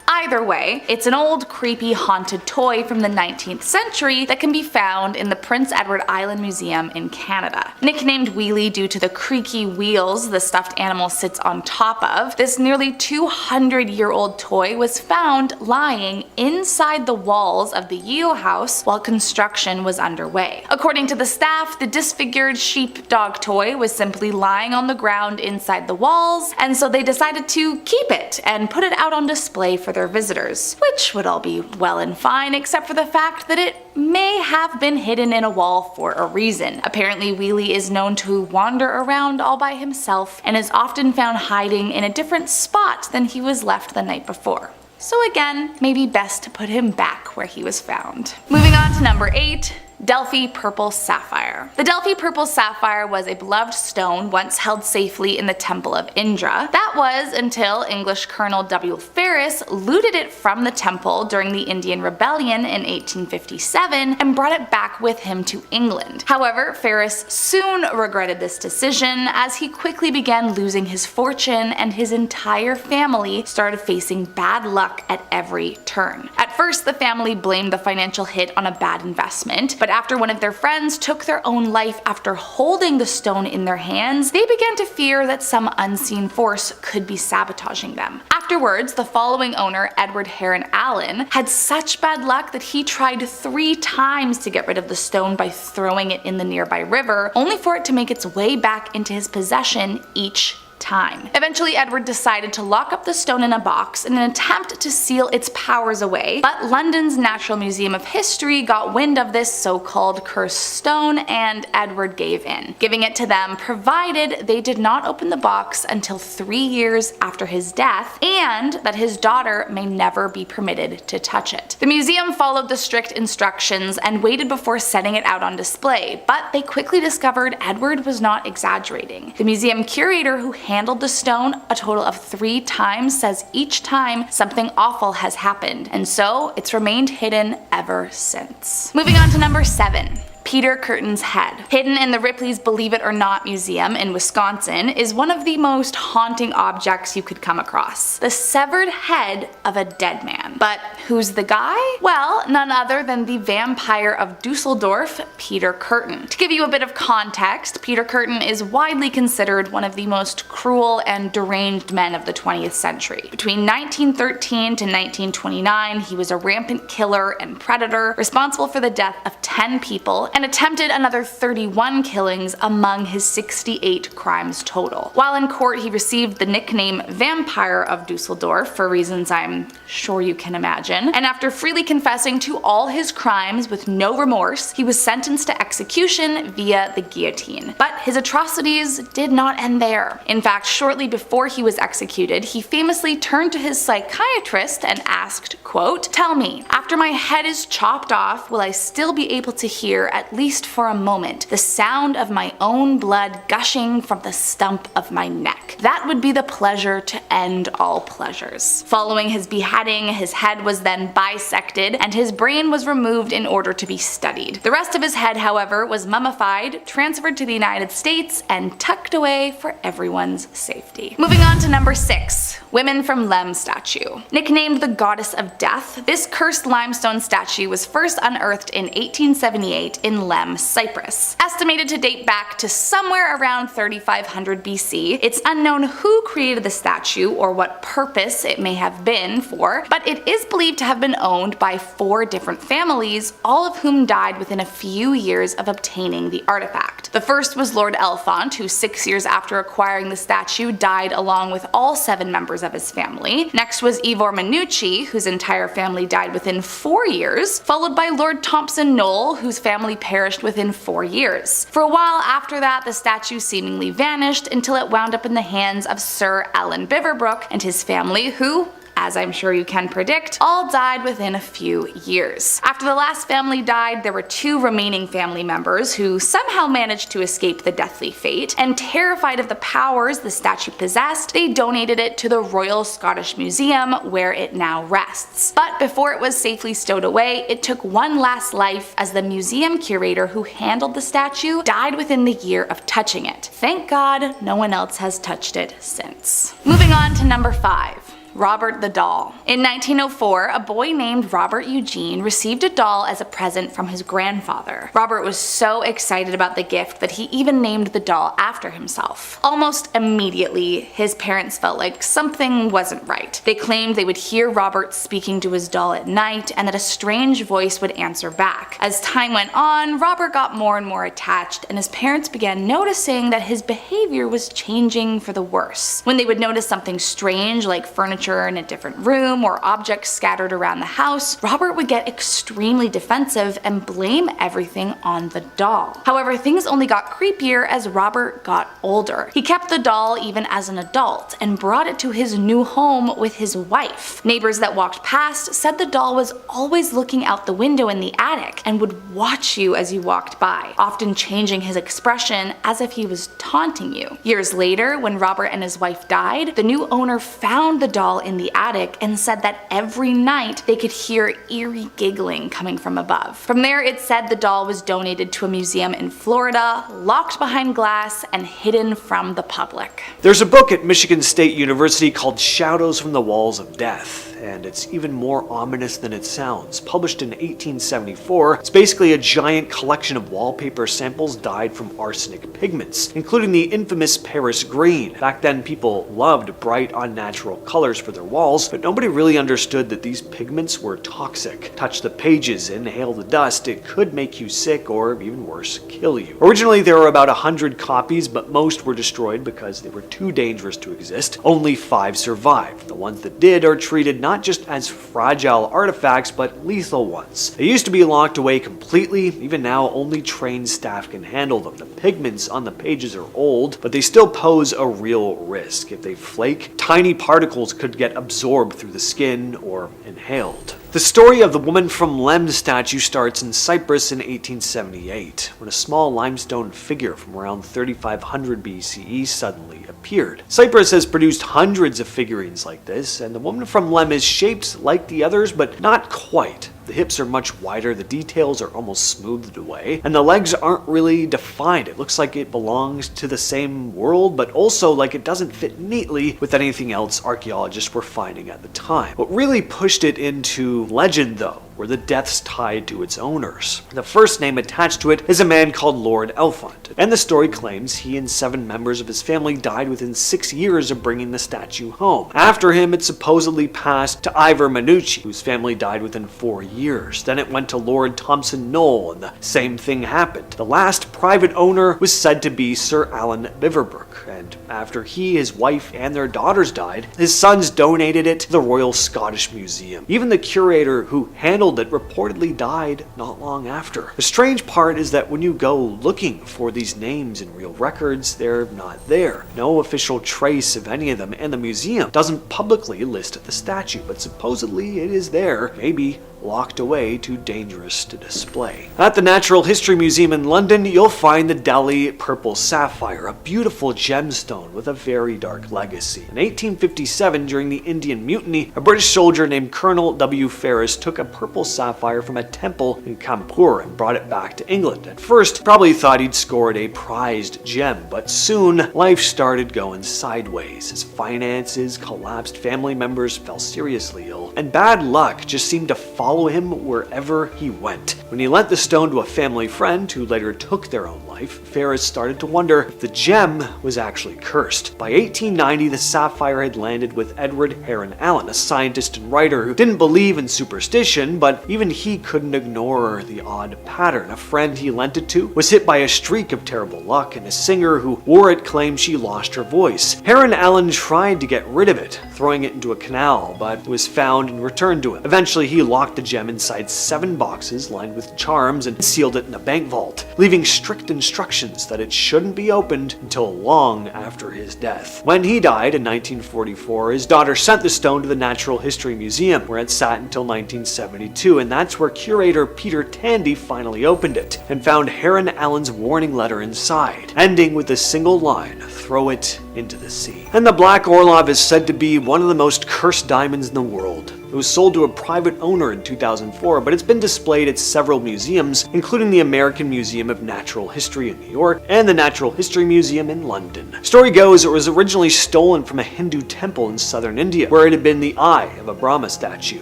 either way, it's an old, creepy, haunted toy from the 19th century that can be found in the Prince Edward Island Museum in Canada. Nicknamed Wheelie due to the creaky wheels the stuffed animal sits on top of, this nearly 200-year-old toy was found lying inside the walls of the Yeo House while construction was underway. According to the staff, the disfigured sheep-dog toy was simply lying on the ground inside the walls, and so they decided to keep it and put it out on display for their visitors, which would all be well and fine except for the fact that it may have been hidden in a wall for a reason. Apparently Wheelie is known to wander around all by himself and is often found hiding in a different spot than he was left the night before. So again, maybe best to put him back where he was found. Moving on to number 8, Delphi Purple Sapphire. The Delphi Purple Sapphire was a beloved stone once held safely in the Temple of Indra. That was until English Colonel W. Ferris looted it from the temple during the Indian Rebellion in 1857 and brought it back with him to England. However, Ferris soon regretted this decision as he quickly began losing his fortune and his entire family started facing bad luck at every turn. At first, the family blamed the financial hit on a bad investment, but after one of their friends took their own life after holding the stone in their hands, they began to fear that some unseen force could be sabotaging them. Afterwards, the following owner, Edward Heron Allen, had such bad luck that he tried 3 times to get rid of the stone by throwing it in the nearby river, only for it to make its way back into his possession each time. Eventually, Edward decided to lock up the stone in a box in an attempt to seal its powers away, but London's Natural Museum of History got wind of this so-called cursed stone and Edward gave in, giving it to them provided they did not open the box until 3 years after his death and that his daughter may never be permitted to touch it. The museum followed the strict instructions and waited before setting it out on display, but they quickly discovered Edward was not exaggerating. The museum curator who handled the stone a total of 3 times says each time something awful has happened, and so it's remained hidden ever since. Moving on to number 7. Peter Curtin's head. Hidden in the Ripley's Believe It or Not Museum in Wisconsin is one of the most haunting objects you could come across. The severed head of a dead man. But who's the guy? Well, none other than the vampire of Dusseldorf, Peter Curtin. To give you a bit of context, Peter Curtin is widely considered one of the most cruel and deranged men of the 20th century. Between 1913 to 1929, he was a rampant killer and predator, responsible for the death of 10 people, and attempted another 31 killings among his 68 crimes total. While in court, he received the nickname Vampire of Dusseldorf for reasons I'm sure you can imagine, and after freely confessing to all his crimes with no remorse, he was sentenced to execution via the guillotine. But his atrocities did not end there. In fact, shortly before he was executed, he famously turned to his psychiatrist and asked, quote, "Tell me, after my head is chopped off, will I still be able to hear, at least for a moment, the sound of my own blood gushing from the stump of my neck? That would be the pleasure to end all pleasures." Following his beheading, his head was then bisected and his brain was removed in order to be studied. The rest of his head, however, was mummified, transferred to the United States, and tucked away for everyone's safety. Moving on to number 6. Women from Lem statue. Nicknamed the Goddess of Death, this cursed limestone statue was first unearthed in 1878 in Lem, Cyprus. Estimated to date back to somewhere around 3500 BC, it's unknown who created the statue or what purpose it may have been for, but it is believed to have been owned by 4 different families, all of whom died within a few years of obtaining the artifact. The first was Lord Elfont, who 6 years after acquiring the statue died along with all 7 members of his family. Next was Ivor Minucci, whose entire family died within 4 years, followed by Lord Thompson Knoll, whose family perished within 4 years. For a while after that, the statue seemingly vanished until it wound up in the hands of Sir Alan Beaverbrook and his family, who, as I'm sure you can predict, all died within a few years. After the last family died, there were 2 remaining family members who somehow managed to escape the deathly fate, and terrified of the powers the statue possessed, they donated it to the Royal Scottish Museum, where it now rests. But before it was safely stowed away, it took one last life, as the museum curator who handled the statue died within the year of touching it. Thank God no one else has touched it since. Moving on to number 5. Robert the Doll. In 1904, a boy named Robert Eugene received a doll as a present from his grandfather. Robert was so excited about the gift that he even named the doll after himself. Almost immediately, his parents felt like something wasn't right. They claimed they would hear Robert speaking to his doll at night and that a strange voice would answer back. As time went on, Robert got more and more attached, and his parents began noticing that his behavior was changing for the worse. When they would notice something strange, like furniture in a different room or objects scattered around the house, Robert would get extremely defensive and blame everything on the doll. However, things only got creepier as Robert got older. He kept the doll even as an adult and brought it to his new home with his wife. Neighbors that walked past said the doll was always looking out the window in the attic and would watch you as you walked by, often changing his expression as if he was taunting you. Years later, when Robert and his wife died, the new owner found the doll in the attic and said that every night they could hear eerie giggling coming from above. From there, it said the doll was donated to a museum in Florida, locked behind glass, and hidden from the public. There's a book at Michigan State University called Shadows from the Walls of Death, and it's even more ominous than it sounds. Published in 1874, it's basically a giant collection of wallpaper samples dyed from arsenic pigments, including the infamous Paris green. Back then, people loved bright, unnatural colors for their walls, but nobody really understood that these pigments were toxic. Touch the pages, inhale the dust, it could make you sick or, even worse, kill you. Originally, there were about 100 copies, but most were destroyed because they were too dangerous to exist. Only 5 survived. The ones that did are treated not just as fragile artifacts, but lethal ones. They used to be locked away completely. Even now, only trained staff can handle them. The pigments on the pages are old, but they still pose a real risk. If they flake, tiny particles could get absorbed through the skin or inhaled. The story of the Woman from Lem statue starts in Cyprus in 1878, when a small limestone figure from around 3500 BCE suddenly appeared. Cyprus has produced hundreds of figurines like this, and the Woman from Lem is shaped like the others, but not quite. The hips are much wider, the details are almost smoothed away, and the legs aren't really defined. It looks like it belongs to the same world, but also like it doesn't fit neatly with anything else archaeologists were finding at the time. What really pushed it into legend, though, were the deaths tied to its owners. The first name attached to it is a man called Lord Elfont, and the story claims he and 7 members of his family died within 6 years of bringing the statue home. After him, it supposedly passed to Ivor Manucci, whose family died within 4 years. Then it went to Lord Thompson Knoll, and the same thing happened. The last private owner was said to be Sir Alan Biverbrook, and after he, his wife, and their daughters died, his sons donated it to the Royal Scottish Museum. Even the curator who handled it reportedly died not long after. The strange part is that when you go looking for these names in real records, they're not there. No official trace of any of them, and the museum doesn't publicly list the statue, but supposedly it is there, maybe locked away too dangerous to display. At the Natural History Museum in London, you'll find the Delhi Purple Sapphire, a beautiful gemstone with a very dark legacy. In 1857, during the Indian Mutiny, a British soldier named Colonel W. Ferris took a purple sapphire from a temple in Kanpur and brought it back to England. At first, probably thought he'd scored a prized gem, but soon life started going sideways. His finances collapsed, family members fell seriously ill, and bad luck just seemed to follow him wherever he went. When he lent the stone to a family friend who later took their own life, Ferris started to wonder if the gem was actually cursed. By 1890, the sapphire had landed with Edward Heron Allen, a scientist and writer who didn't believe in superstition, but even he couldn't ignore the odd pattern. A friend he lent it to was hit by a streak of terrible luck, and a singer who wore it claimed she lost her voice. Heron Allen tried to get rid of it, throwing it into a canal, but it was found and returned to him. Eventually, he locked the gem inside 7 boxes lined with charms and sealed it in a bank vault, leaving strict instructions that it shouldn't be opened until long after his death. When he died in 1944, his daughter sent the stone to the Natural History Museum, where it sat until 1972, and that's where curator Peter Tandy finally opened it and found Heron Allen's warning letter inside, ending with a single line, "Throw it into the sea." And the Black Orlov is said to be one of the most cursed diamonds in the world. It was sold to a private owner in 2004, but it's been displayed at several museums, including the American Museum of Natural History in New York and the Natural History Museum in London. Story goes it was originally stolen from a Hindu temple in southern India, where it had been the eye of a Brahma statue.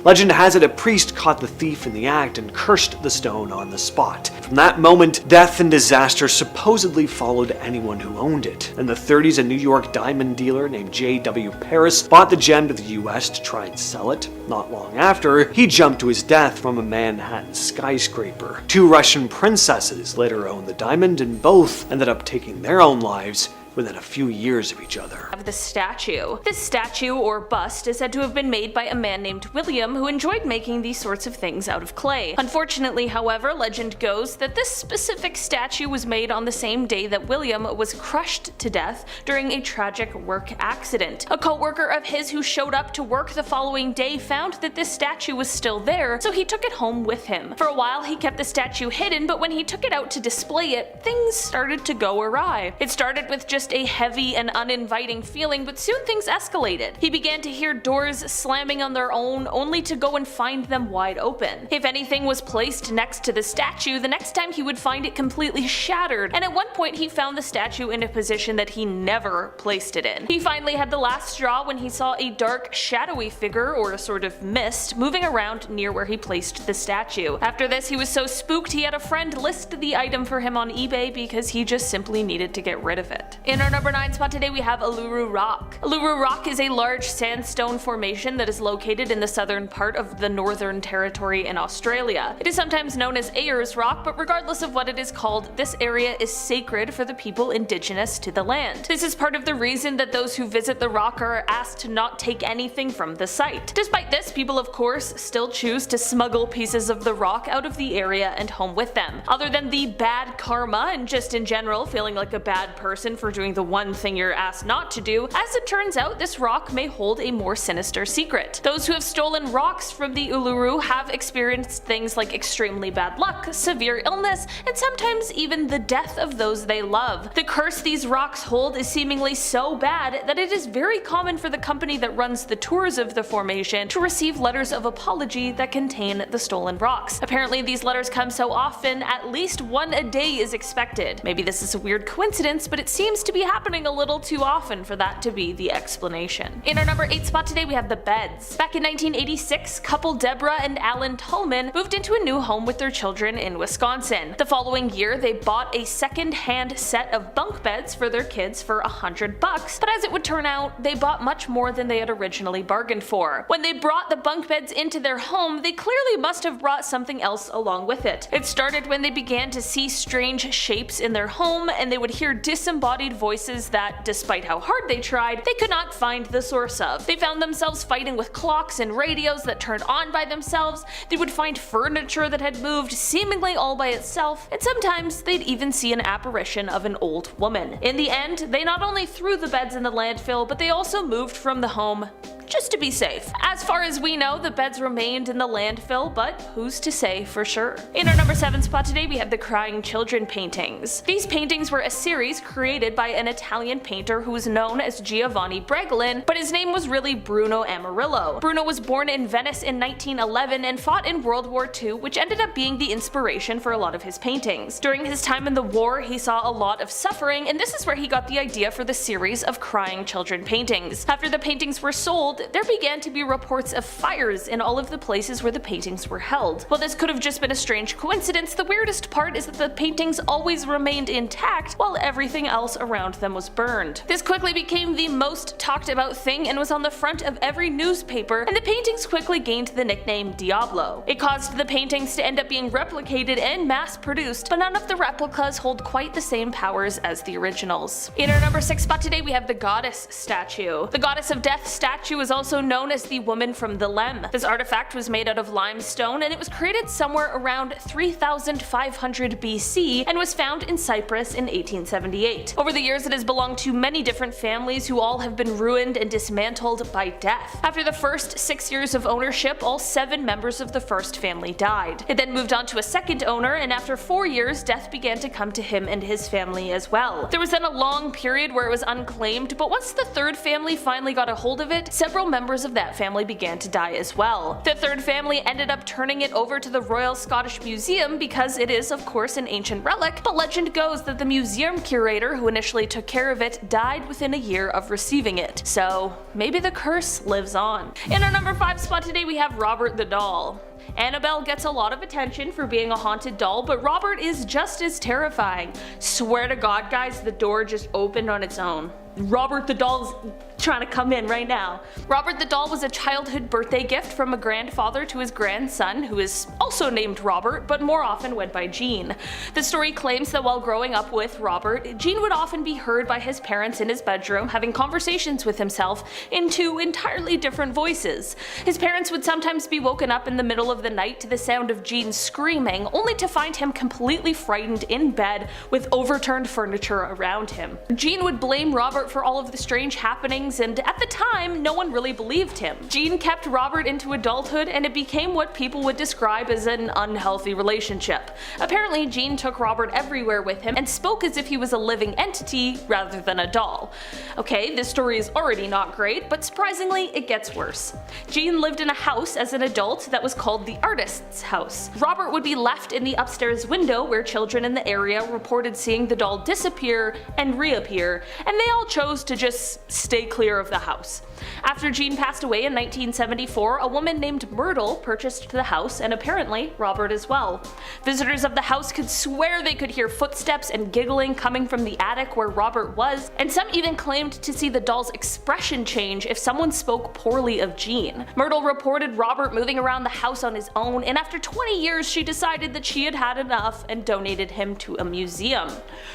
Legend has it a priest caught the thief in the act and cursed the stone on the spot. From that moment, death and disaster supposedly followed anyone who owned it. In the 30s, a New York diamond dealer named J.W. Paris bought the gem to the U.S. to try and sell it. Not long after, he jumped to his death from a Manhattan skyscraper. 2 Russian princesses later owned the diamond, and both ended up taking their own lives within a few years of each other. Of the statue. This statue, or bust, is said to have been made by a man named William who enjoyed making these sorts of things out of clay. Unfortunately, however, legend goes that this specific statue was made on the same day that William was crushed to death during a tragic work accident. A co-worker of his who showed up to work the following day found that this statue was still there, so he took it home with him. For a while, he kept the statue hidden, but when he took it out to display it, things started to go awry. It started with just just a heavy and uninviting feeling, but soon things escalated. He began to hear doors slamming on their own, only to go and find them wide open. If anything was placed next to the statue, the next time he would find it completely shattered, and at one point he found the statue in a position that he never placed it in. He finally had the last straw when he saw a dark, shadowy figure, or a sort of mist, moving around near where he placed the statue. After this, he was so spooked he had a friend list the item for him on eBay because he just simply needed to get rid of it. In our number 9 spot today we have Uluru Rock. Uluru Rock is a large sandstone formation that is located in the southern part of the Northern Territory in Australia. It is sometimes known as Ayers Rock, but regardless of what it is called, this area is sacred for the people indigenous to the land. This is part of the reason that those who visit the rock are asked to not take anything from the site. Despite this, people of course still choose to smuggle pieces of the rock out of the area and home with them. Other than the bad karma and just in general feeling like a bad person for doing the one thing you're asked not to do, as it turns out this rock may hold a more sinister secret. Those who have stolen rocks from the Uluru have experienced things like extremely bad luck, severe illness, and sometimes even the death of those they love. The curse these rocks hold is seemingly so bad that it is very common for the company that runs the tours of the formation to receive letters of apology that contain the stolen rocks. Apparently these letters come so often, at least one a day is expected. Maybe this is a weird coincidence, but it seems to be happening a little too often for that to be the explanation. In our number 8 spot today we have the beds. Back in 1986, couple Deborah and Alan Tolman moved into a new home with their children in Wisconsin. The following year they bought a second-hand set of bunk beds for their kids for $100, but as it would turn out, they bought much more than they had originally bargained for. When they brought the bunk beds into their home, they clearly must have brought something else along with it. It started when they began to see strange shapes in their home, and they would hear disembodied voices that, despite how hard they tried, they could not find the source of. They found themselves fighting with clocks and radios that turned on by themselves, they would find furniture that had moved seemingly all by itself, and sometimes they'd even see an apparition of an old woman. In the end, they not only threw the beds in the landfill, but they also moved from the home just to be safe. As far as we know, the beds remained in the landfill, but who's to say for sure? In our number 7 spot today we have the Crying Children paintings. These paintings were a series created by an Italian painter who was known as Giovanni Bregolin, but his name was really Bruno Amarillo. Bruno was born in Venice in 1911 and fought in World War II, which ended up being the inspiration for a lot of his paintings. During his time in the war, he saw a lot of suffering, and this is where he got the idea for the series of Crying Children paintings. After the paintings were sold, there began to be reports of fires in all of the places where the paintings were held. While this could have just been a strange coincidence, the weirdest part is that the paintings always remained intact while everything else around them was burned. This quickly became the most talked about thing and was on the front of every newspaper, and the paintings quickly gained the nickname Diablo. It caused the paintings to end up being replicated and mass produced, but none of the replicas hold quite the same powers as the originals. In our number 6 spot today we have the Goddess statue. The Goddess of Death statue is also known as the Woman from the Lem. This artifact was made out of limestone and it was created somewhere around 3500 BC and was found in Cyprus in 1878. Over the years it has belonged to many different families who all have been ruined and dismantled by death. After the first 6 years of ownership, all 7 members of the first family died. It then moved on to a second owner, and after 4 years death began to come to him and his family as well. There was then a long period where it was unclaimed, but once the third family finally got a hold of it, several members of that family began to die as well. The third family ended up turning it over to the Royal Scottish Museum because it is of course an ancient relic, but legend goes that the museum curator who initially took care of it died within a year of receiving it. So maybe the curse lives on. In our number 5 spot today we have Robert the Doll. Annabelle gets a lot of attention for being a haunted doll, but Robert is just as terrifying. Swear to God guys, the door just opened on its own. Robert the Doll's trying to come in right now. Robert the Doll was a childhood birthday gift from a grandfather to his grandson, who is also named Robert, but more often went by Gene. The story claims that while growing up with Robert, Gene would often be heard by his parents in his bedroom having conversations with himself in 2 entirely different voices. His parents would sometimes be woken up in the middle of the night to the sound of Gene screaming, only to find him completely frightened in bed with overturned furniture around him. Gene would blame Robert for all of the strange happenings, and at the time, no one really believed him. Gene kept Robert into adulthood, and it became what people would describe as an unhealthy relationship. Apparently, Gene took Robert everywhere with him and spoke as if he was a living entity rather than a doll. Okay, this story is already not great, but surprisingly, it gets worse. Gene lived in a house as an adult that was called the Artist's House. Robert would be left in the upstairs window where children in the area reported seeing the doll disappear and reappear, and they all chose to just stay clear of the house. After Gene passed away in 1974, a woman named Myrtle purchased the house, and apparently Robert as well. Visitors of the house could swear they could hear footsteps and giggling coming from the attic where Robert was, and some even claimed to see the doll's expression change if someone spoke poorly of Gene. Myrtle reported Robert moving around the house on his own, and after 20 years she decided that she had had enough and donated him to a museum.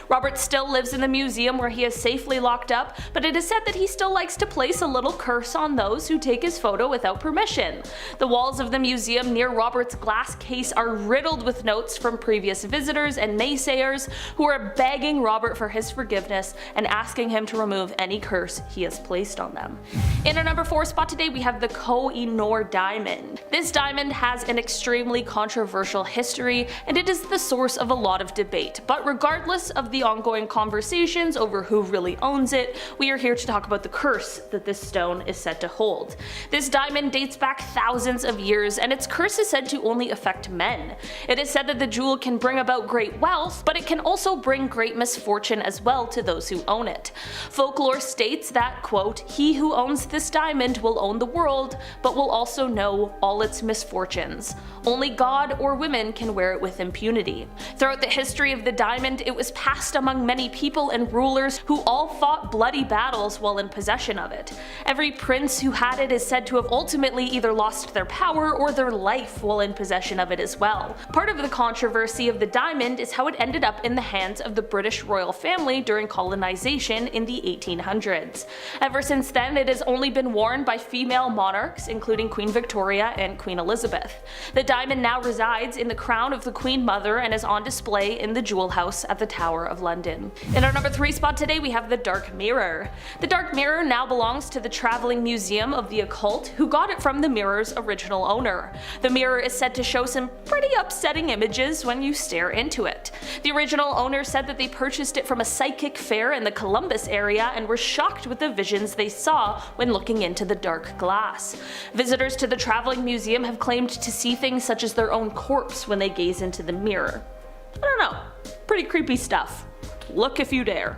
Robert still lives in the museum where he is safely locked up, but it is said that he still likes to place a little curse on those who take his photo without permission. The walls of the museum near Robert's glass case are riddled with notes from previous visitors and naysayers who are begging Robert for his forgiveness and asking him to remove any curse he has placed on them. In our number 4 spot today, we have the Koh-i-Noor diamond. This diamond has an extremely controversial history, and it is the source of a lot of debate, but regardless of the ongoing conversations over who really owns it, we are here to talk about the curse that this stone is said to hold. This diamond dates back thousands of years, and its curse is said to only affect men. It is said that the jewel can bring about great wealth, but it can also bring great misfortune as well to those who own it. Folklore states that, quote, "He who owns this diamond will own the world, but will also know all its misfortunes. Only God or women can wear it with impunity." Throughout the history of the diamond, it was passed among many people and rulers who all fought bloody battles while in possession of it. Every prince who had it is said to have ultimately either lost their power or their life while in possession of it as well. Part of the controversy of the diamond is how it ended up in the hands of the British royal family during colonization in the 1800s. Ever since then, it has only been worn by female monarchs, including Queen Victoria and Queen Elizabeth. The diamond now resides in the crown of the Queen Mother and is on display in the Jewel House at the Tower of London. In our number 3 spot today, we have the Dark Mirror. The Dark Mirror now belongs to the Traveling Museum of the Occult, who got it from the mirror's original owner. The mirror is said to show some pretty upsetting images when you stare into it. The original owner said that they purchased it from a psychic fair in the Columbus area and were shocked with the visions they saw when looking into the dark glass. Visitors to the Traveling Museum have claimed to see things such as their own corpse when they gaze into the mirror. I don't know, pretty creepy stuff. Look if you dare.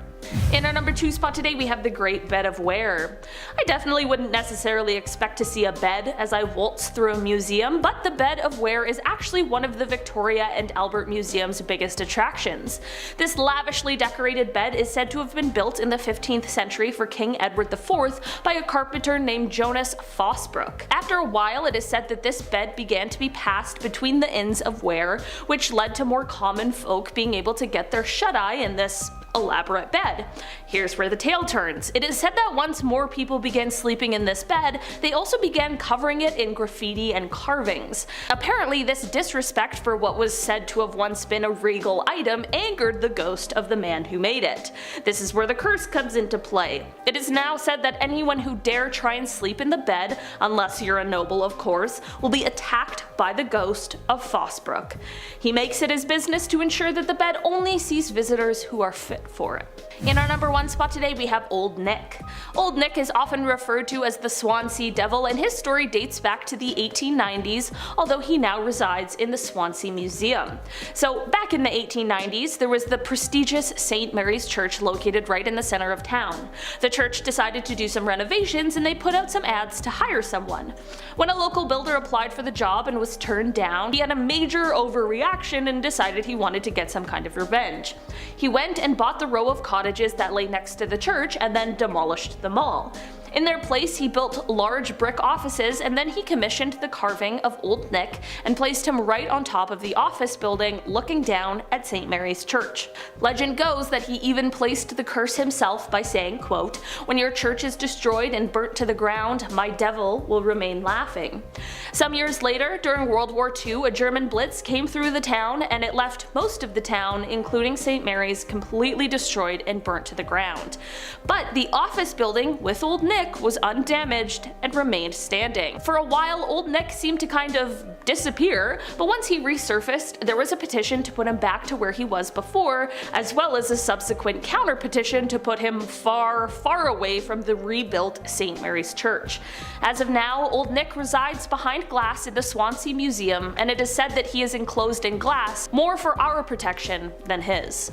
In our number 2 spot today, we have the Great Bed of Ware. I definitely wouldn't necessarily expect to see a bed as I waltz through a museum, but the Bed of Ware is actually one of the Victoria and Albert Museum's biggest attractions. This lavishly decorated bed is said to have been built in the 15th century for King Edward IV by a carpenter named Jonas Fosbrook. After a while, it is said that this bed began to be passed between the inns of Ware, which led to more common folk being able to get their shut-eye in this elaborate bed. Here's where the tale turns. It is said that once more people began sleeping in this bed, they also began covering it in graffiti and carvings. Apparently, this disrespect for what was said to have once been a regal item angered the ghost of the man who made it. This is where the curse comes into play. It is now said that anyone who dare try and sleep in the bed, unless you're a noble of course, will be attacked by the ghost of Fosbrook. He makes it his business to ensure that the bed only sees visitors who are fit for it. In our number 1 spot today, we have Old Nick. Old Nick is often referred to as the Swansea Devil, and his story dates back to the 1890s, although he now resides in the Swansea Museum. So back in the 1890s, there was the prestigious St. Mary's Church located right in the center of town. The church decided to do some renovations, and they put out some ads to hire someone. When a local builder applied for the job and was turned down, he had a major overreaction and decided he wanted to get some kind of revenge. He went and bought the row of cottages that lay next to the church and then demolished them all. In their place, he built large brick offices, and then he commissioned the carving of Old Nick and placed him right on top of the office building, looking down at St. Mary's Church. Legend goes that he even placed the curse himself by saying, quote, "When your church is destroyed and burnt to the ground, my devil will remain laughing." Some years later, during World War II, a German blitz came through the town and it left most of the town, including St. Mary's, completely destroyed and burnt to the ground. But the office building with Old Nick was undamaged and remained standing. For a while, Old Nick seemed to kind of disappear, but once he resurfaced, there was a petition to put him back to where he was before, as well as a subsequent counter petition to put him far, far away from the rebuilt St. Mary's Church. As of now, Old Nick resides behind glass in the Swansea Museum, and it is said that he is enclosed in glass more for our protection than his.